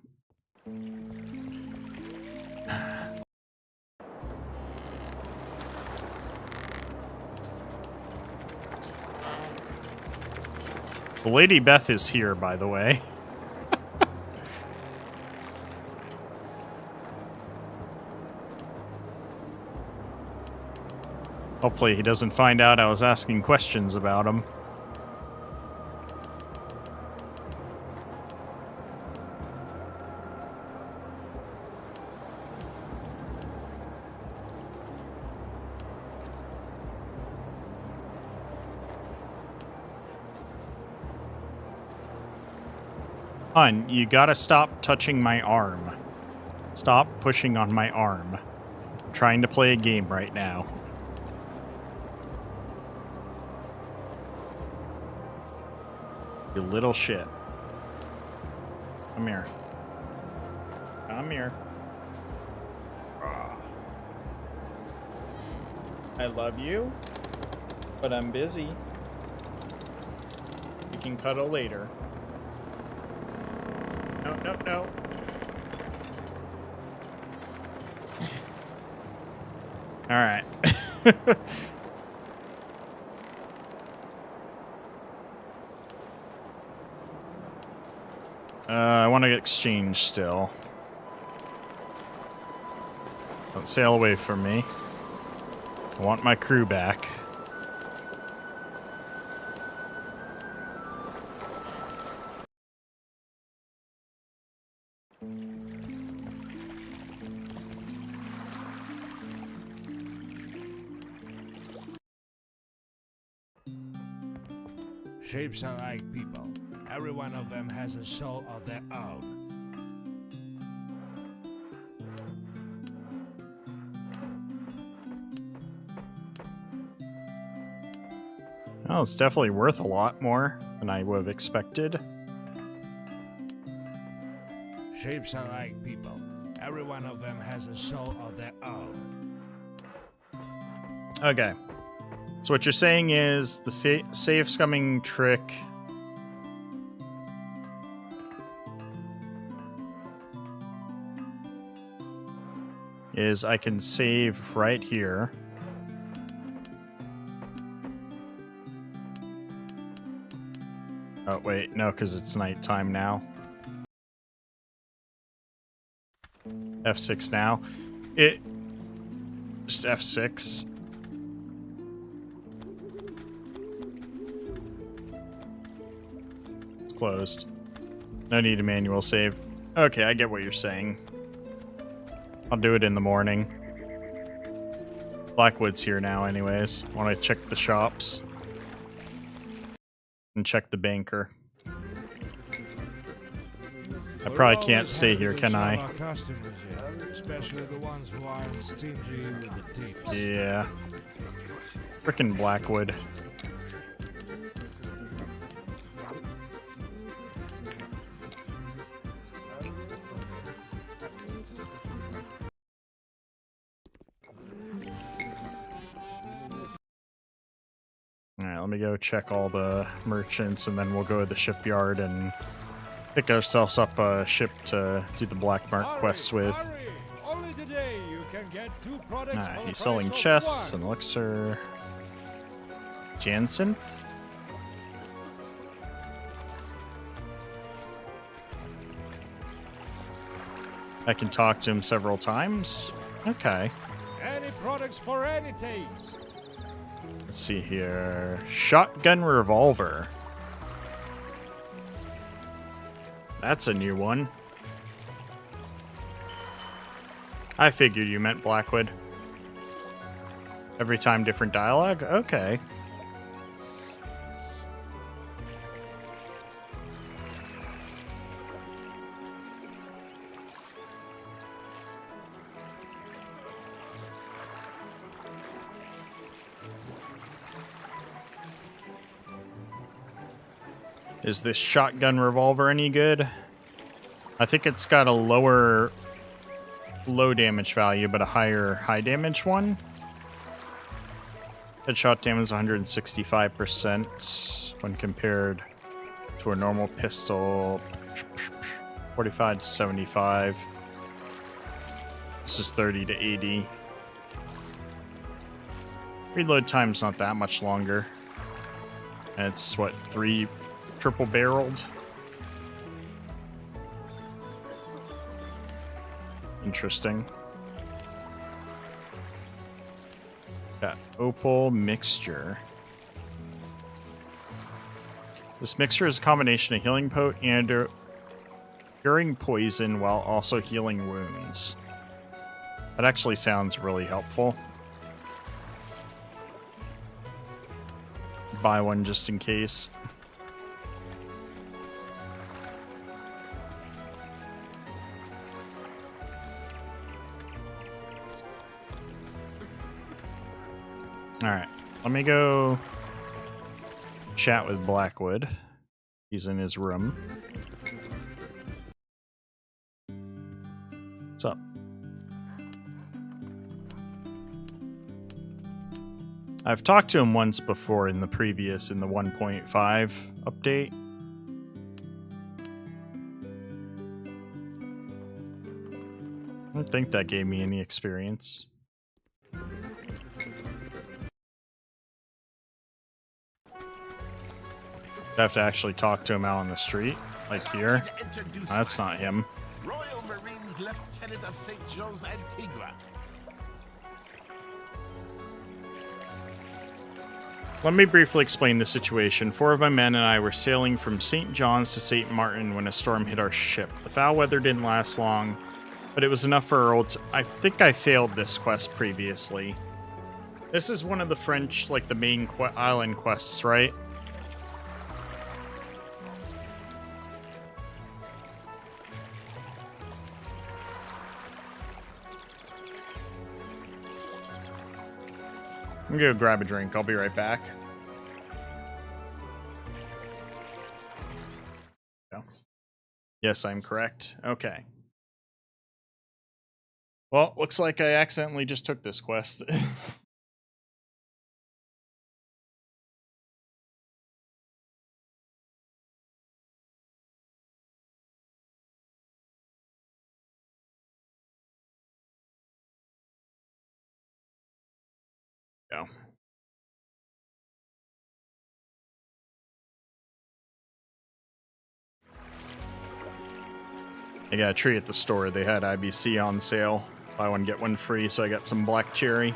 The Lady Beth is here, by the way. Hopefully he doesn't find out I was asking questions about him. Hun, you gotta stop touching my arm. Stop pushing on my arm. I'm trying to play a game right now. You little shit. Come here. Come here. I love you, but I'm busy. We can cuddle later. No, no, no. All right. I want to exchange still. Don't sail away from me. I want my crew back. Shapes are like people. Every one of them has a soul of their own. Oh, it's definitely worth a lot more than I would have expected. Shapes are like people. Every one of them has a soul of their own. Okay. So what you're saying is the safe scumming trick is I can save right here. Oh, wait, no, because it's nighttime now. F6 now. Just F6. It's closed. No need a manual save. Okay, I get what you're saying. I'll do it in the morning. Blackwood's here now anyways. Want to check the shops. And check the banker. I probably can't stay here, can I? Especially the ones who aren't stingy with the tips. Yeah. Frickin' Blackwood. Alright, let me go check all the merchants and then we'll go to the shipyard and pick ourselves up a ship to do the black mark quests with. Hurry! Only today you can get 2 products Alright, for he's the selling price of chests one. and elixir. Jansen? I can talk to him several times. Okay. Any products for any taste. Let's see here. Shotgun revolver. That's a new one. I figured you meant Blackwood. Every time different dialogue? Okay. Is this shotgun revolver any good? I think it's got a lower low damage value, but a higher high damage one. Headshot damage 165% when compared to a normal pistol. 45 to 75. This is 30 to 80. Reload time's not that much longer. And it's what, 3 triple barreled? Interesting. Got opal mixture. This mixture is a combination of healing pote and curing poison while also healing wounds. That actually sounds really helpful. Buy one just in case. Alright, let me go chat with Blackwood. He's in his room. What's up? I've talked to him once before in the 1.5 update. I don't think that gave me any experience. I have to actually talk to him out on the street, like here. Oh, that's not him. Royal Marines Lieutenant of St. Joe's Antigua. Let me briefly explain the situation. 4 of my men and I were sailing from St. John's to St. Martin when a storm hit our ship. The foul weather didn't last long, but it was enough for our old... I think I failed this quest previously. This is one of the French, like the main island quests, right? I'm gonna go grab a drink. I'll be right back. Oh. Yes, I'm correct. Okay. Well, looks like I accidentally just took this quest. Go. I got a tree at the store. They had IBC on sale. Buy one, get one free, so I got some black cherry.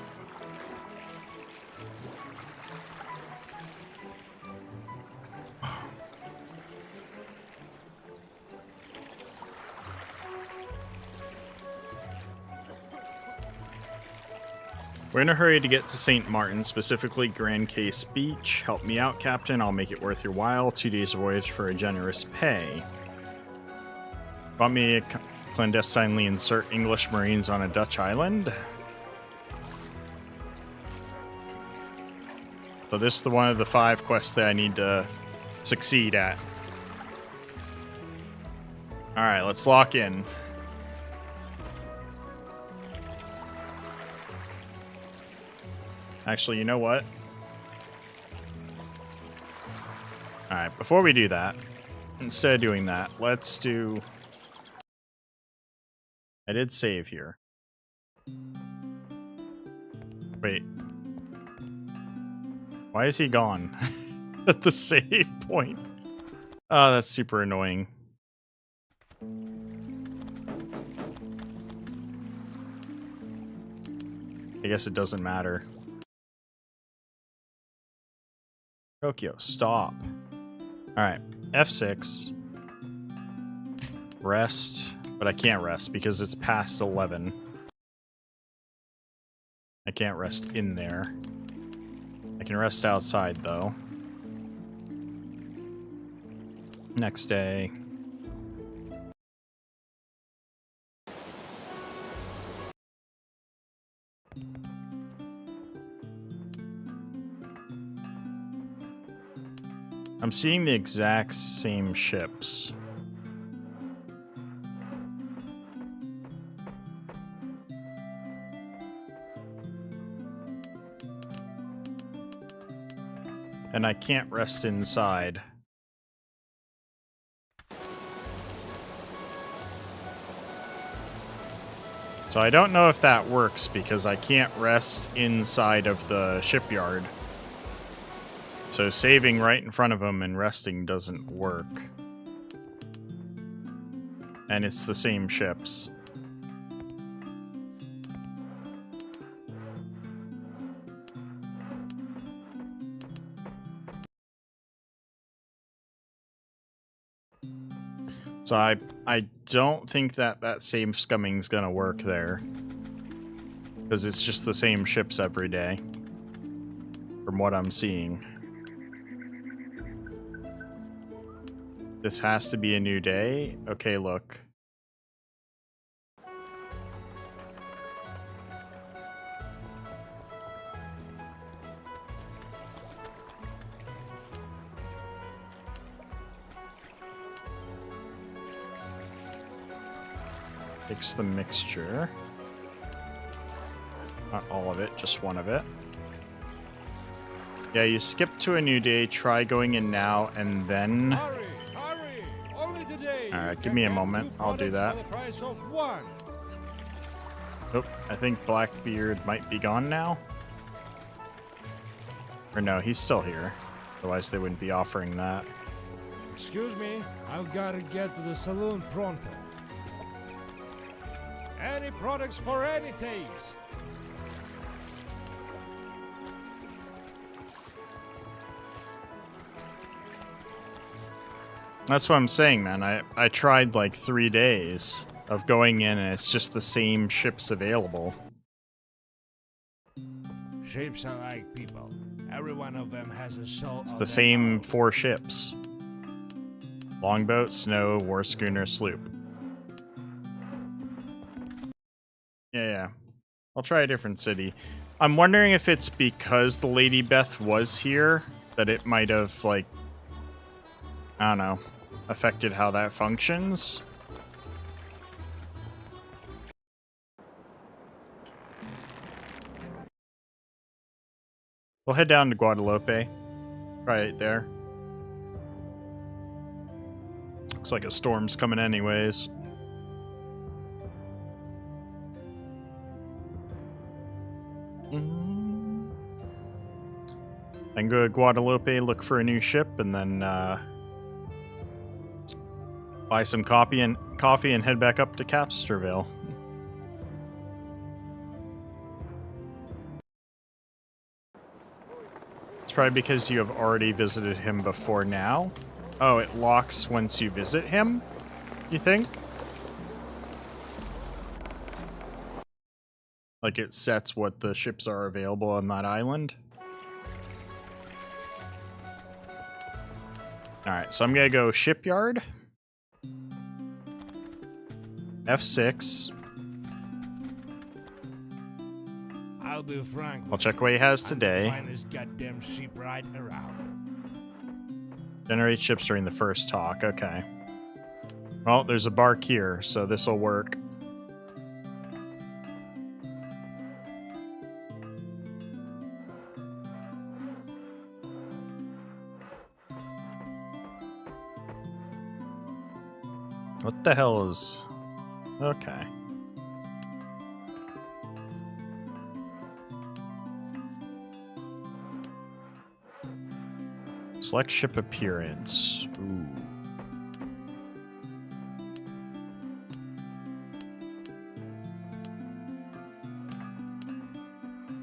We're in a hurry to get to St. Martin, specifically Grand Case Beach. Help me out, Captain. I'll make it worth your while. 2 days voyage for a generous pay. Want me to clandestinely insert English Marines on a Dutch island? So this is one of the 5 quests that I need to succeed at. Alright, let's lock in. Actually, you know what? Alright, before we do that, instead of doing that, let's do... I did save here. Wait. Why is he gone? At the save point. Oh, that's super annoying. I guess it doesn't matter. Tokyo, stop. Alright, F6. Rest. But I can't rest because it's past 11. I can't rest in there. I can rest outside, though. Next day. I'm seeing the exact same ships. and I can't rest inside. So I don't know if that works because I can't rest inside of the shipyard. So saving right in front of him and resting doesn't work. And it's the same ships. So I don't think that same scumming's gonna work there. Because it's just the same ships every day. From what I'm seeing. This has to be a new day? Okay, look. Fix the mixture. Not all of it, just one of it. Yeah, you skip to a new day, try going in now, and then... Hurry, hurry! Only today. Alright, give me a moment. I'll do that. For the price of one. Oh, I think Blackbeard might be gone now. Or no, he's still here. Otherwise they wouldn't be offering that. Excuse me, I've got to get to the saloon pronto. Any products for any taste. That's what I'm saying, man. I tried like 3 days of going in and it's just the same ships available. Ships are like people. Every one of them has a soul. It's the same 4 ships. Longboat, snow, war schooner, sloop. Yeah. I'll try a different city. I'm wondering if it's because the Lady Beth was here that it might have, like, I don't know, affected how that functions. We'll head down to Guadalupe. Right there. Looks like a storm's coming anyways. Then go to Guadalupe, look for a new ship, and then buy some coffee and head back up to Capsterville. It's probably because you have already visited him before now. Oh, it locks once you visit him, you think? Like it sets what the ships are available on that island? Alright, so I'm gonna go shipyard. F6. I'll be frank. I'll check what he has today. Finest goddamn sheep right around. Generate ships during the first talk, okay. Well, there's a bark here, so this'll work. What the hell is... Okay. Select ship appearance. Ooh.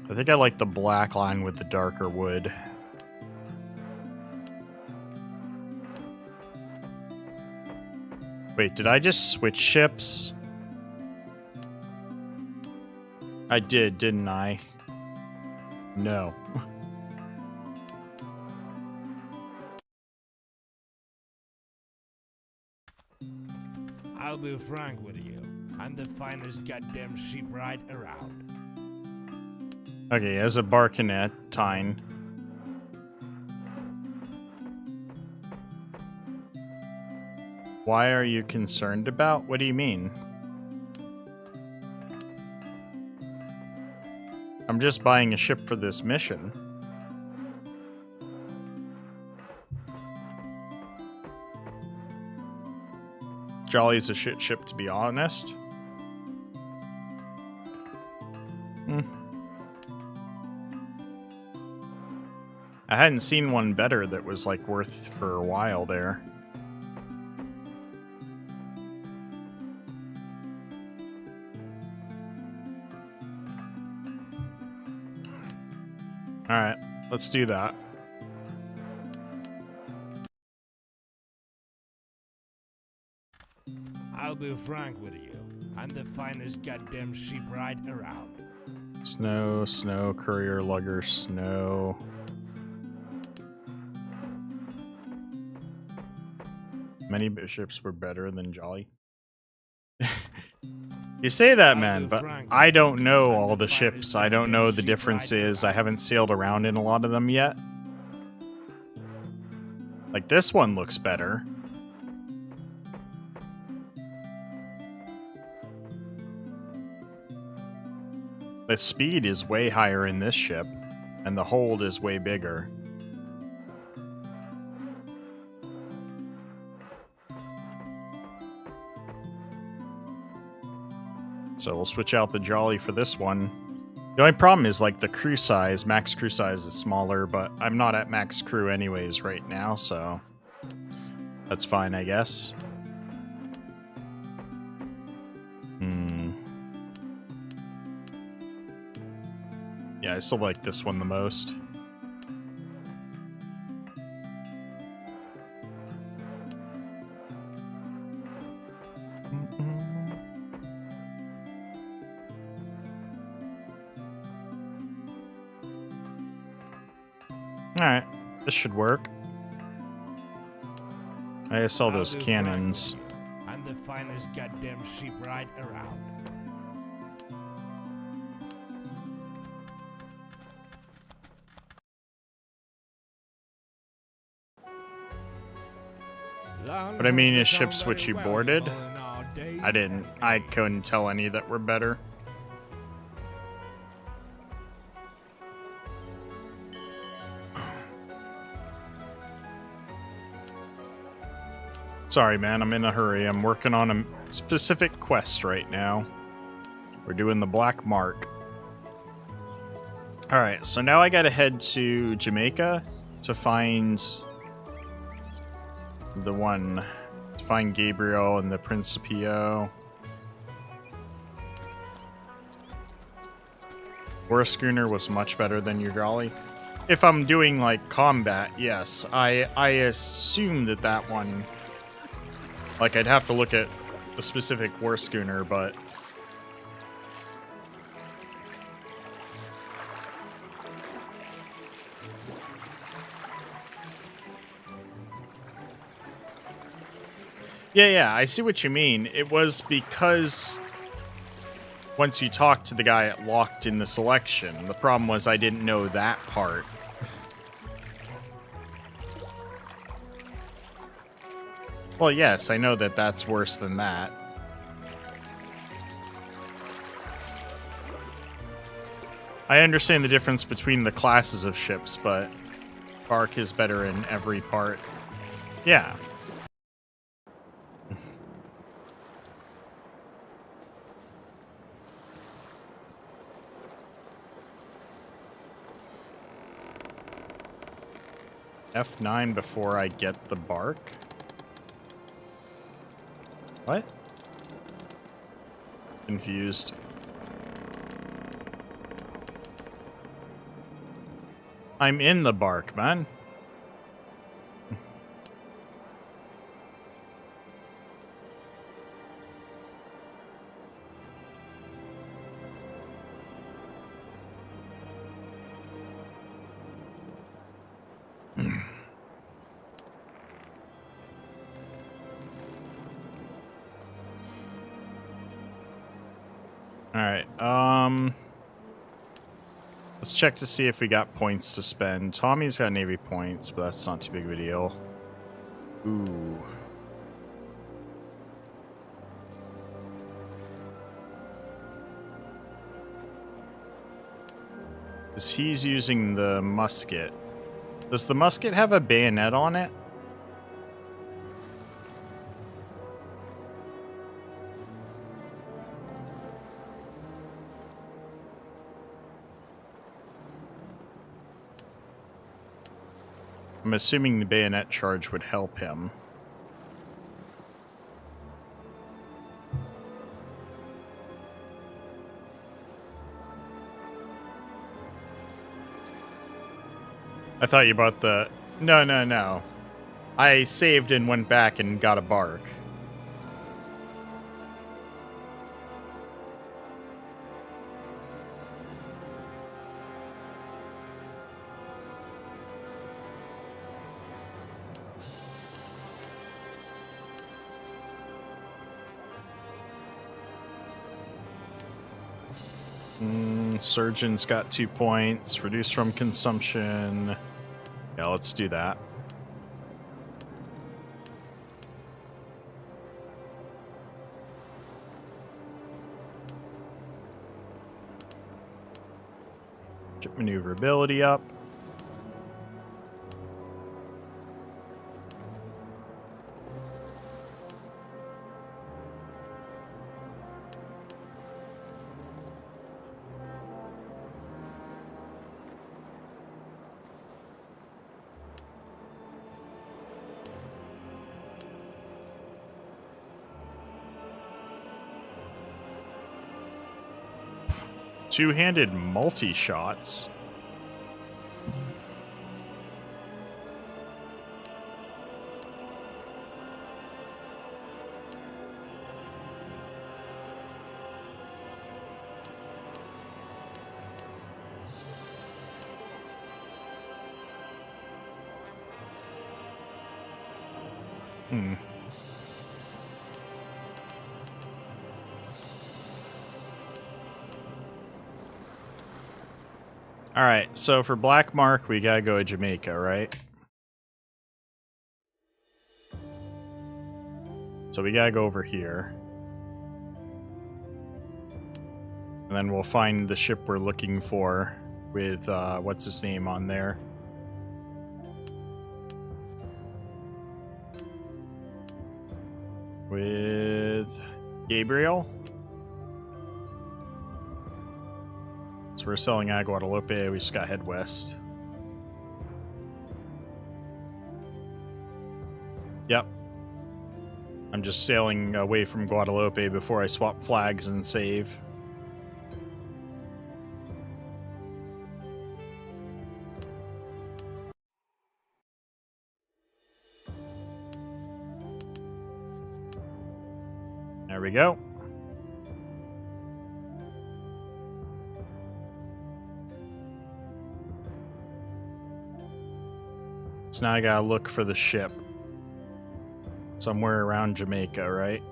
I think I like the black line with the darker wood. Wait, did I just switch ships? I did, didn't I? No. I'll be frank with you. I'm the finest goddamn sheep right around. Okay, as a Barcanet, Tyne. Why are you concerned about? What do you mean? I'm just buying a ship for this mission. Jolly's a shit ship, to be honest. I hadn't seen one better that was like worth for a while there. Alright, let's do that. I'll be frank with you. I'm the finest goddamn shipwright around. Snow, snow, courier, lugger, snow. Many ships were better than Jolly. You say that, man, but I don't know all the ships. I don't know the differences. I haven't sailed around in a lot of them yet. Like, this one looks better. The speed is way higher in this ship, and the hold is way bigger. So we'll switch out the Jolly for this one. The only problem is, like, the crew size. Max crew size is smaller, but I'm not at max crew anyways right now, so that's fine, I guess. Yeah, I still like this one the most. Alright, this should work. I saw those cannons. I'm the finest goddamn shipwright around. But I mean, is ships which you boarded? I couldn't tell any that were better. Sorry, man, I'm in a hurry. I'm working on a specific quest right now. We're doing the Black Mark. Alright, so now I gotta head to Jamaica to find the one. To find Gabriel and the Principio. War Schooner was much better than your Jolly. If I'm doing, like, combat, yes. I assume that one... Like, I'd have to look at the specific War Schooner, but... Yeah, I see what you mean. It was because once you talked to the guy, it locked in the selection. The problem was I didn't know that part. Well, yes, I know that that's worse than that. I understand the difference between the classes of ships, but Embark is better in every part. Yeah. F9 before I get the bark? What? Confused. I'm in the bark, man. Alright, let's check to see if we got points to spend. Tommy's got Navy points, but that's not too big of a deal. Ooh. Because he's using the musket. Does the musket have a bayonet on it? I'm assuming the bayonet charge would help him. I thought you bought the... No, no, no. I saved and went back and got a bark. Surgeon's got 2 points. Reduce from consumption. Yeah, let's do that. Get maneuverability up. Two-handed multi-shots. Alright, so for Black Mark, we gotta go to Jamaica, right? So we gotta go over here. And then we'll find the ship we're looking for with, what's his name on there? With Gabriel? So we're selling at Guadalupe, we just gotta head west. Yep. I'm just sailing away from Guadalupe before I swap flags and save. There we go. So now I gotta look for the ship. Somewhere around Jamaica, right?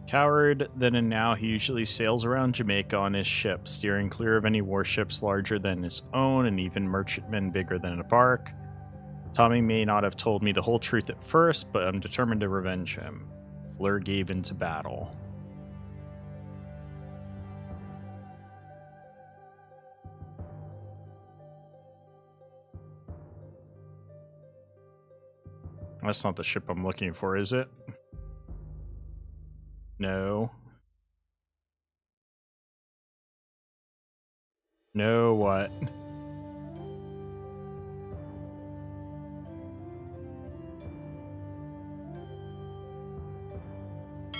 Coward then and now, he usually sails around Jamaica on his ship, steering clear of any warships larger than his own and even merchantmen bigger than a bark. Tommy may not have told me the whole truth at first, but I'm determined to revenge him. Lure gave into battle. That's not the ship I'm looking for, is it? No. No, what?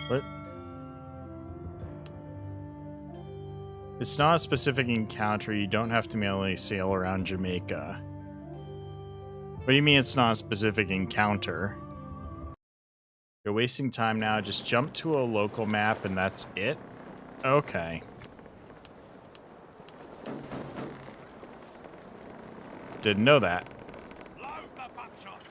What? It's not a specific encounter. You don't have to manually sail around Jamaica. What do you mean it's not a specific encounter? You're wasting time now. Just jump to a local map and that's it? Okay. Didn't know that. Load the butt shots.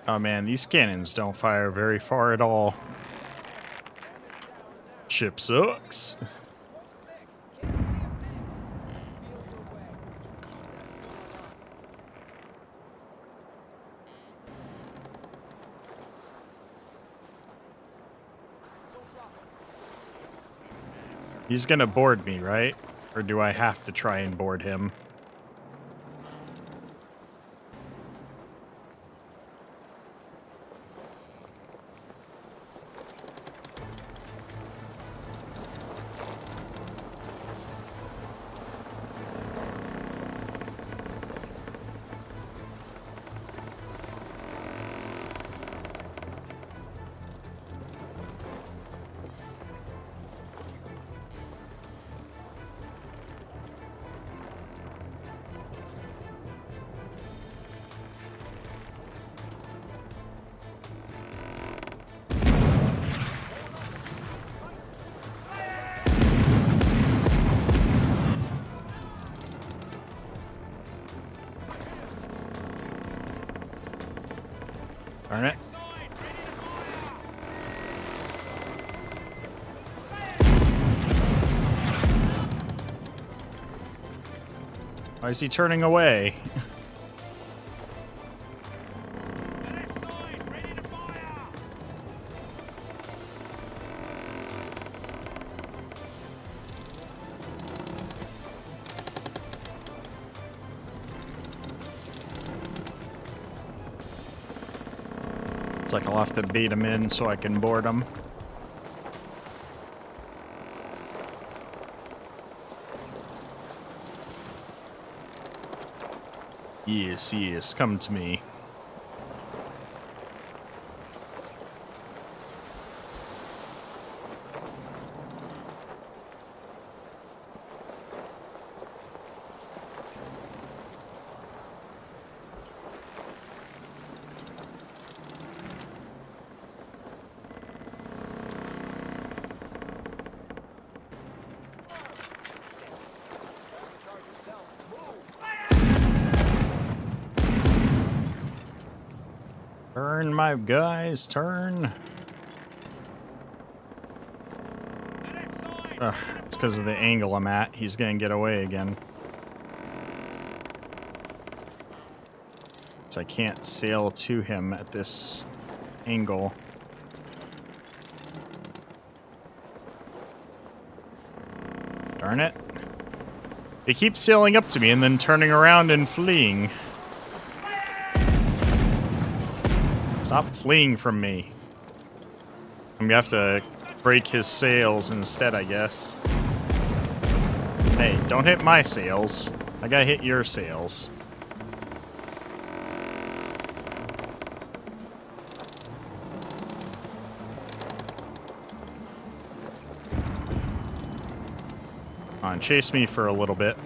Oh man, these cannons don't fire very far at all. Ship sucks. He's gonna board me, right? Or do I have to try and board him? Darn it. Why is he turning away? It's like I'll have to bait him in so I can board him. Yes, yes, come to me. Turn, my guys, turn. It's because of the angle I'm at. He's gonna get away again. So I can't sail to him at this angle. Darn it. They keep sailing up to me and then turning around and fleeing. Stop fleeing from me. I'm gonna have to break his sails instead, I guess. Hey, don't hit my sails. I gotta hit your sails. Come on, chase me for a little bit.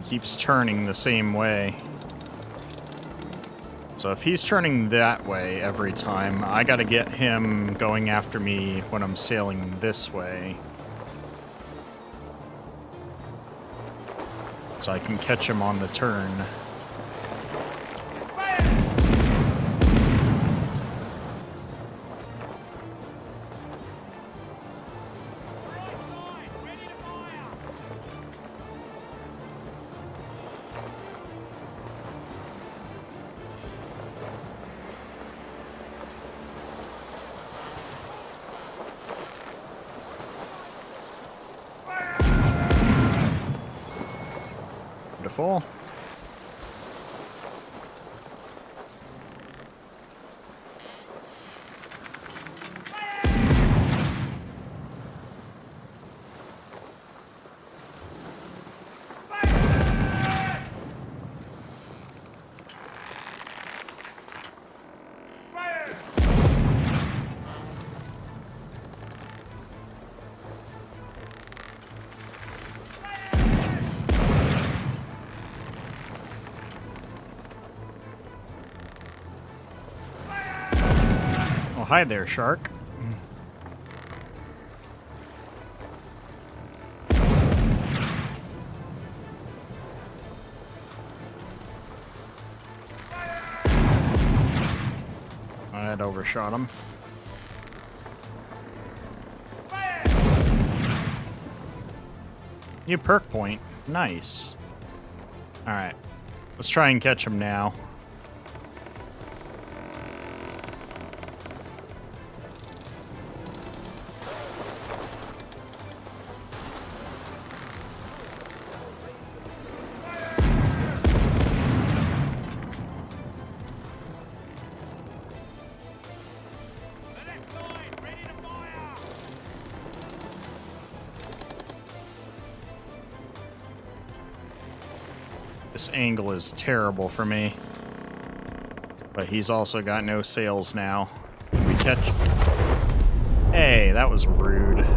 Keeps turning the same way. So if he's turning that way every time, I gotta get him going after me when I'm sailing this way. So I can catch him on the turn. Beautiful. Oh, hi there, shark. I had overshot him. New perk point. Nice. Alright. Let's try and catch him now. This angle is terrible for me. But he's also got no sails now. We catch... Hey, that was rude.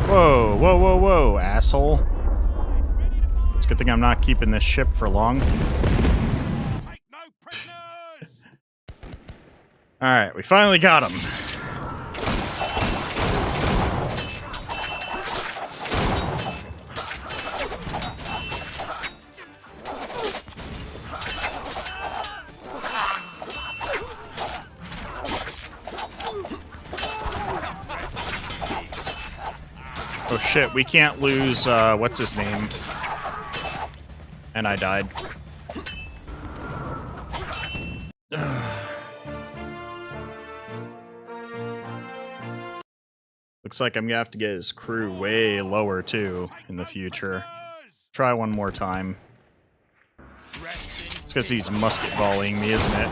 Whoa, whoa, whoa, whoa, asshole. It's a good thing I'm not keeping this ship for long. Alright, we finally got him. Oh shit, we can't lose, what's his name? And I died. Looks like I'm gonna have to get his crew way lower too in the future. Try one more time. It's because he's musket volleying me, isn't it?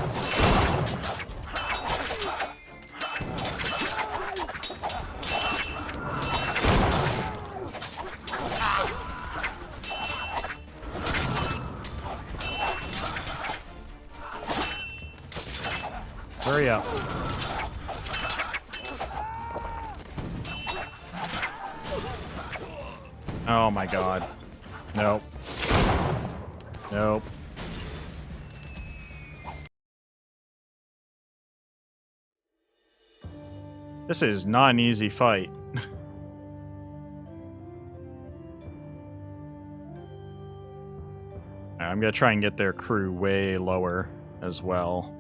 Hurry up. Oh my god. Nope. Nope. This is not an easy fight. I'm gonna try and get their crew way lower as well.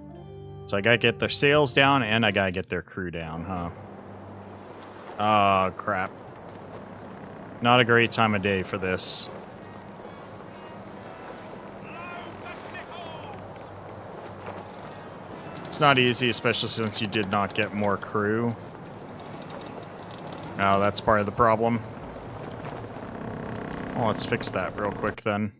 So I gotta get their sails down and I gotta get their crew down, huh? Oh, crap. Not a great time of day for this. It's not easy, especially since you did not get more crew. Oh, that's part of the problem. Well, let's fix that real quick then.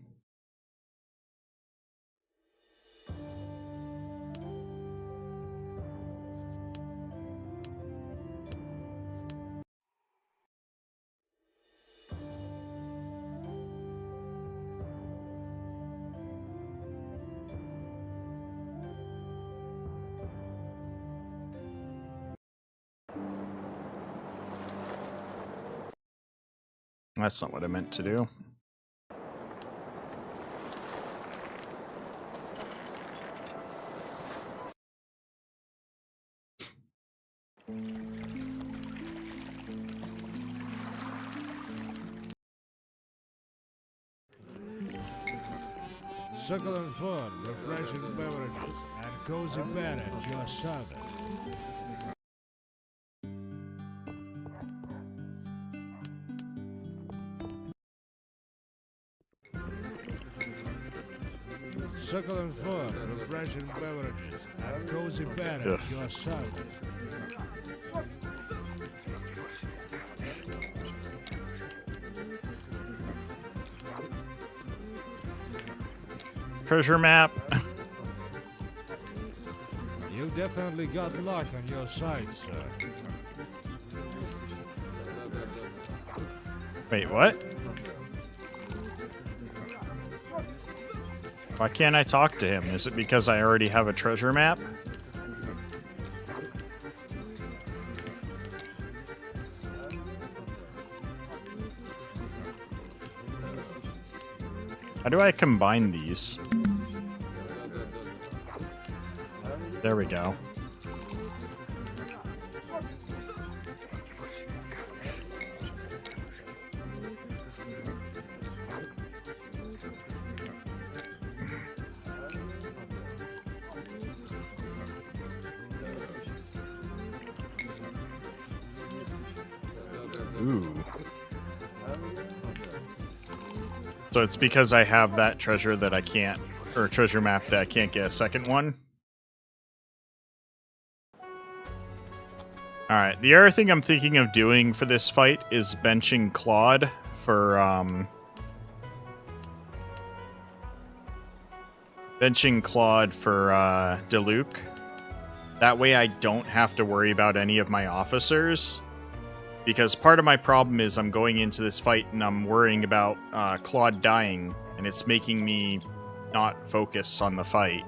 That's not what I meant to do. Succulent food, refreshing beverages, and cozy bed at your service. succulent food, refreshing beverages, and cozy bed Ugh. at your service. Treasure map. You definitely got luck on your side, sir. Wait, what? Why can't I talk to him? Is it because I already have a treasure map? How do I combine these? There we go. Ooh. So it's because I have that treasure that I can't, or treasure map that I can't get a second one? Alright, the other thing I'm thinking of doing for this fight is benching Claude for, Diluc. That way I don't have to worry about any of my officers. Because part of my problem is I'm going into this fight and I'm worrying about Claude dying, and it's making me not focus on the fight.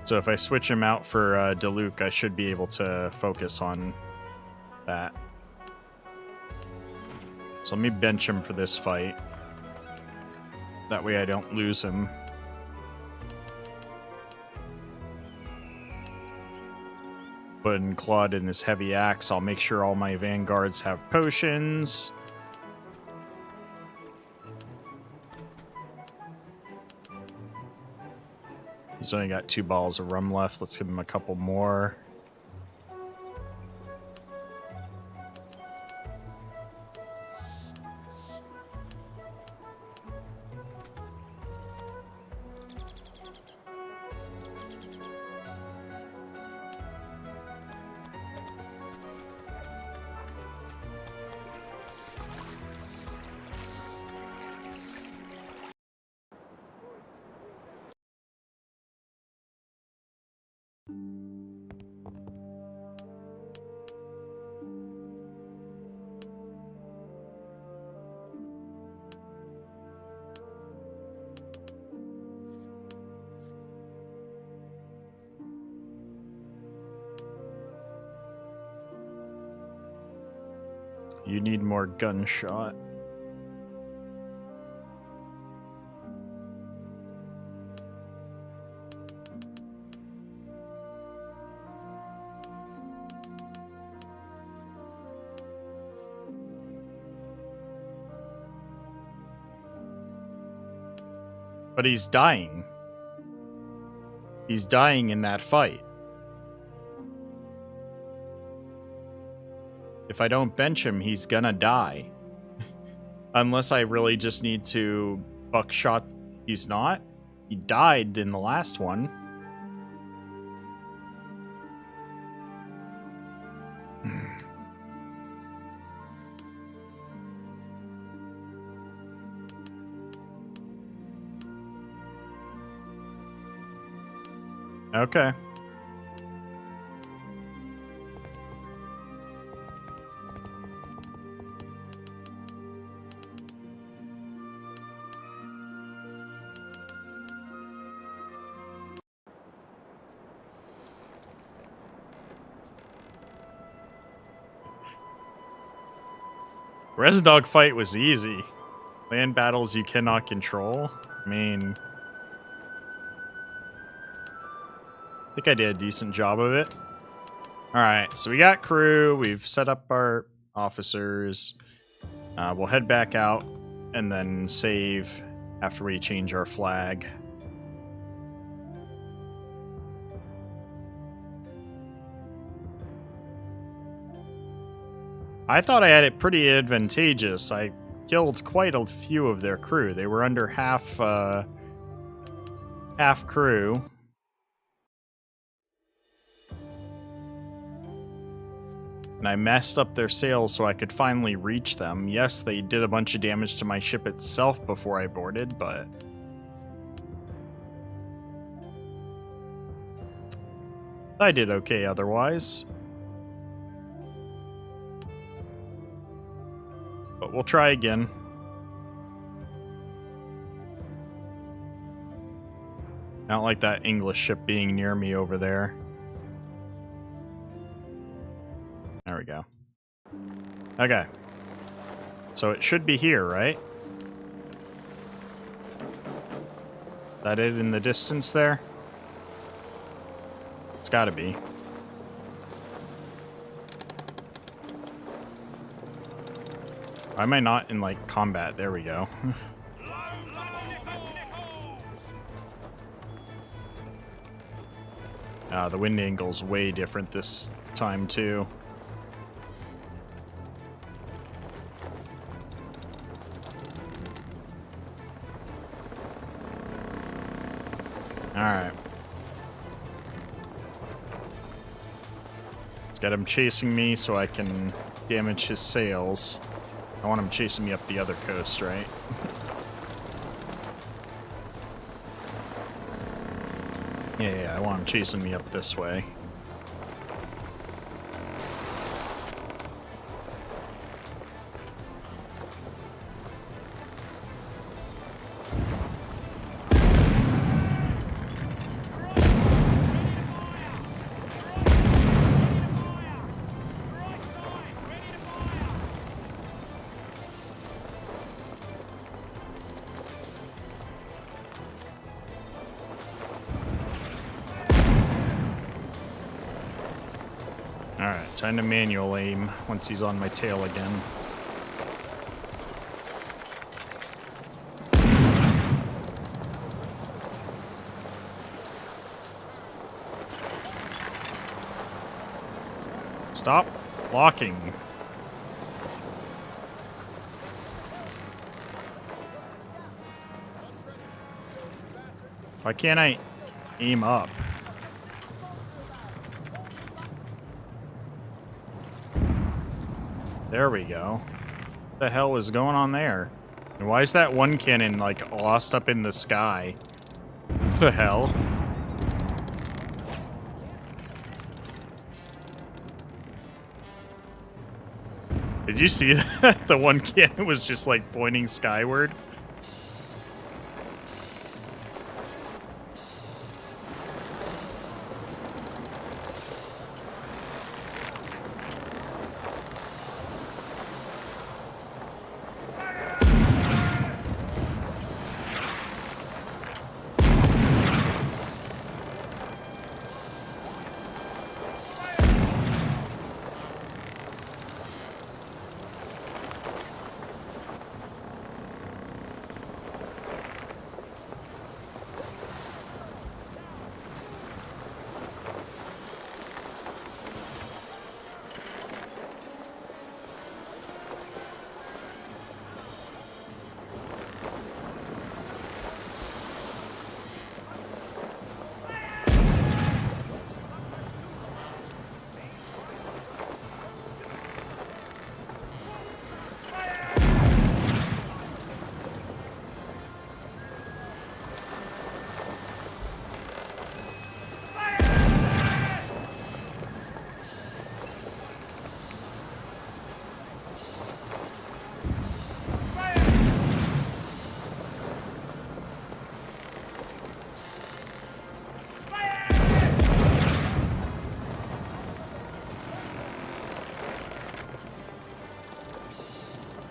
So if I switch him out for Diluc, I should be able to focus on that. So let me bench him for this fight. That way I don't lose him. Putting Claude in this heavy axe, I'll make sure all my vanguards have potions. He's only got 2 balls of rum left. Let's give him a couple more. You need more gunshot. But he's dying. He's dying in that fight. If I don't bench him, he's gonna die. Unless I really just need to buckshot. He's not. He died in the last one. Okay. Resin Dog fight was easy. Land battles you cannot control. I mean, I think I did a decent job of it. Alright, so we got crew. We've set up our officers. We'll head back out and then save after we change our flag. I thought I had it pretty advantageous. I killed quite a few of their crew. They were under half crew. And I messed up their sails so I could finally reach them. Yes, they did a bunch of damage to my ship itself before I boarded, but I did okay otherwise. But we'll try again. I don't like that English ship being near me over there. There we go. Okay. So it should be here, right? Is that it in the distance there? It's gotta be. Why am I not in, like, combat? There we go. The wind angle's way different this time, too. Alright. Let's get him chasing me so I can damage his sails. I want him chasing me up the other coast, right? Yeah, I want him chasing me up this way. Alright, time to manual aim once he's on my tail again. Stop blocking. Why can't I aim up? There we go. What the hell is going on there? And why is that one cannon, like, lost up in the sky? What the hell? Did you see that? The one cannon was just, like, pointing skyward?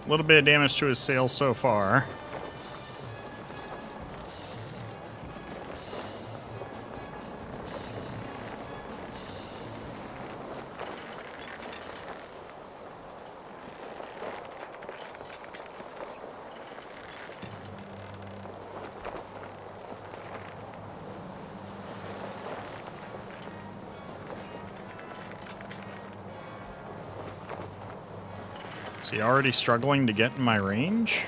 A little bit of damage to his sail so far. Is he already struggling to get in my range?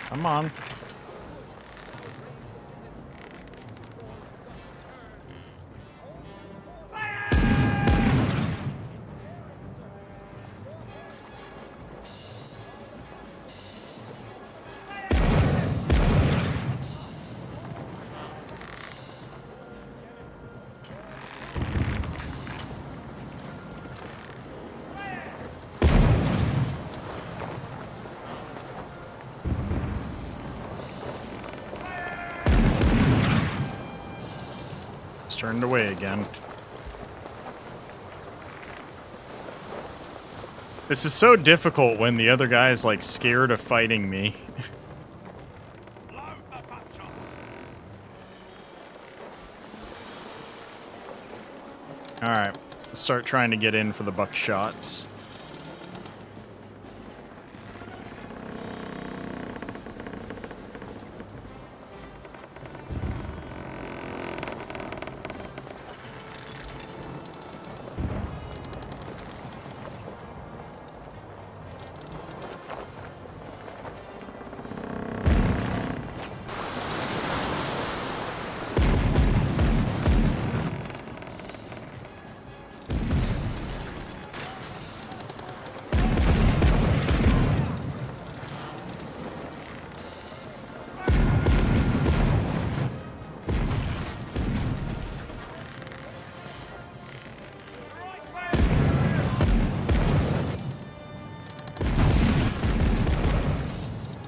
Come on. Turned away again. This is so difficult when the other guy's like scared of fighting me. Alright, let's start trying to get in for the buckshots.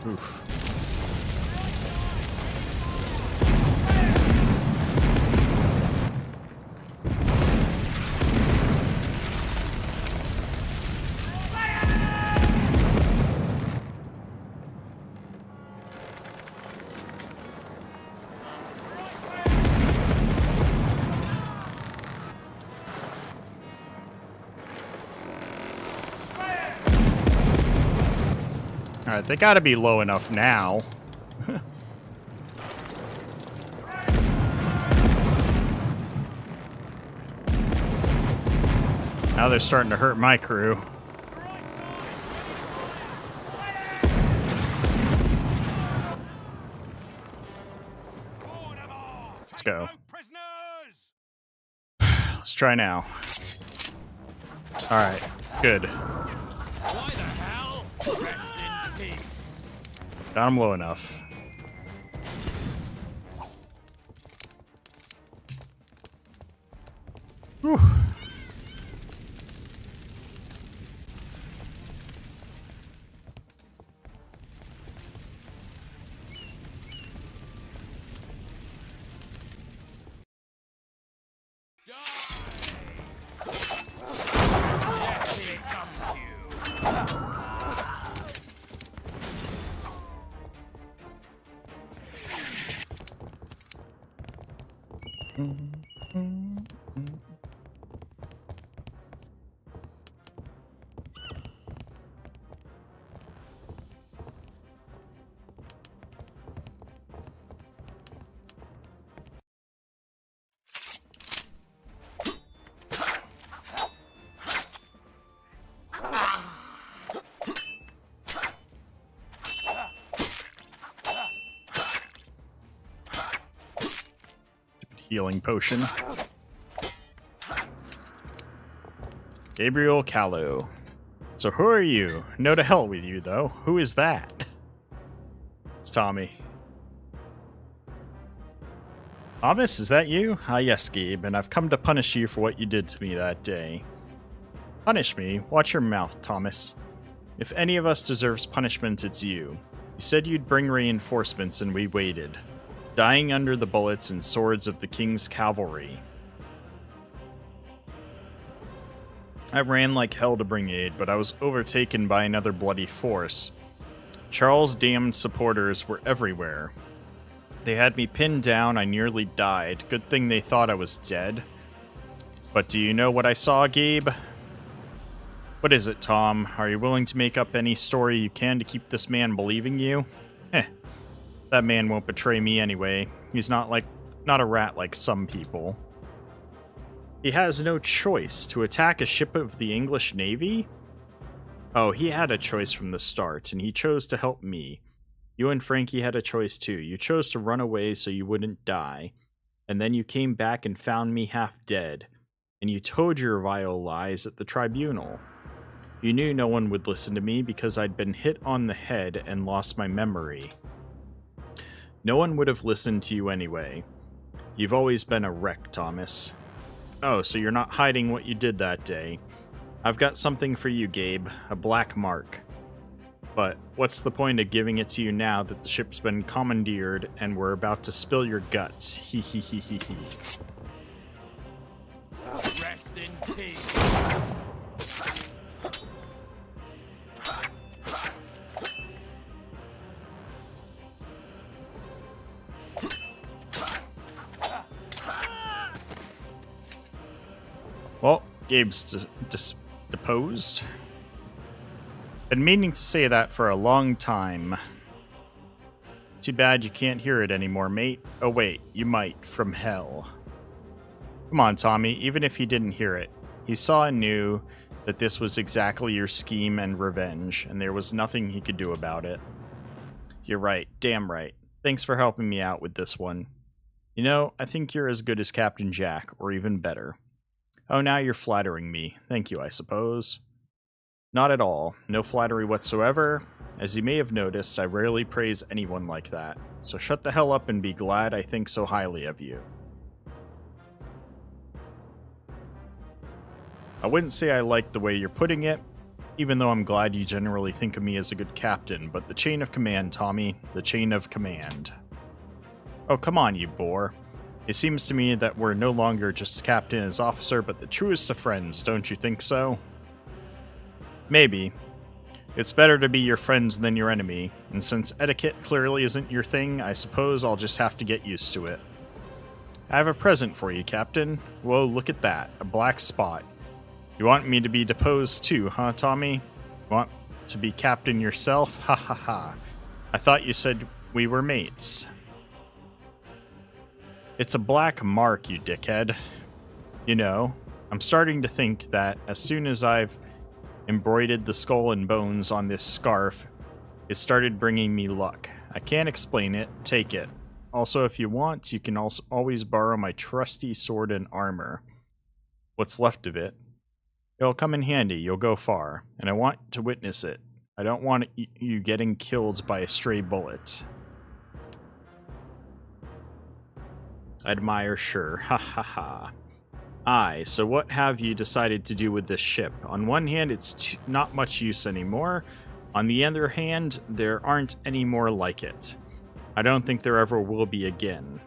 Oof. Alright, they gotta be low enough now. Now they're starting to hurt my crew. Let's go. Let's try now. Alright, good. Got him low enough. Whew. Healing potion. Gabriel Callow. So who are you? No to hell with you, though. Who is that? It's Tommy. Thomas, is that you? Ah, yes, Gabe, and I've come to punish you for what you did to me that day. Punish me? Watch your mouth, Thomas. If any of us deserves punishment, it's you. You said you'd bring reinforcements, and we waited, dying under the bullets and swords of the king's cavalry. I ran like hell to bring aid, but I was overtaken by another bloody force. Charles' damned supporters were everywhere. They had me pinned down, I nearly died. Good thing they thought I was dead. But do you know what I saw, Gabe? What is it, Tom? Are you willing to make up any story you can to keep this man believing you? Heh, that man won't betray me anyway. He's not a rat like some people. He has no choice to attack a ship of the English Navy? Oh, he had a choice from the start, and he chose to help me. You and Frankie had a choice too. You chose to run away so you wouldn't die, and then you came back and found me half dead, and you told your vile lies at the tribunal. You knew no one would listen to me because I'd been hit on the head and lost my memory. No one would have listened to you anyway. You've always been a wreck, Thomas. Oh, so you're not hiding what you did that day. I've got something for you, Gabe. A black mark. But what's the point of giving it to you now that the ship's been commandeered and we're about to spill your guts? Hee hee hee hee hee. Rest in peace. Well, Gabe's deposed. Been meaning to say that for a long time. Too bad you can't hear it anymore, mate. Oh wait, you might, from hell. Come on, Tommy, even if he didn't hear it. He saw and knew that this was exactly your scheme and revenge, and there was nothing he could do about it. You're right, damn right. Thanks for helping me out with this one. You know, I think you're as good as Captain Jack, or even better. Oh, now you're flattering me. Thank you, I suppose. Not at all. No flattery whatsoever. As you may have noticed, I rarely praise anyone like that. So shut the hell up and be glad I think so highly of you. I wouldn't say I like the way you're putting it, even though I'm glad you generally think of me as a good captain, but the chain of command, Tommy. The chain of command. Oh, come on, you bore. It seems to me that we're no longer just captain as officer, but the truest of friends, don't you think so? Maybe. It's better to be your friend than your enemy, and since etiquette clearly isn't your thing, I suppose I'll just have to get used to it. I have a present for you, Captain. Whoa, look at that. A black spot. You want me to be deposed too, huh, Tommy? Want to be captain yourself? Ha ha ha. I thought you said we were mates. It's a black mark, you dickhead. You know, I'm starting to think that as soon as I've embroidered the skull and bones on this scarf, it started bringing me luck. I can't explain it. Take it. Also, if you want, you can also always borrow my trusty sword and armor. What's left of it. It'll come in handy. You'll go far. And I want to witness it. I don't want you getting killed by a stray bullet. Admire, sure. Ha ha ha. Aye, so what have you decided to do with this ship? On one hand, it's not much use anymore. On the other hand, there aren't any more like it. I don't think there ever will be again.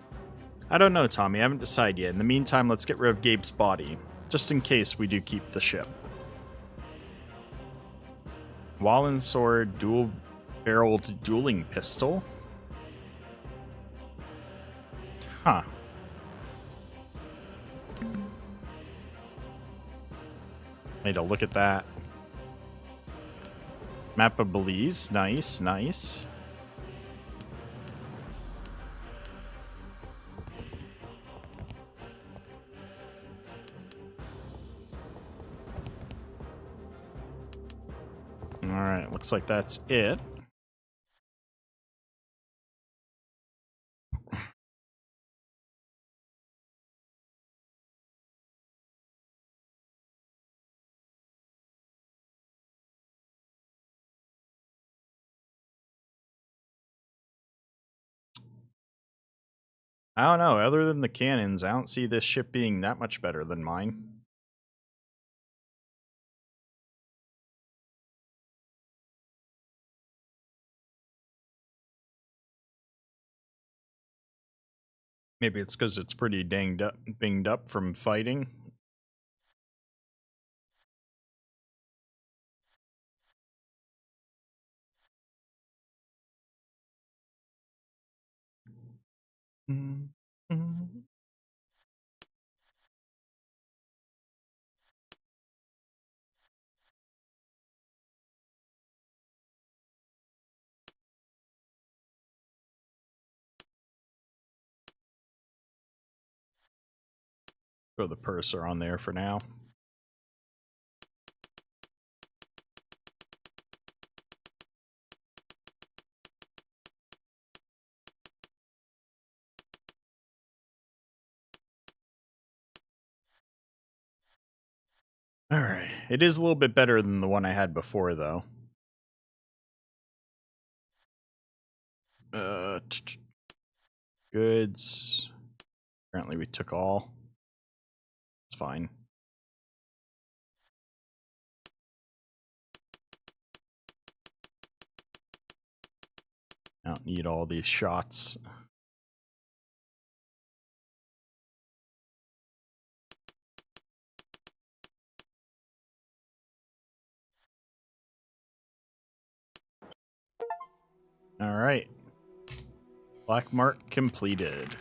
I don't know, Tommy. I haven't decided yet. In the meantime, let's get rid of Gabe's body. Just in case we do keep the ship. Wallen sword, dual-barreled dueling pistol? Huh. Need to look at that. Map of Belize. Nice, nice. Alright, looks like that's it. I don't know, other than the cannons, I don't see this ship being that much better than mine. Maybe it's because it's pretty banged up from fighting. Throw the purser on there for now. Alright, it is a little bit better than the one I had before, though. Goods. Apparently we took all. It's fine. I don't need all these shots. Alright. Black mark completed.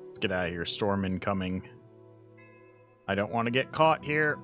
Let's get out of here. Storm incoming. I don't want to get caught here.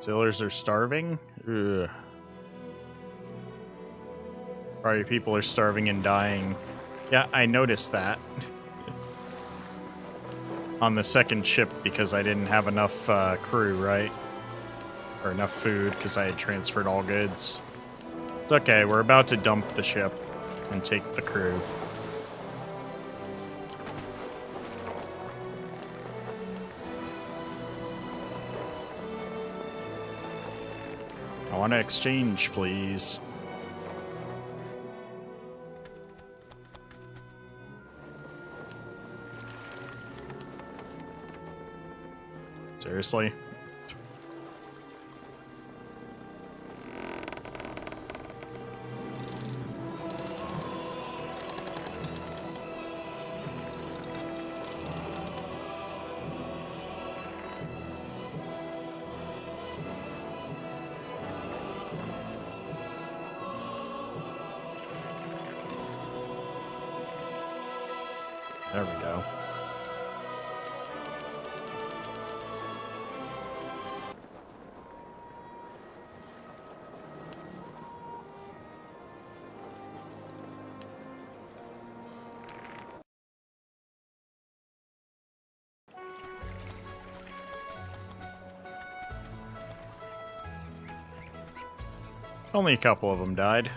Sailors are starving? Ugh. Probably people are starving and dying. Yeah, I noticed that. On the second ship because I didn't have enough crew, right? Or enough food because I had transferred all goods. It's okay, we're about to dump the ship and take the crew. I want to exchange, please. Seriously? There we go. Only a couple of them died.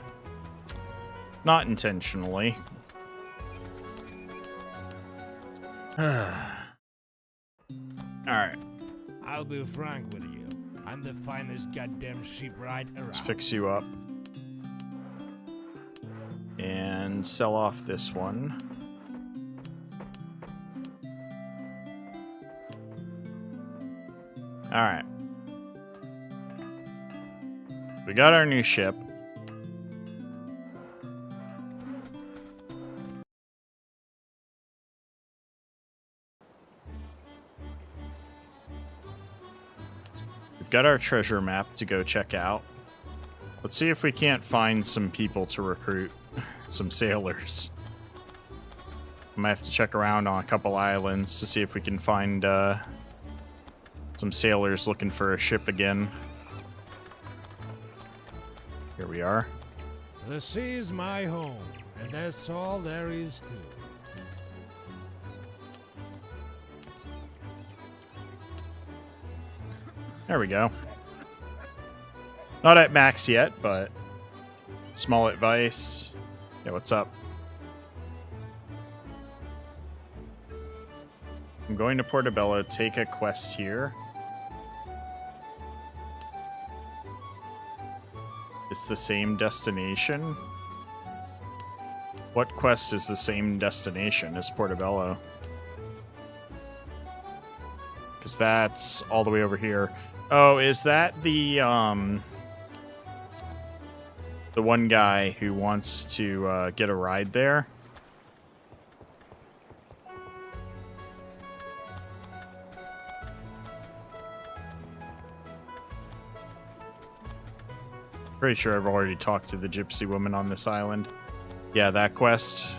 Not intentionally. Alright. I'll be frank with you. I'm the finest goddamn shipwright around. Let's fix you up. And sell off this one. Alright. We got our new ship. We've got our treasure map to go check out. Let's see if we can't find some people to recruit. Some sailors. I might have to check around on a couple islands to see if we can find some sailors looking for a ship again. Here we are. The sea is my home, and that's all there is to it. There we go. Not at max yet, but small advice. Yeah, what's up? I'm going to Portobello, take a quest here. It's the same destination? What quest is the same destination as Portobello? Because that's all the way over here. Oh, is that the, the one guy who wants to get a ride there. Pretty sure I've already talked to the gypsy woman on this island. Yeah, that quest.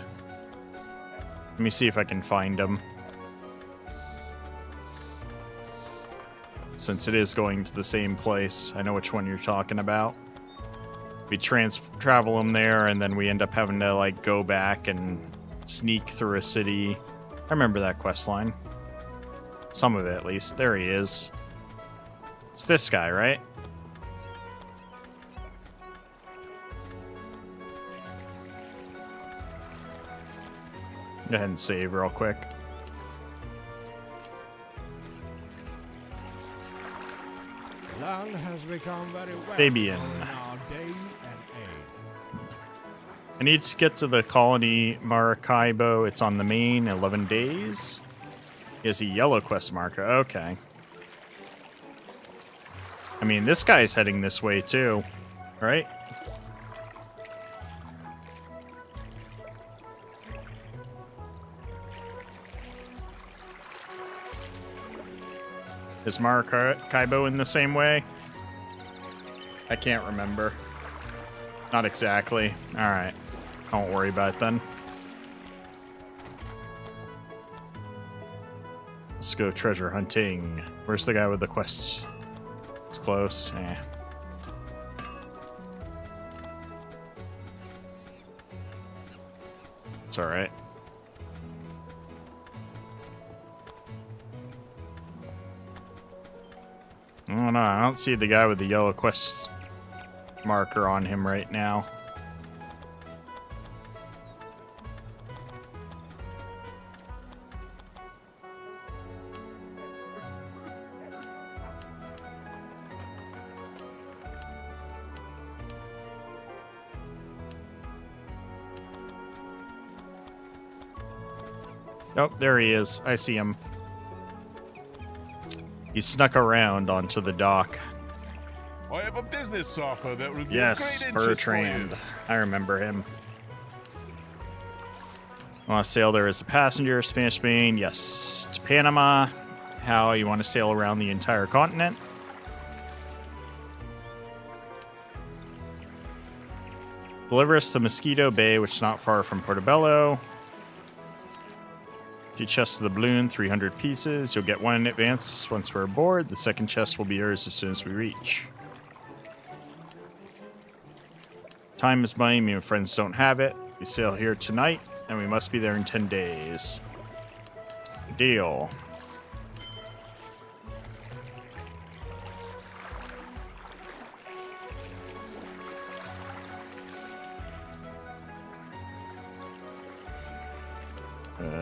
Let me see if I can find him. Since it is going to the same place, I know which one you're talking about. We travel him there, and then we end up having to like go back and sneak through a city. I remember that quest line. Some of it, at least. There he is. It's this guy, right? Go ahead and save real quick. Land has become very wet Fabian. in our day and age. I need to get to the colony Maracaibo. It's on the main, 11 days. He has a yellow quest marker. Okay. I mean, this guy's heading this way too, right? Is Maracaibo in the same way? I can't remember. Not exactly. Alright. Don't worry about it then. Let's go treasure hunting. Where's the guy with the quest? It's close. Eh. It's alright. Oh no, I don't see the guy with the yellow quest marker on him right now. Oh, there he is. I see him. He snuck around onto the dock. I have a business offer that will be Yes, of great interest for you. Bertrand. I remember him. Want to sail there as a passenger, Spanish Main? Yes. To Panama. How, you want to sail around the entire continent? Deliver us to Mosquito Bay, which is not far from Portobello. 2 chests of the balloon, 300 pieces. You'll get 1 in advance once we're aboard. The second chest will be yours as soon as we reach. Time is money. Me and friends don't have it. We sail here tonight, and we must be there in 10 days. Deal.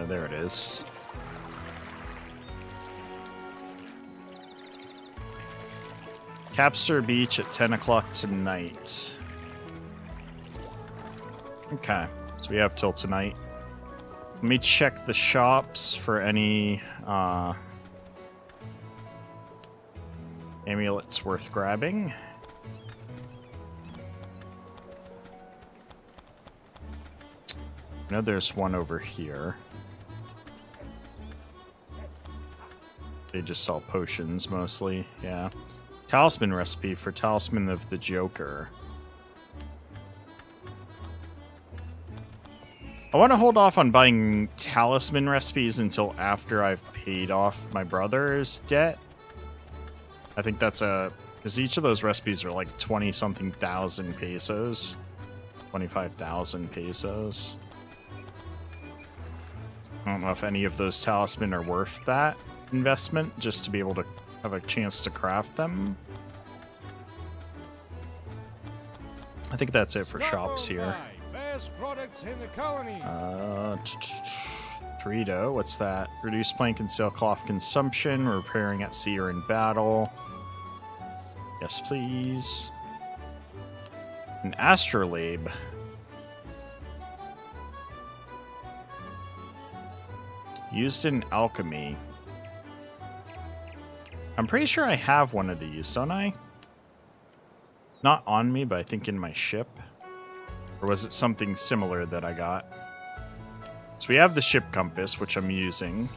There it is. Capstone Beach at 10 o'clock tonight. Okay, so we have till tonight. Let me check the shops for any amulets worth grabbing. I know there's one over here. They just sell potions mostly, yeah. Talisman recipe for Talisman of the Joker. I want to hold off on buying talisman recipes until after I've paid off my brother's debt. I think that's because each of those recipes are like 20-something thousand pesos. 25,000 pesos. I don't know if any of those talisman are worth that investment just to be able to have a chance to craft them. I think that's it for shops here. Best products in the colony. Dorito, what's that? Reduce plank and sailcloth consumption, repairing at sea or in battle. Yes, please. An astrolabe. Used in alchemy. I'm pretty sure I have one of these, don't I? Not on me, but I think in my ship. Or was it something similar that I got? So we have the ship compass, which I'm using.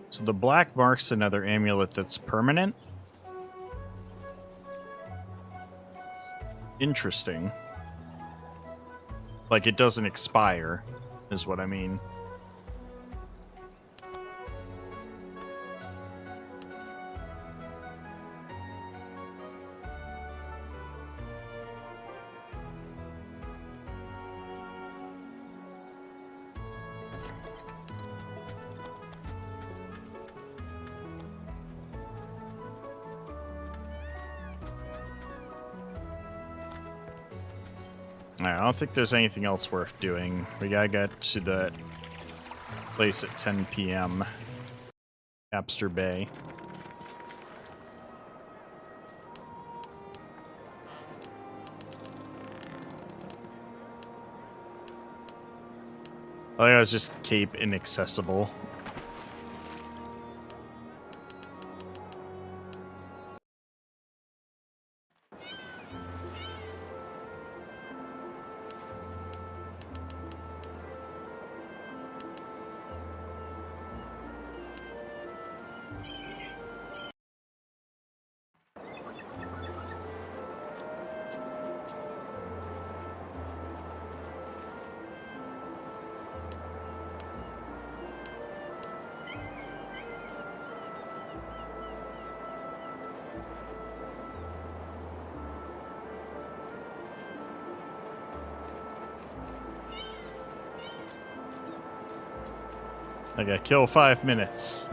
So the black marks another amulet that's permanent. Interesting. Like, it doesn't expire, is what I mean. I don't think there's anything else worth doing. We gotta get to that place at 10 p.m. Capster Bay. I think I was just Cape inaccessible. I gotta kill 5 minutes.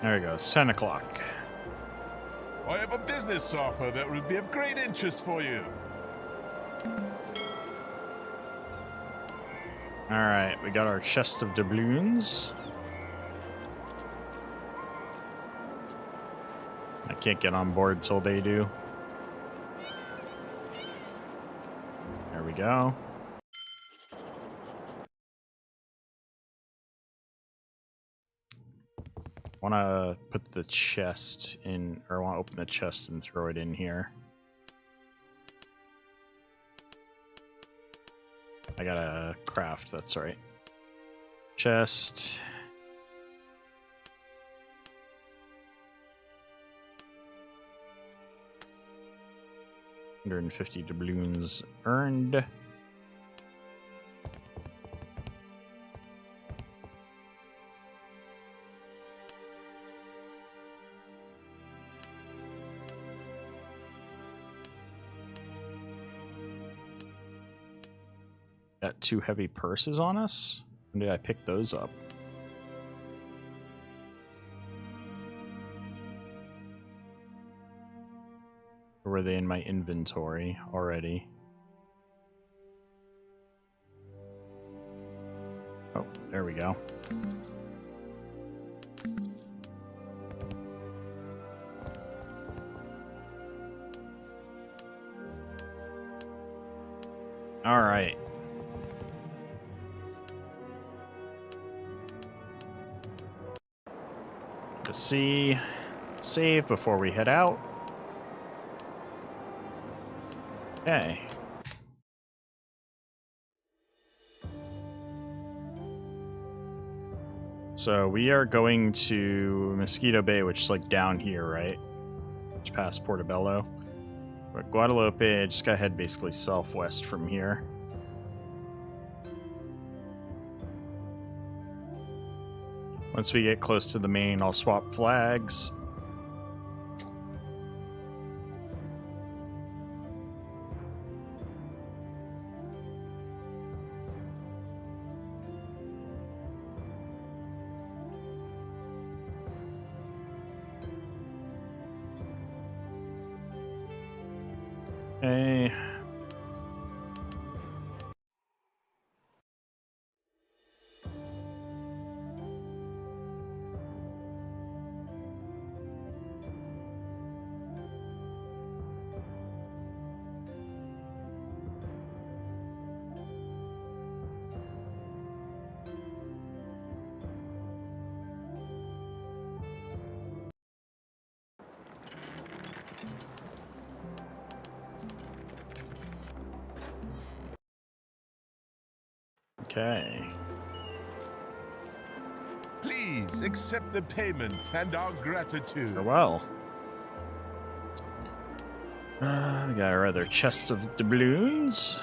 There we go, it's 10 o'clock. I have a business offer that would be of great interest for you. Alright, we got our chest of doubloons. I can't get on board till they do. There we go. Want to put the chest in, or want to open the chest and throw it in here. I gotta craft, that's right. Chest. $150 doubloons earned. Got 2 heavy purses on us? When did I pick those up? Or were they in my inventory already? Oh, there we go. All right. Let's see. Save before we head out. Okay. So we are going to Mosquito Bay, which is like down here, right? Which past Portobello. But Guadalupe, I just gotta head basically southwest from here. Once we get close to the main, I'll swap flags. Okay. Okay. Please accept the payment and our gratitude. Farewell. We got our other chest of doubloons.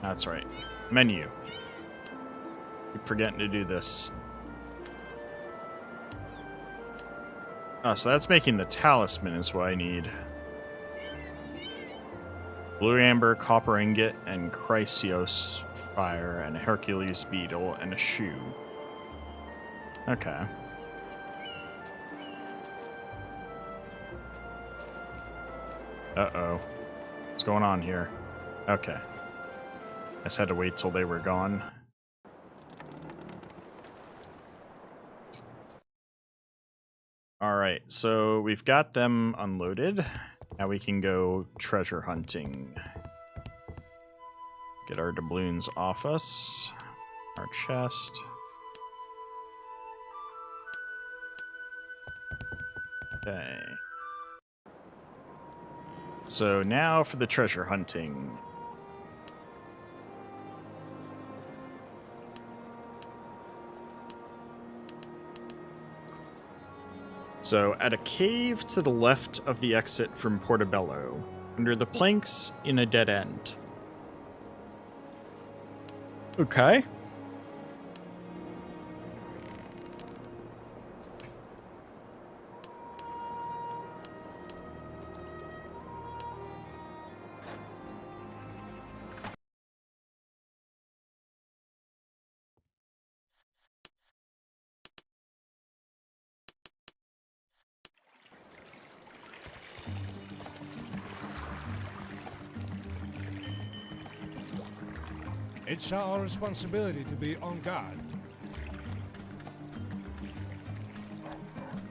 That's right. Menu. Keep forgetting to do this. Oh, so that's making the talisman is what I need. Blue amber, copper ingot, and Chrysios fire, and a Hercules beetle, and a shoe. Okay. Uh-oh. What's going on here? Okay. I just had to wait till they were gone. Alright, so we've got them unloaded. Now we can go treasure hunting. Get our doubloons off us. Our chest. Okay. So now for the treasure hunting. So, at a cave to the left of the exit from Portobello, under the planks in a dead end. Okay. It's our responsibility to be on guard.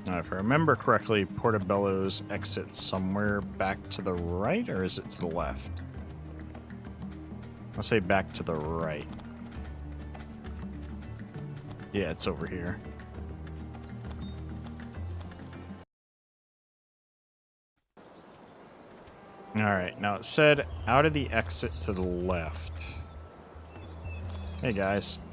Now, if I remember correctly, Portobello's exit somewhere back to the right, or is it to the left? I'll say back to the right. Yeah, it's over here. Alright, now it said out of the exit to the left. Hey guys.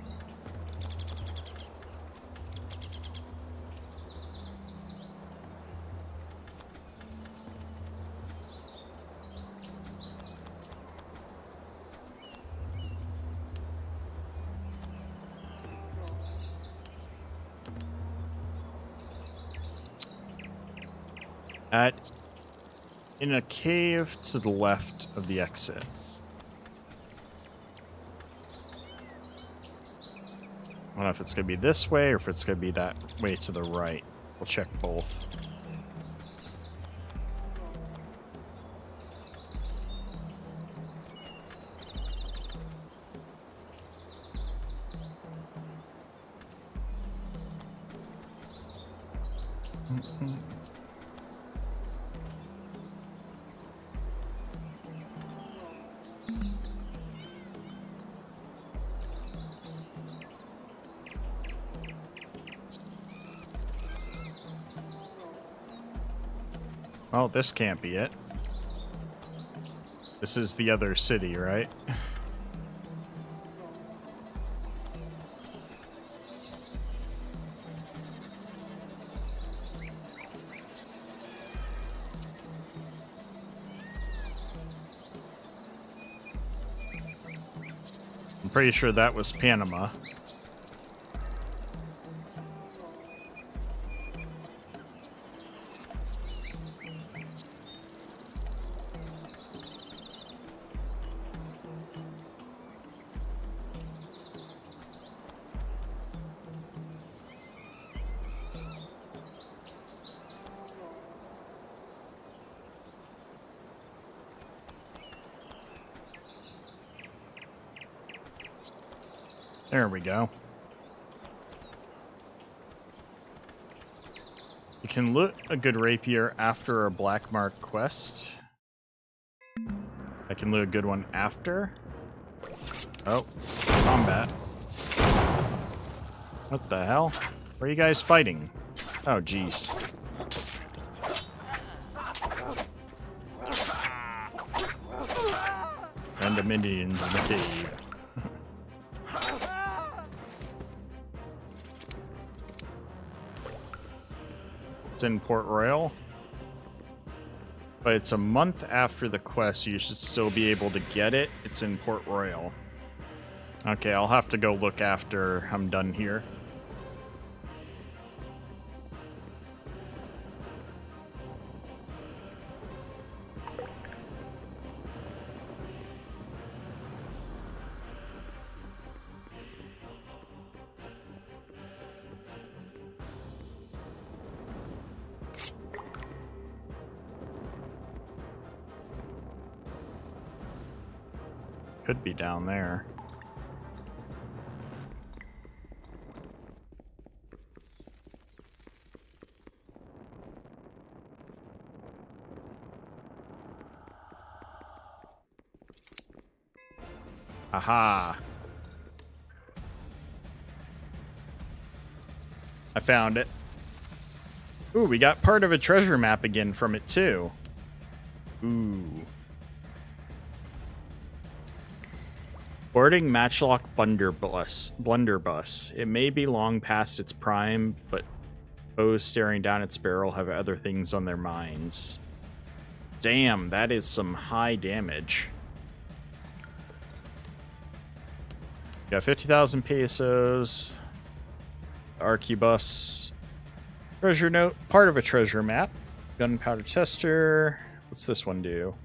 In a cave to the left of the exit. I don't know if it's going to be this way or if it's going to be that way to the right. We'll check both. Well, this can't be it. This is the other city, right? I'm pretty sure that was Panama. There we go. You can loot a good rapier after a black mark quest. I can loot a good one after. Oh, combat. What the hell? Where are you guys fighting? Oh, jeez. Random Indians in the cave. It's in Port Royal, but it's a month after the quest, so you should still be able to get it. It's in Port Royal. Okay, I'll have to go look after I'm done here. Could be down there. Aha! I found it. Ooh, we got part of a treasure map again from it too. Ooh. Boarding Matchlock Blunderbuss. It may be long past its prime, but foes staring down its barrel have other things on their minds. Damn, that is some high damage. Got 50,000 pesos. Arquebus. Treasure note. Part of a treasure map. Gunpowder tester. What's this one do?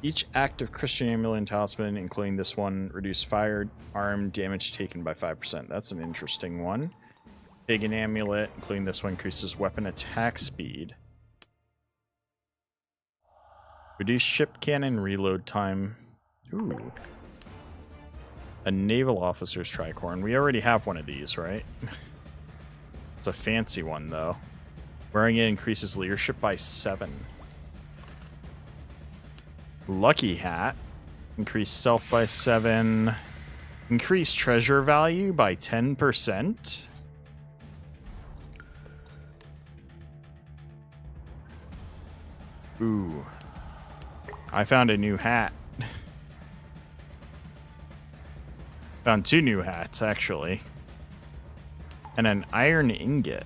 Each active Christian amulet talisman, including this one, reduce firearm damage taken by 5%. That's an interesting one. Pagan amulet, including this one, increases weapon attack speed. Reduce ship cannon reload time. Ooh. A naval officer's tricorn. We already have one of these, right? It's a fancy one, though. Wearing it increases leadership by 7. Lucky hat. Increase stealth by 7. Increase treasure value by 10%. Ooh. I found a new hat. Found 2 new hats, actually. And an iron ingot.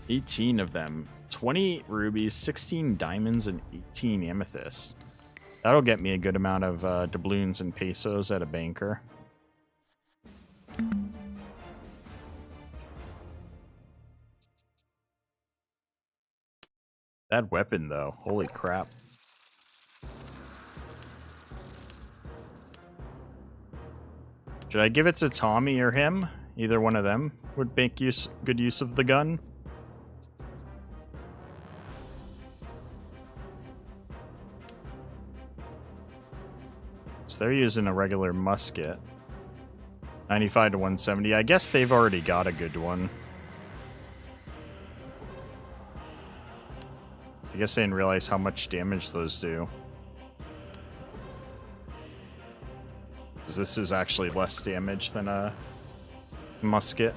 18 of them. 28 rubies, 16 diamonds, and 18 amethysts. That'll get me a good amount of doubloons and pesos at a banker. That weapon, though. Holy crap. Should I give it to Tommy or him? Either one of them would make good use of the gun. So they're using a regular musket. 95 to 170. I guess they've already got a good one. I guess I didn't realize how much damage those do. This is actually less damage than a musket.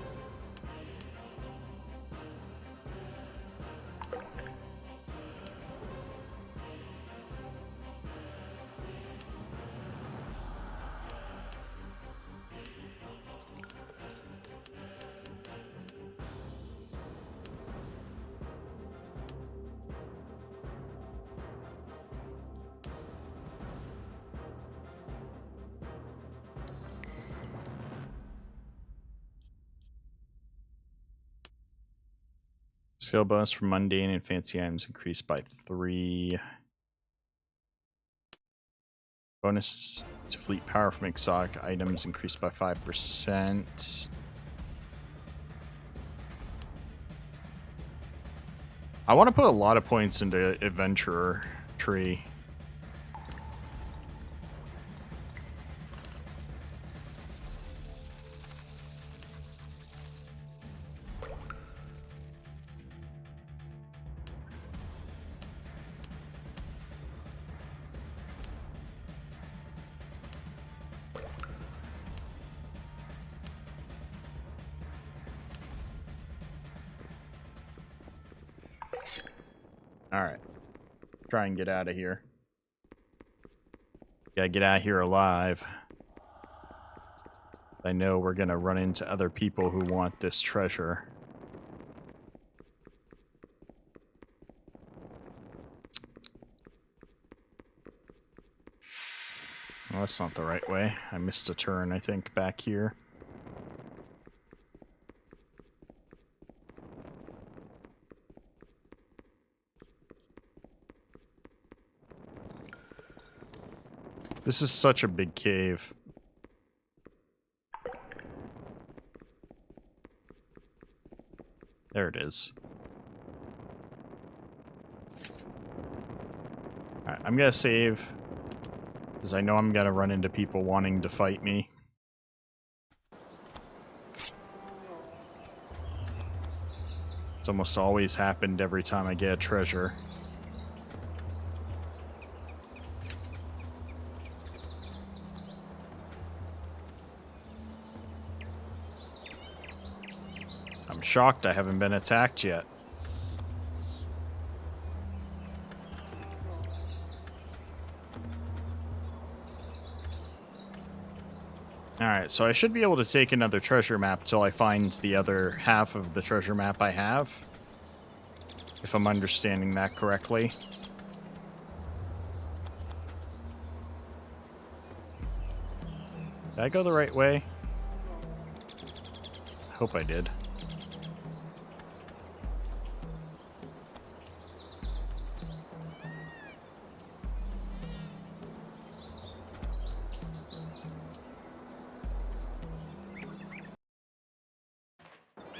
Skill bonus for mundane and fancy items increased by 3. Bonus to fleet power from exotic items increased by 5%. I want to put a lot of points into adventurer tree. Alright. Try and get out of here. Gotta get out of here alive. I know we're gonna run into other people who want this treasure. Well, that's not the right way. I missed a turn, I think, back here. This is such a big cave. There it is. Alright, I'm gonna save. Because I know I'm gonna run into people wanting to fight me. It's almost always happened every time I get a treasure. I'm shocked I haven't been attacked yet. Alright, so I should be able to take another treasure map till I find the other half of the treasure map I have. If I'm understanding that correctly. Did I go the right way? I hope I did.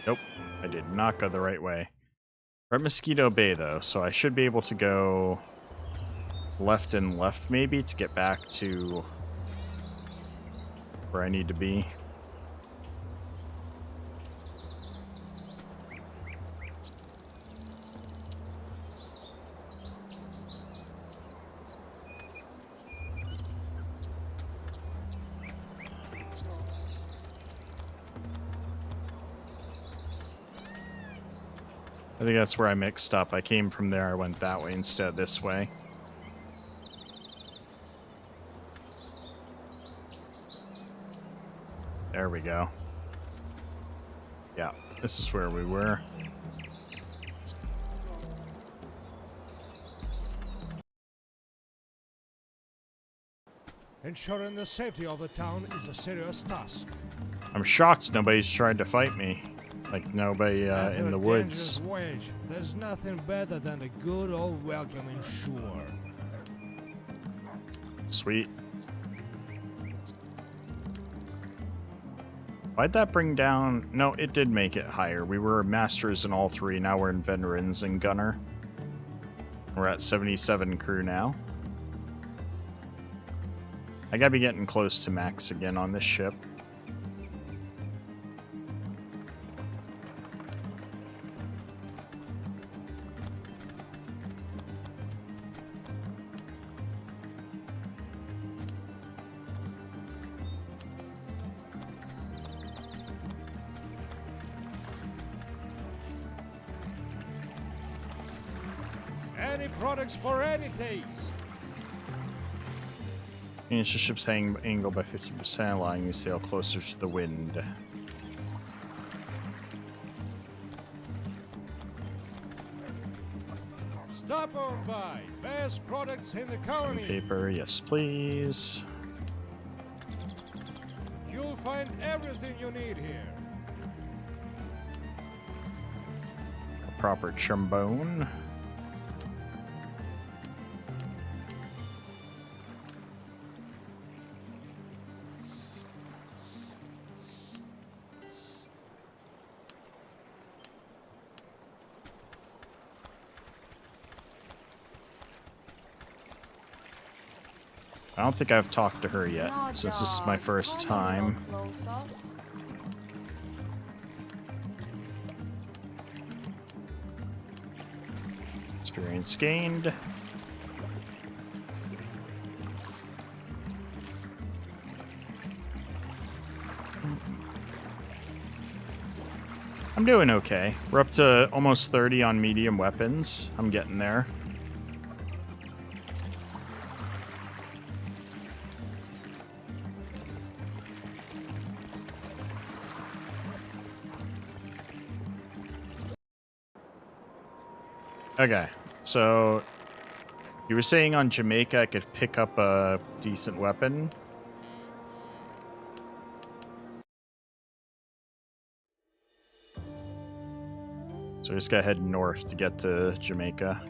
Nope, I did not go the right way. We're at Mosquito Bay, though, so I should be able to go left and left, maybe, to get back to where I need to be. I think that's where I mixed up. I came from there, I went that way instead of this way. There we go. Yeah, this is where we were. Ensuring the safety of the town is a serious task. I'm shocked nobody's tried to fight me. Like nobody in the woods. Voyage, there's nothing better than a good old welcoming shore. Sweet. Why'd that bring down... No, it did make it higher. We were masters in all three. Now we're in veterans and gunner. We're at 77 crew now. I gotta be getting close to max again on this ship. Any products for any taste. Change the ship's angle by 50%, allowing you to sail closer to the wind. Stop on by. Best products in the colony. Paper, yes please. You'll find everything you need here. proper trombone. I don't think I've talked to her yet, since this is my first time. Experience gained. I'm doing okay. We're up to almost 30 on medium weapons. I'm getting there. Okay, so you were saying on Jamaica I could pick up a decent weapon. So just gotta head north to get to Jamaica.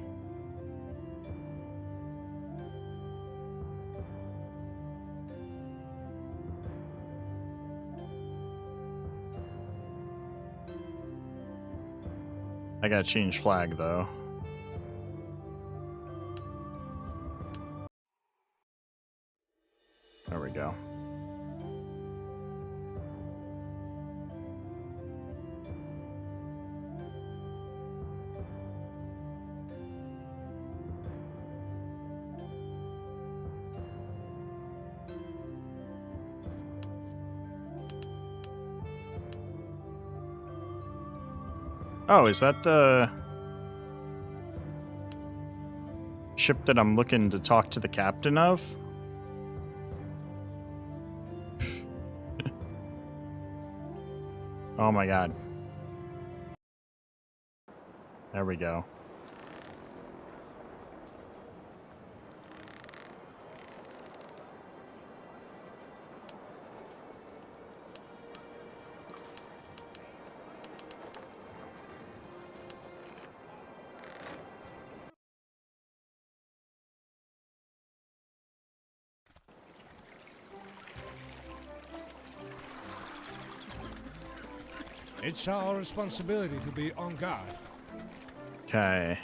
I gotta change flag though. There we go. Oh, is that the ship that I'm looking to talk to the captain of? Oh my god. There we go. It's our responsibility to be on guard. Okay.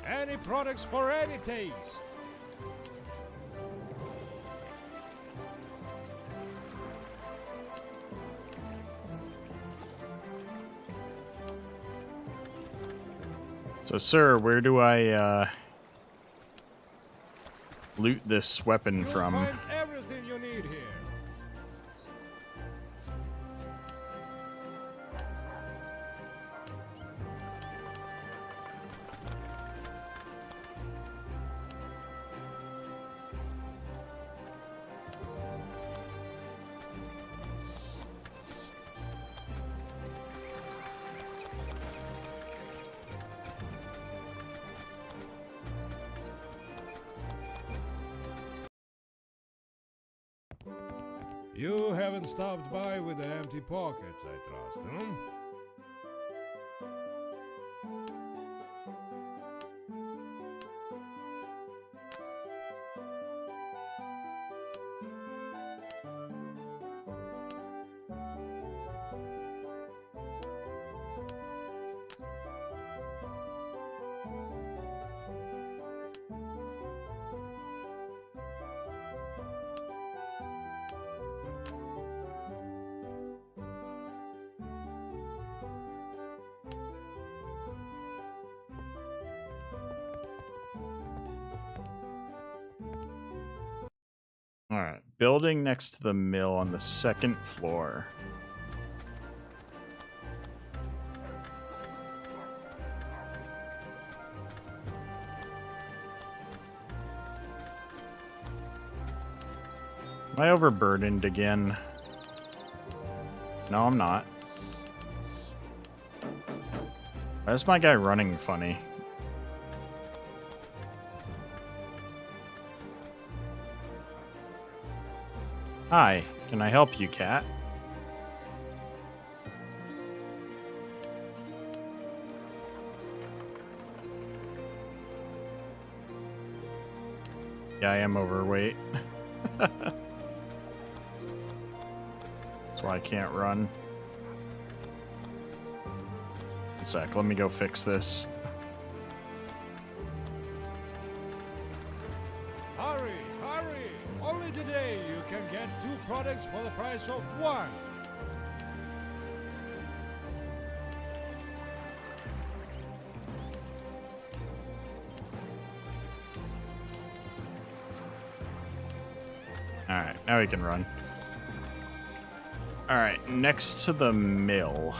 Any products for any taste. So, sir, where do I loot this weapon You'll from? find everything you need here. You haven't stopped by with the empty pockets, I trust, huh? Alright, building next to the mill on the second floor. Am I overburdened again? No, I'm not. Why is my guy running funny? Hi, can I help you, cat? Yeah, I am overweight. That's why I can't run. A sec, let me go fix this. Hurry, hurry! Only today you can get 2 products for the price of 1. Alright, now we can run. Alright, next to the mill.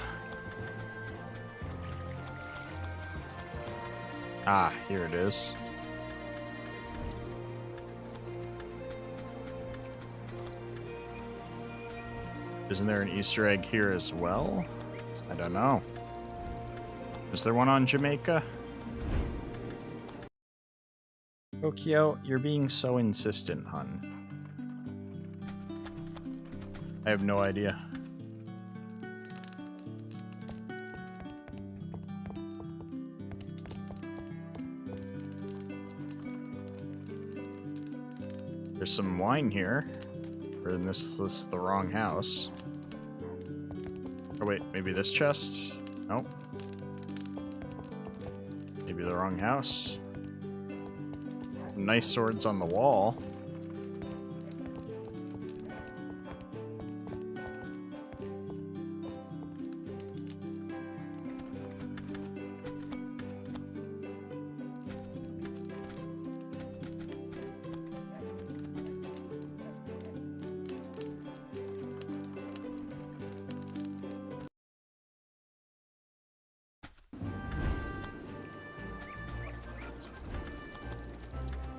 Ah, here it is. Isn't there an Easter egg here as well? I don't know. Is there one on Jamaica? Tokyo, you're being so insistent, hun. I have no idea. There's some wine here. Or in this is the wrong house. Oh wait, maybe this chest? Nope. Maybe the wrong house. Nice swords on the wall.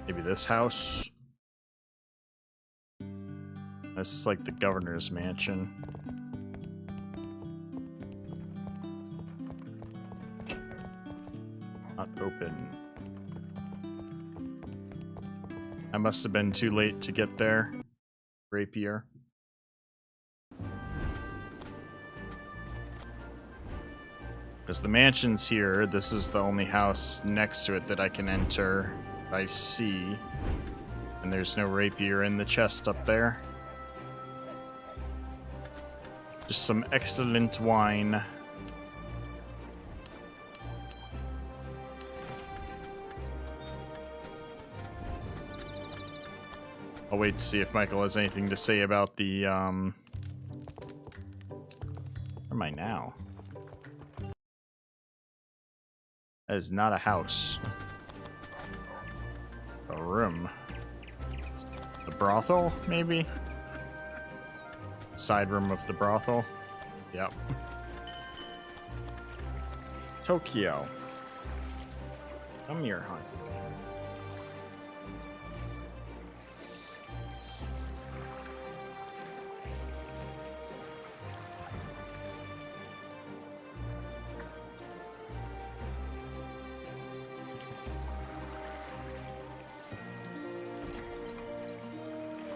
Maybe this house. This is like the governor's mansion. Not open. I must have been too late to get there. Rapier. Because the mansion's here. This is the only house next to it that I can enter. I see. And there's no rapier in the chest up there. Just some excellent wine. I'll wait to see if Michael has anything to say about the, Where am I now? That is not a house. A room. The brothel, maybe? Side room of the brothel. Yep. Tokyo. Come here, hon.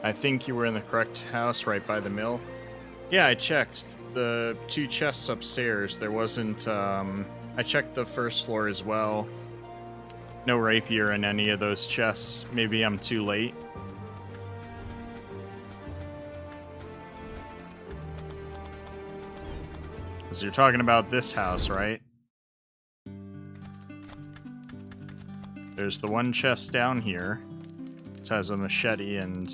I think you were in the correct house right by the mill. Yeah, I checked the 2 chests upstairs. There wasn't, I checked the first floor as well. No rapier in any of those chests. Maybe I'm too late. Because you're talking about this house, right? There's the one chest down here. It has a machete and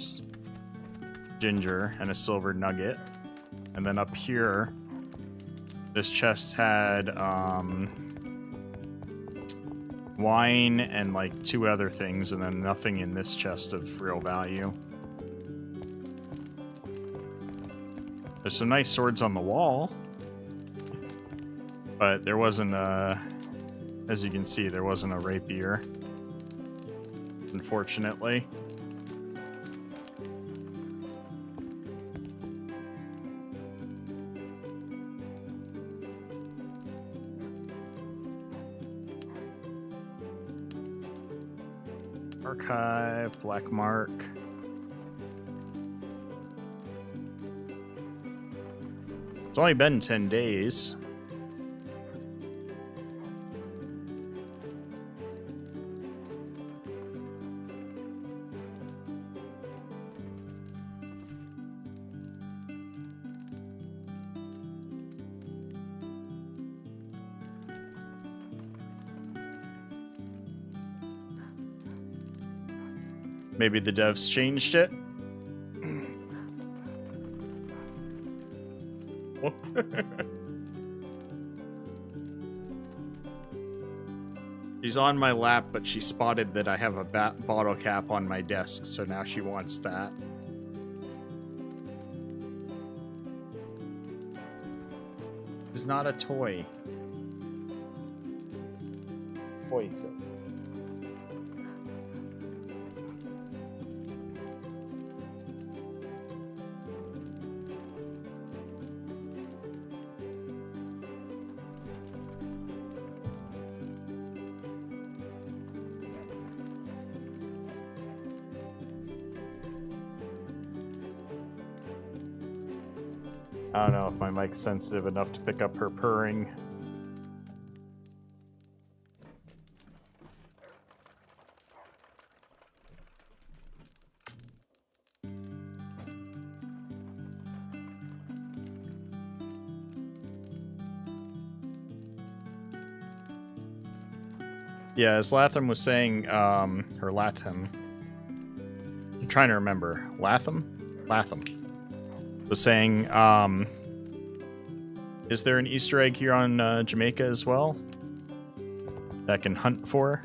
ginger and a silver nugget. And then up here, this chest had wine and like 2 other things, and then nothing in this chest of real value. There's some nice swords on the wall, but there wasn't a, as you can see, there wasn't a rapier, unfortunately. Archive, Black Mark. It's only been 10 days. Maybe the devs changed it. She's on my lap, but she spotted that I have a bottle cap on my desk, so now she wants that. It's not a toy. Poison. I don't know if my mic's sensitive enough to pick up her purring. Yeah, as Latham was saying, or Latham. I'm trying to remember. Latham? Latham. Was saying, is there an Easter egg here on Jamaica as well that I can hunt for?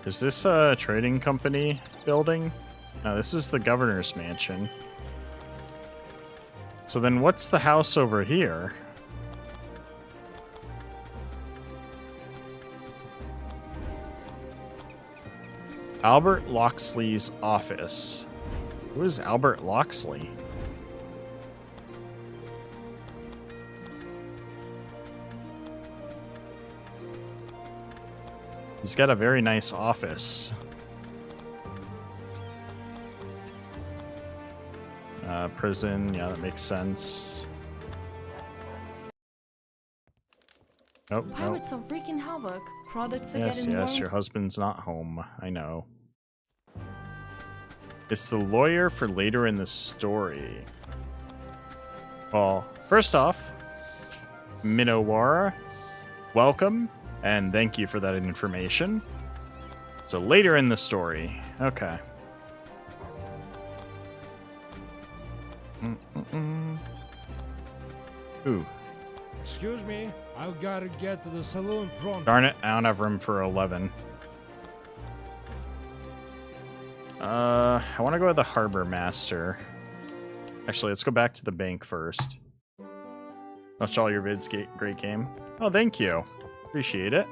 Is this a trading company building? No, this is the governor's mansion. So then what's the house over here? Albert Loxley's office. Who is Albert Loxley? He's got a very nice office. Prison, yeah, that makes sense. Nope, nope. Pirates are wreaking havoc. Products are Yes, getting yes, warmed. your husband's not home. I know. It's the lawyer for later in the story. Well, first off, Minowara, welcome. And thank you for that information. So later in the story. Okay. Ooh. Excuse me, I've got to get to the saloon pronto. Darn it, I don't have room for 11. I want to go with the harbor master. Actually, let's go back to the bank first. Watch all your vids, great game. Oh, thank you. Appreciate it.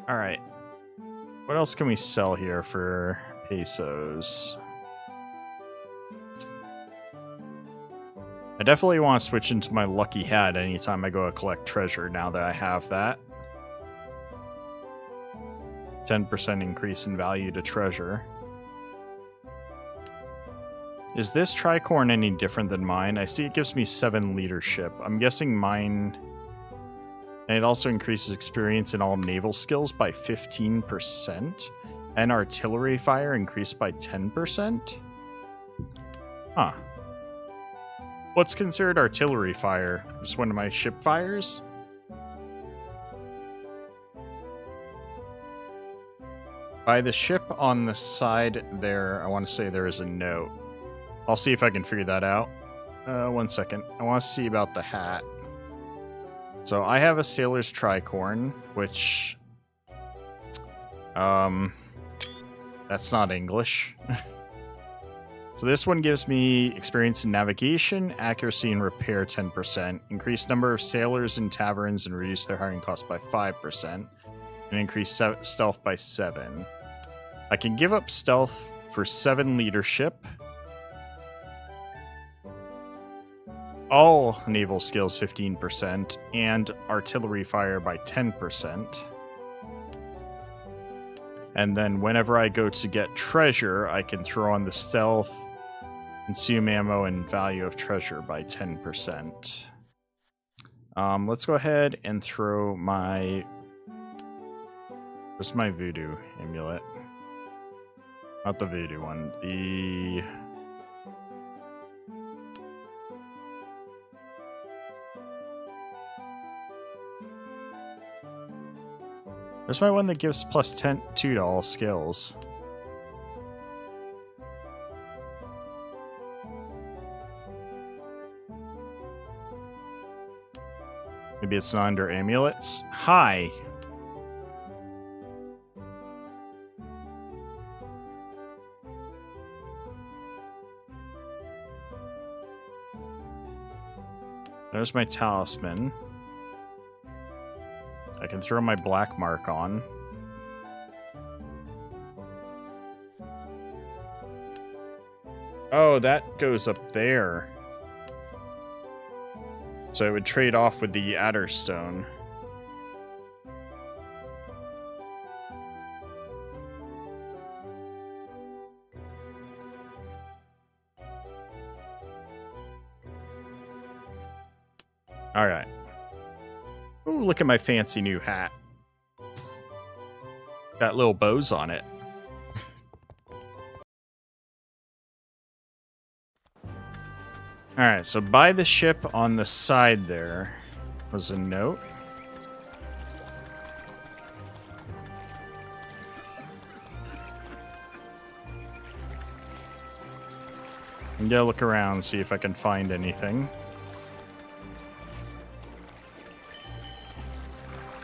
Alright. What else can we sell here for pesos? I definitely want to switch into my lucky hat anytime I go to collect treasure now that I have that. 10% increase in value to treasure. Is this tricorn any different than mine? I see it gives me 7 leadership. I'm guessing mine... And it also increases experience in all naval skills by 15%. And artillery fire increased by 10%? Huh. What's considered artillery fire? Just one of my ship fires? By the ship on the side there, I want to say there is a note. I'll see if I can figure that out. 1 second. I want to see about the hat. So I have a sailor's tricorn, which... that's not English. So this one gives me experience in navigation, accuracy, and repair 10%, increased number of sailors in taverns and reduce their hiring cost by 5%, and increase stealth by 7. I can give up stealth for 7 leadership. All naval skills 15%, and artillery fire by 10%. And then whenever I go to get treasure, I can throw on the stealth, consume ammo, and value of treasure by 10%. Let's go ahead and throw my... Where's my voodoo amulet? Not the voodoo one. The... There's my one that gives plus 2 to all skills. Maybe it's not under amulets. Hi. There's my talisman. I can throw my black mark on. Oh, that goes up there. So it would trade off with the Adderstone. Alright. Ooh, look at my fancy new hat. Got little bows on it. Alright, so by the ship on the side there was a note. I'm gonna look around, see if I can find anything.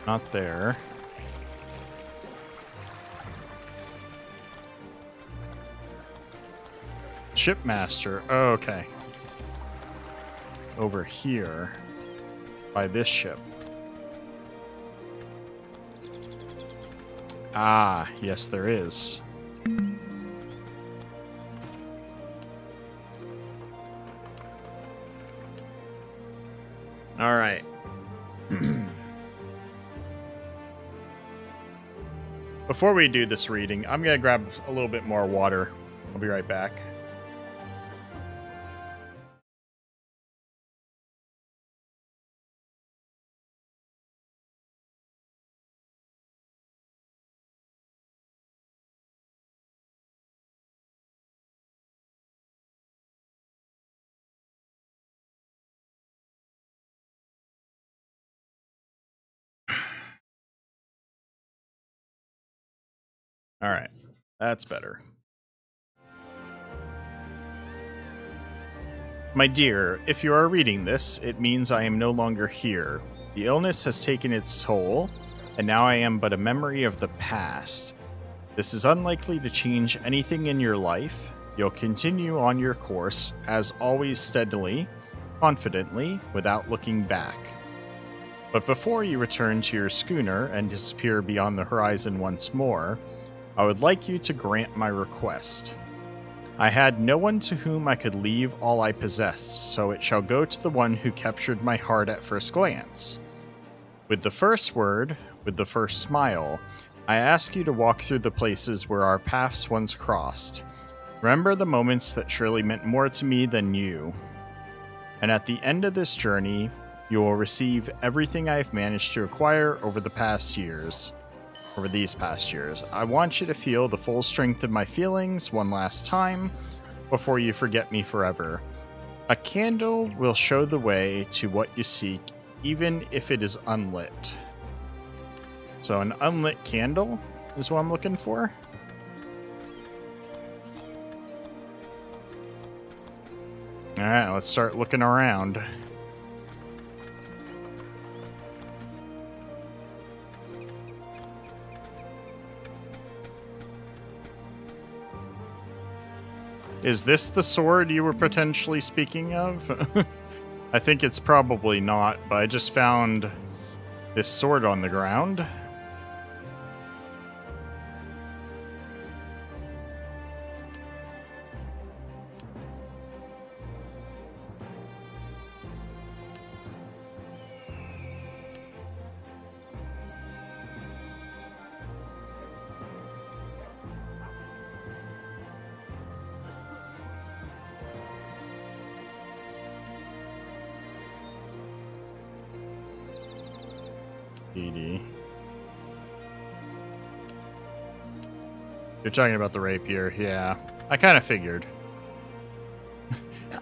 Not there. Shipmaster. Oh, okay. Over here. By this ship. Ah, yes there is. Alright. Before we do this reading, I'm going to grab a little bit more water. I'll be right back. Alright, that's better. My dear, if you are reading this, it means I am no longer here. The illness has taken its toll, and now I am but a memory of the past. This is unlikely to change anything in your life. You'll continue on your course, as always steadily, confidently, without looking back. But before you return to your schooner and disappear beyond the horizon once more, I would like you to grant my request. I had no one to whom I could leave all I possessed, so it shall go to the one who captured my heart at first glance. With the first word, with the first smile, I ask you to walk through the places where our paths once crossed. Remember the moments that surely meant more to me than you. And at the end of this journey, you will receive everything I have managed to acquire over these past years. I want you to feel the full strength of my feelings one last time before you forget me forever. A candle will show the way to what you seek, even if it is unlit. So an unlit candle is what I'm looking for. Alright, let's start looking around. Is this the sword you were potentially speaking of? I think it's probably not, but I just found this sword on the ground. You're talking about the rapier, yeah. I kind of figured.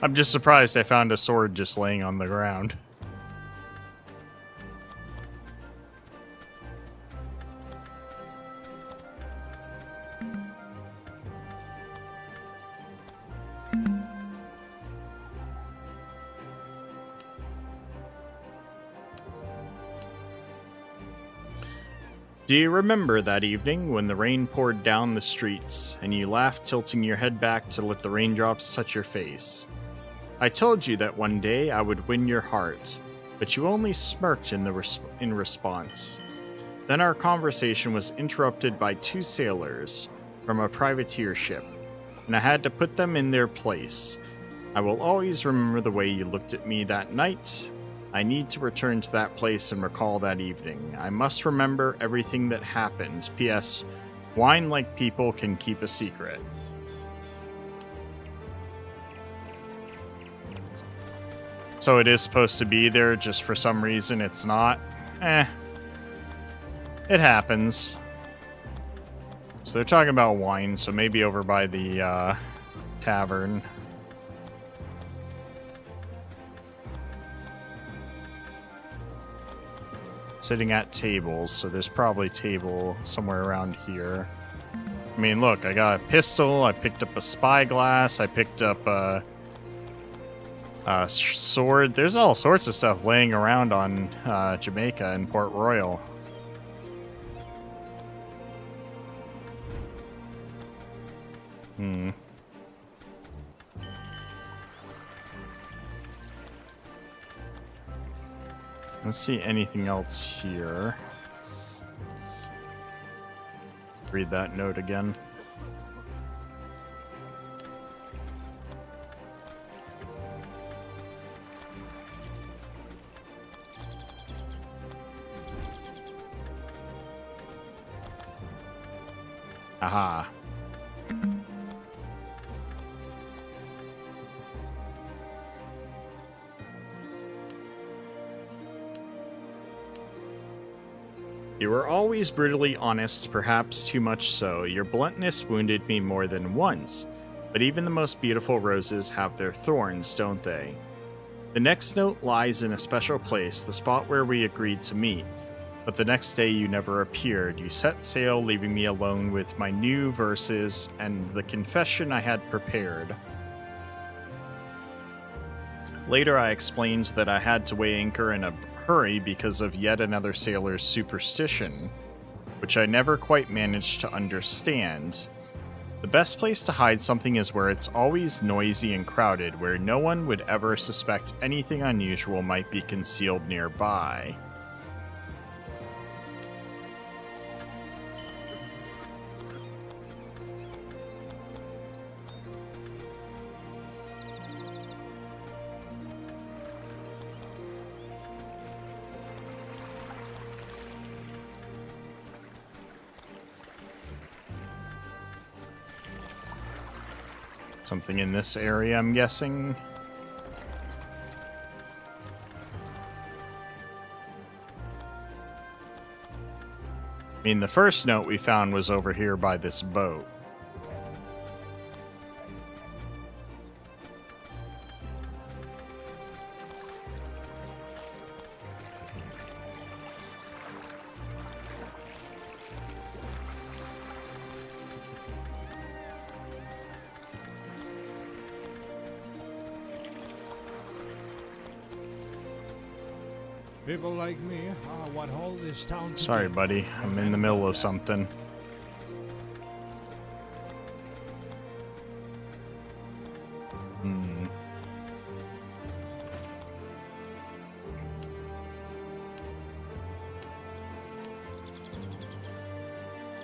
I'm just surprised I found a sword just laying on the ground. Do you remember that evening when the rain poured down the streets and you laughed, tilting your head back to let the raindrops touch your face? I told you that one day I would win your heart, but you only smirked in response. Then our conversation was interrupted by two sailors from a privateer ship, and I had to put them in their place. I will always remember the way you looked at me that night. I need to return to that place and recall that evening. I must remember everything that happened. P.S. Wine-like people can keep a secret. So it is supposed to be there, just for some reason it's not. It happens. So they're talking about wine, so maybe over by the tavern. Sitting at tables, so there's probably a table somewhere around here. I mean, look, I got a pistol, I picked up a spyglass, I picked up a sword. There's all sorts of stuff laying around on Jamaica and Port Royal. Let's see anything else here. Read that note again. Aha. You were always brutally honest, perhaps too much so. Your bluntness wounded me more than once. But even the most beautiful roses have their thorns, don't they? The next note lies in a special place, the spot where we agreed to meet. But the next day you never appeared. You set sail, leaving me alone with my new verses and the confession I had prepared. Later I explained that I had to weigh anchor in a hurry because of yet another sailor's superstition, which I never quite managed to understand. The best place to hide something is where it's always noisy and crowded, where no one would ever suspect anything unusual might be concealed nearby. Something in this area, I'm guessing. I mean, the first note we found was over here by this boat. People like me are what hold this town Sorry, together. buddy. I'm in the middle of something.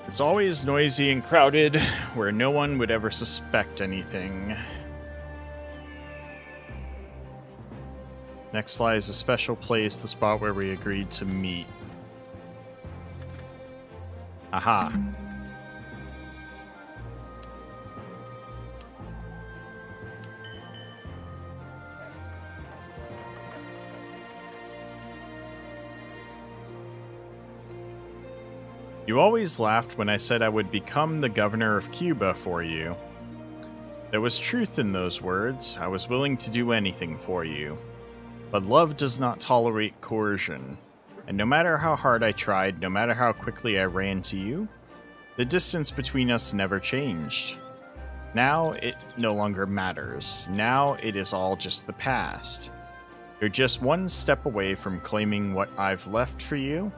It's always noisy and crowded, where no one would ever suspect anything. Next lies a special place, the spot where we agreed to meet. Aha. You always laughed when I said I would become the governor of Cuba for you. There was truth in those words. I was willing to do anything for you. But love does not tolerate coercion. And no matter how hard I tried, no matter how quickly I ran to you, the distance between us never changed. Now it no longer matters. Now it is all just the past. You're just one step away from claiming what I've left for you.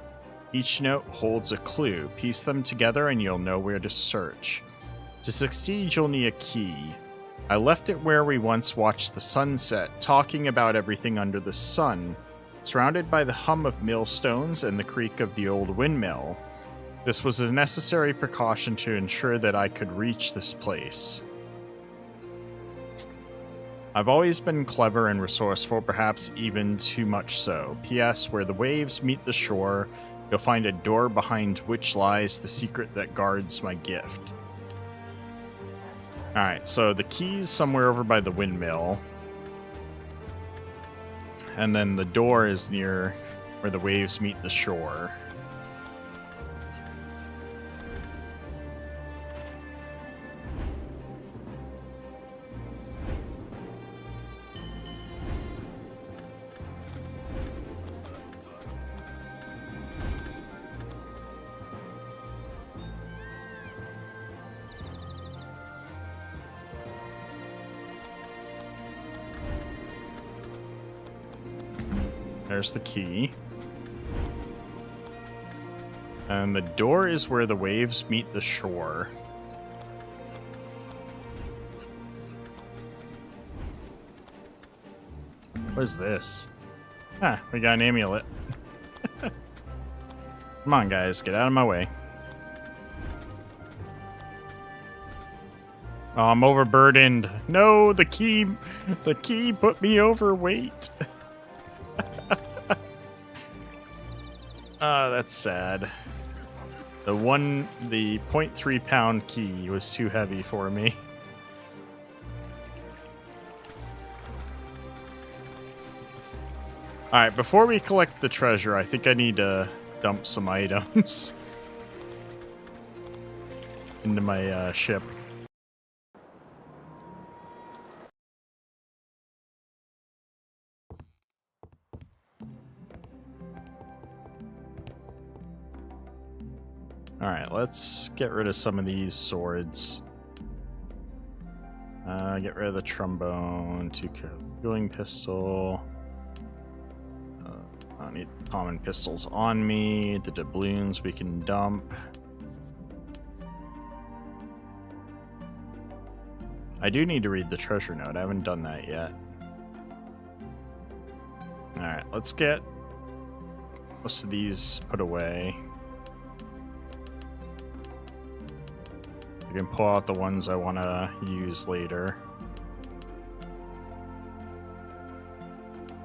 Each note holds a clue. Piece them together and you'll know where to search. To succeed, you'll need a key. I left it where we once watched the sunset, talking about everything under the sun, surrounded by the hum of millstones and the creak of the old windmill. This was a necessary precaution to ensure that I could reach this place. I've always been clever and resourceful, perhaps even too much so. P.S. Where the waves meet the shore, you'll find a door behind which lies the secret that guards my gift. Alright, so the key's somewhere over by the windmill. And then the door is near where the waves meet the shore. There's the key. And the door is where the waves meet the shore. What is this? Ah, we got an amulet. Come on, guys, get out of my way. Oh, I'm overburdened. No, the key put me overweight. Oh, that's sad. The 0.3 pound key was too heavy for me. Alright, before we collect the treasure, I think I need to dump some items into my ship. Alright, let's get rid of some of these swords. Get rid of the trombone, dueling pistol. I don't need common pistols on me. The doubloons we can dump. I do need to read the treasure note. I haven't done that yet. Alright, let's get most of these put away. I can pull out the ones I want to use later.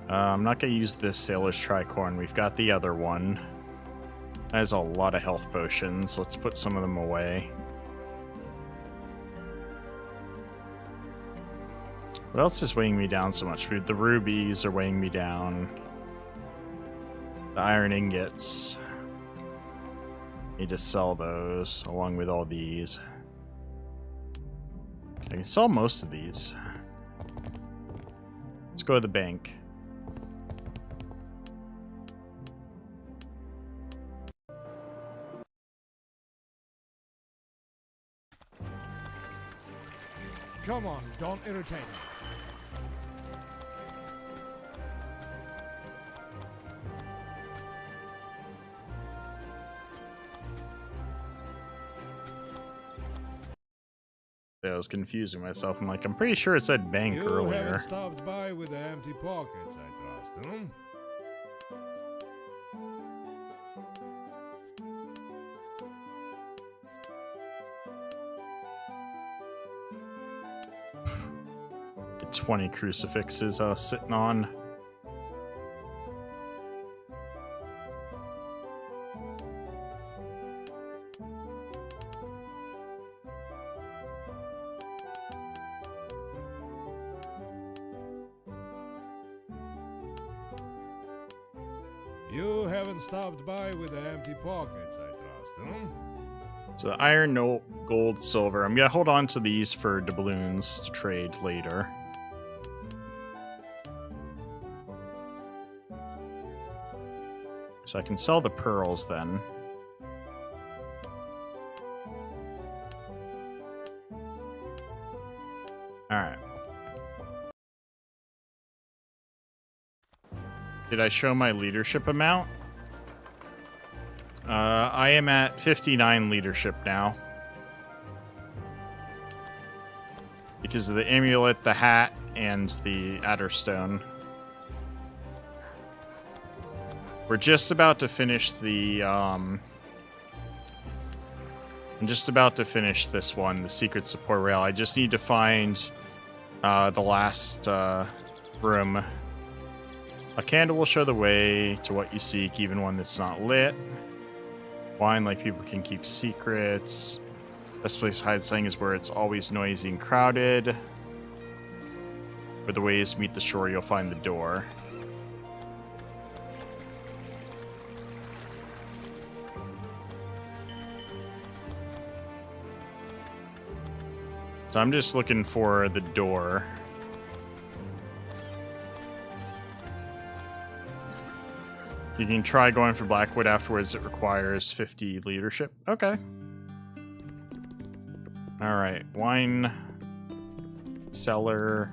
I'm not going to use this Sailor's Tricorn. We've got the other one. That has a lot of health potions. Let's put some of them away. What else is weighing me down so much? The rubies are weighing me down. The iron ingots. Need to sell those along with all these. I can sell most of these. Let's go to the bank. Come on, don't irritate me. I was confusing myself. I'm like, I'm pretty sure it said bank You earlier. haven't stopped by with empty pockets, I trust, hmm? 20 crucifixes I was sitting on. You haven't stopped by with the empty pockets, I trust, huh? So the iron, no gold, silver. I'm gonna hold on to these for doubloons to trade later. So I can sell the pearls then. Alright. Did I show my leadership amount? I am at 59 leadership now. Because of the amulet, the hat, and the Adderstone. We're just about to finish the, I'm just about to finish this one, the secret support rail. I just need to find the last room. A candle will show the way to what you seek, even one that's not lit. Wine, like people can keep secrets. Best place to hide something is where it's always noisy and crowded. Where the waves meet the shore, you'll find the door. So I'm just looking for the door. You can try going for Blackwood afterwards. It requires 50 leadership. Okay. Alright. Wine. Cellar.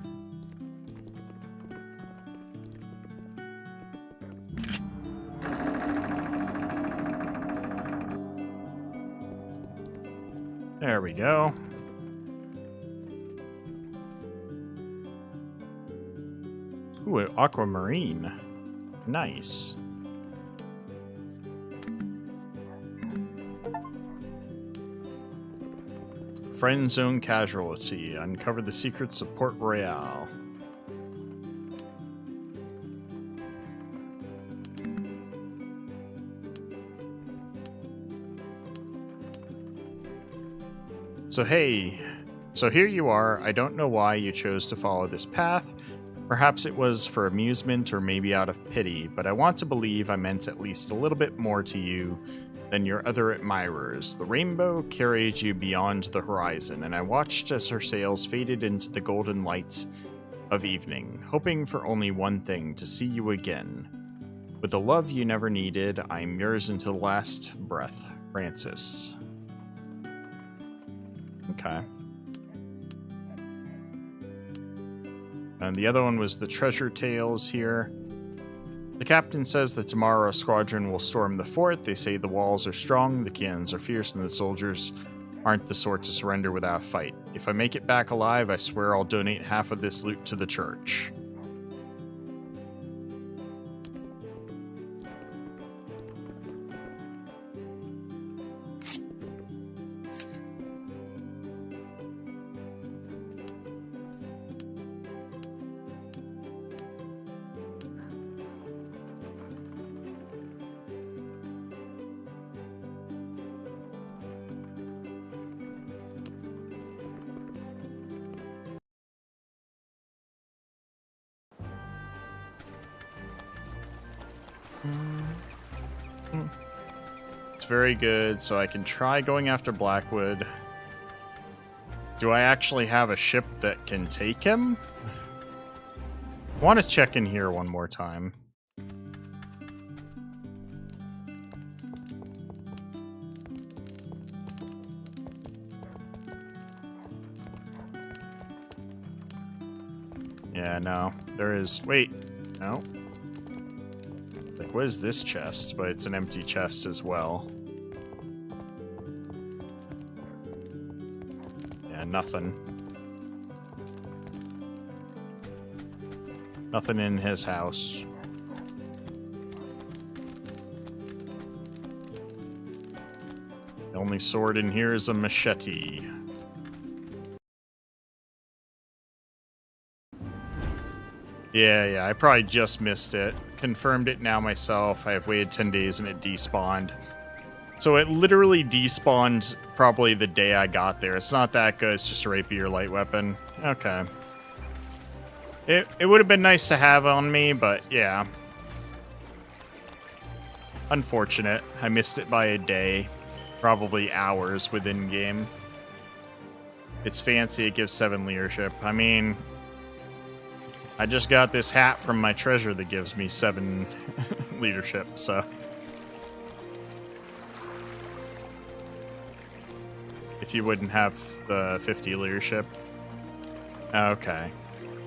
There we go. Ooh, an aquamarine. Nice. Friend zone casualty. Uncover the secrets of Port Royale. So hey, so here you are. I don't know why you chose to follow this path. Perhaps it was for amusement or maybe out of pity, but I want to believe I meant at least a little bit more to you than your other admirers. The rainbow carried you beyond the horizon, and I watched as her sails faded into the golden light of evening, hoping for only one thing, to see you again. With the love you never needed, I'm yours until the last breath. Francis. Okay. And the other one was the treasure tales here. The captain says that tomorrow a squadron will storm the fort. They say the walls are strong, the cannons are fierce, and the soldiers aren't the sort to surrender without a fight. If I make it back alive, I swear I'll donate half of this loot to the church. It's very good, so I can try going after Blackwood. Do I actually have a ship that can take him? I want to check in here one more time. Yeah, no. There is... Wait. No. Like, what is this chest? But it's an empty chest as well. Yeah, nothing. Nothing in his house. The only sword in here is a machete. Yeah, I probably just missed it. Confirmed it now myself. I have waited 10 days and it despawned. So it literally despawned probably the day I got there. It's not that good. It's just a rapier light weapon. Okay. It would have been nice to have on me, but yeah. Unfortunate. I missed it by a day. Probably hours within game. It's fancy. It gives 7 leadership. I mean, I just got this hat from my treasure that gives me 7 leadership, so. If you wouldn't have the 50 leadership. Okay.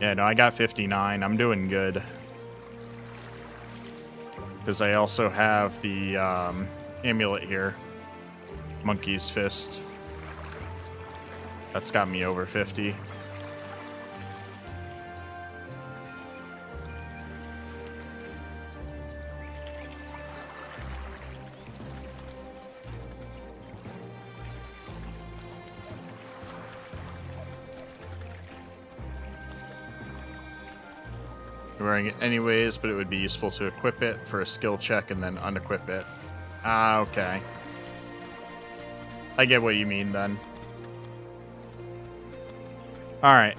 Yeah, no, I got 59. I'm doing good. Because I also have the amulet here. Monkey's Fist. That's got me over 50. Wearing it anyways, but it would be useful to equip it for a skill check and then unequip it. Ah, okay. I get what you mean then. Alright.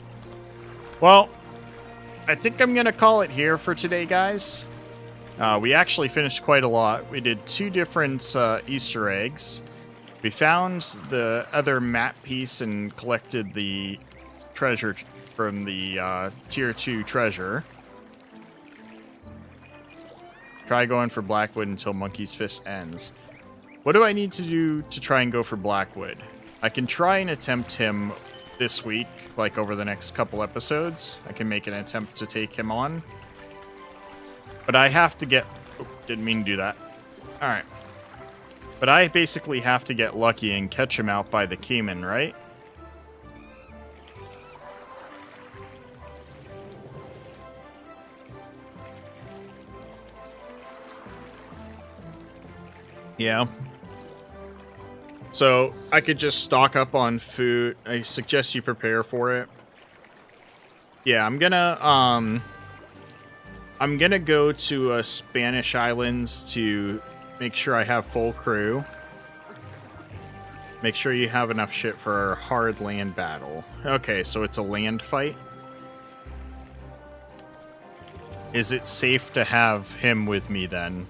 Well, I think I'm going to call it here for today, guys. We actually finished quite a lot. We did 2 different Easter eggs. We found the other map piece and collected the treasure from the Tier 2 treasure. Try going for Blackwood until Monkey's Fist ends. What do I need to do to try and go for Blackwood? I can try and attempt him this week, like over the next couple episodes. I can make an attempt to take him on. But I have to get... Oh, didn't mean to do that. Alright. But I basically have to get lucky and catch him out by the Cayman, right? Yeah. So, I could just stock up on food. I suggest you prepare for it. Yeah, I'm gonna go to Spanish Islands to make sure I have full crew. Make sure you have enough shit for a hard land battle. Okay, so it's a land fight. Is it safe to have him with me then?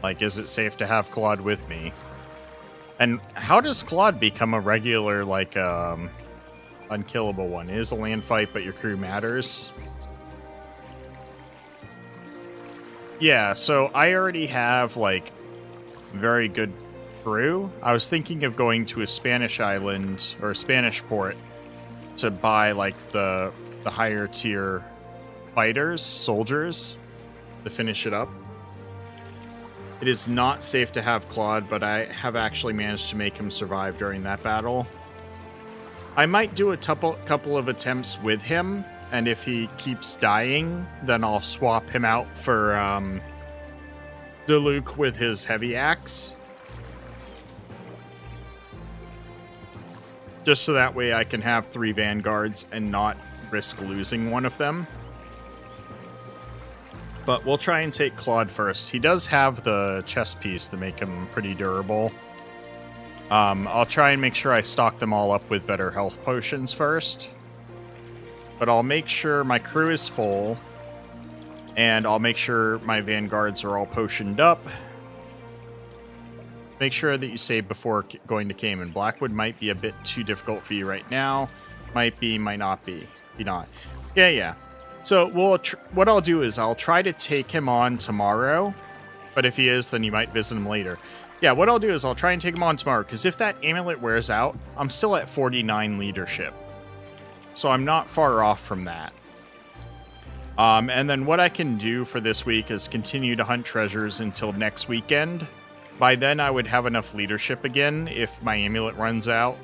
Like, is it safe to have Claude with me? And how does Claude become a regular, like, unkillable one? It is a land fight, but your crew matters. Yeah, so I already have, like, very good crew. I was thinking of going to a Spanish island, or a Spanish port, to buy, like, the higher tier fighters, soldiers, to finish it up. It is not safe to have Claude, but I have actually managed to make him survive during that battle. I might do a couple of attempts with him, and if he keeps dying, then I'll swap him out for Diluc with his heavy axe. Just so that way I can have 3 vanguards and not risk losing one of them. But we'll try and take Claude first. He does have the chest piece to make him pretty durable. I'll try and make sure I stock them all up with better health potions first. But I'll make sure my crew is full. And I'll make sure my vanguards are all potioned up. Make sure that you save before going to Cayman. Blackwood might be a bit too difficult for you right now. Might be, might not be. Be not. Yeah. So what I'll do is I'll try to take him on tomorrow, but if he is, then you might visit him later. Yeah, what I'll do is I'll try and take him on tomorrow, because if that amulet wears out, I'm still at 49 leadership. So I'm not far off from that. And then what I can do for this week is continue to hunt treasures until next weekend. By then I would have enough leadership again if my amulet runs out.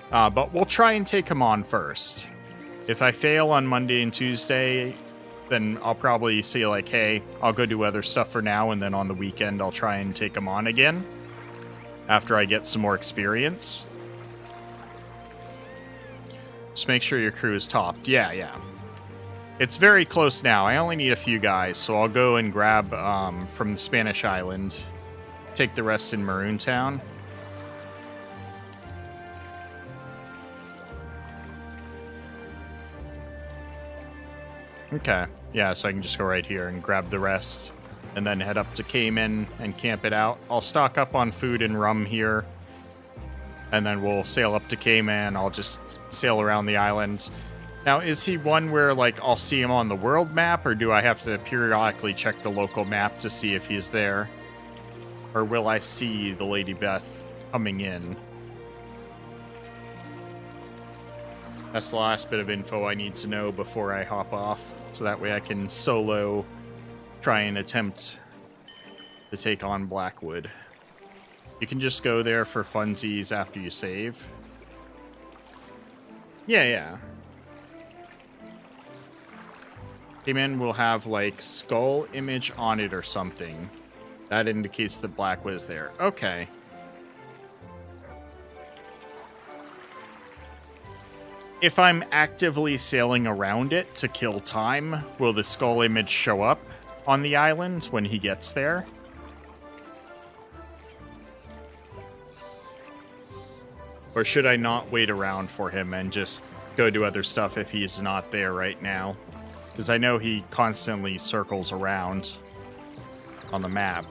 But we'll try and take him on first. If I fail on Monday and Tuesday, then I'll probably say, like, hey, I'll go do other stuff for now, and then on the weekend I'll try and take him on again after I get some more experience. Just make sure your crew is topped. Yeah. It's very close now. I only need a few guys, so I'll go and grab from the Spanish island. Take the rest in Maroon Town. Okay. Yeah, so I can just go right here and grab the rest. And then head up to Cayman and camp it out. I'll stock up on food and rum here. And then we'll sail up to Cayman. I'll just sail around the island. Now, is he one where, like, I'll see him on the world map, or do I have to periodically check the local map to see if he's there? Or will I see the Lady Beth coming in? That's the last bit of info I need to know before I hop off, so that way I can solo try and attempt to take on Blackwood. You can just go there for funsies after you save. Yeah. Cayman will have, like, skull image on it or something. That indicates that Blackwood is there. Okay. If I'm actively sailing around it to kill time, will the skull image show up on the island when he gets there? Or should I not wait around for him and just go do other stuff if he's not there right now? Because I know he constantly circles around on the map.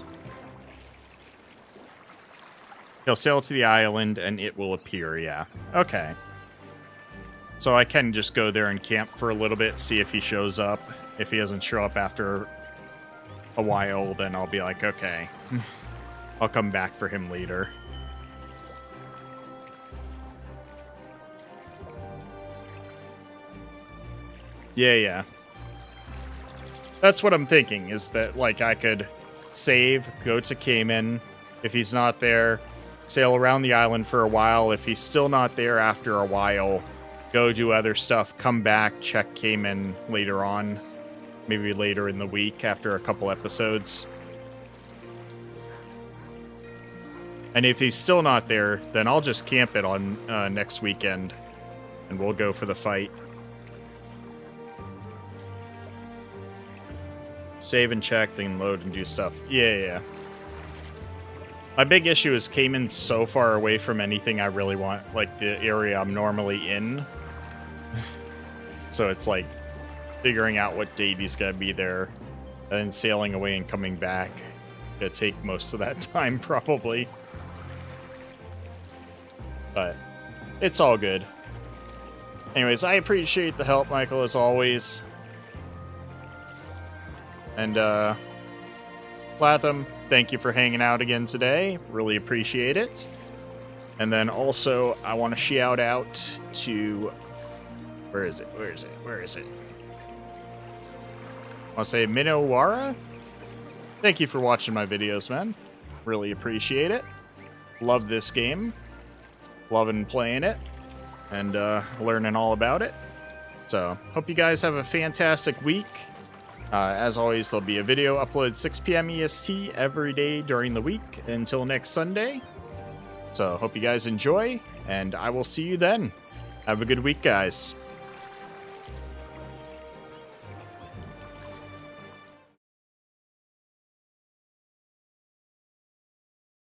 He'll sail to the island and it will appear, yeah. Okay. So I can just go there and camp for a little bit, see if he shows up. If he doesn't show up after a while, then I'll be like, okay. I'll come back for him later. Yeah. That's what I'm thinking, is that, like, I could save, go to Cayman. If he's not there, sail around the island for a while. If he's still not there after a while, go do other stuff, come back, check Cayman later on. Maybe later in the week after a couple episodes. And if he's still not there, then I'll just camp it on next weekend. And we'll go for the fight. Save and check, then load and do stuff. Yeah. My big issue is Cayman's so far away from anything I really want, like the area I'm normally in. So it's like figuring out what date he's gonna be there, and then sailing away and coming back. Gonna take most of that time probably. But it's all good. Anyways, I appreciate the help, Michael, as always. And, Latham, thank you for hanging out again today. Really appreciate it. And then also, I want to shout out to... Where is it? I want to say Minowara. Thank you for watching my videos, man. Really appreciate it. Love this game. Loving playing it. And, learning all about it. So, hope you guys have a fantastic week. As always, there'll be a video uploaded 6 p.m. EST every day during the week until next Sunday. So, hope you guys enjoy, and I will see you then. Have a good week, guys.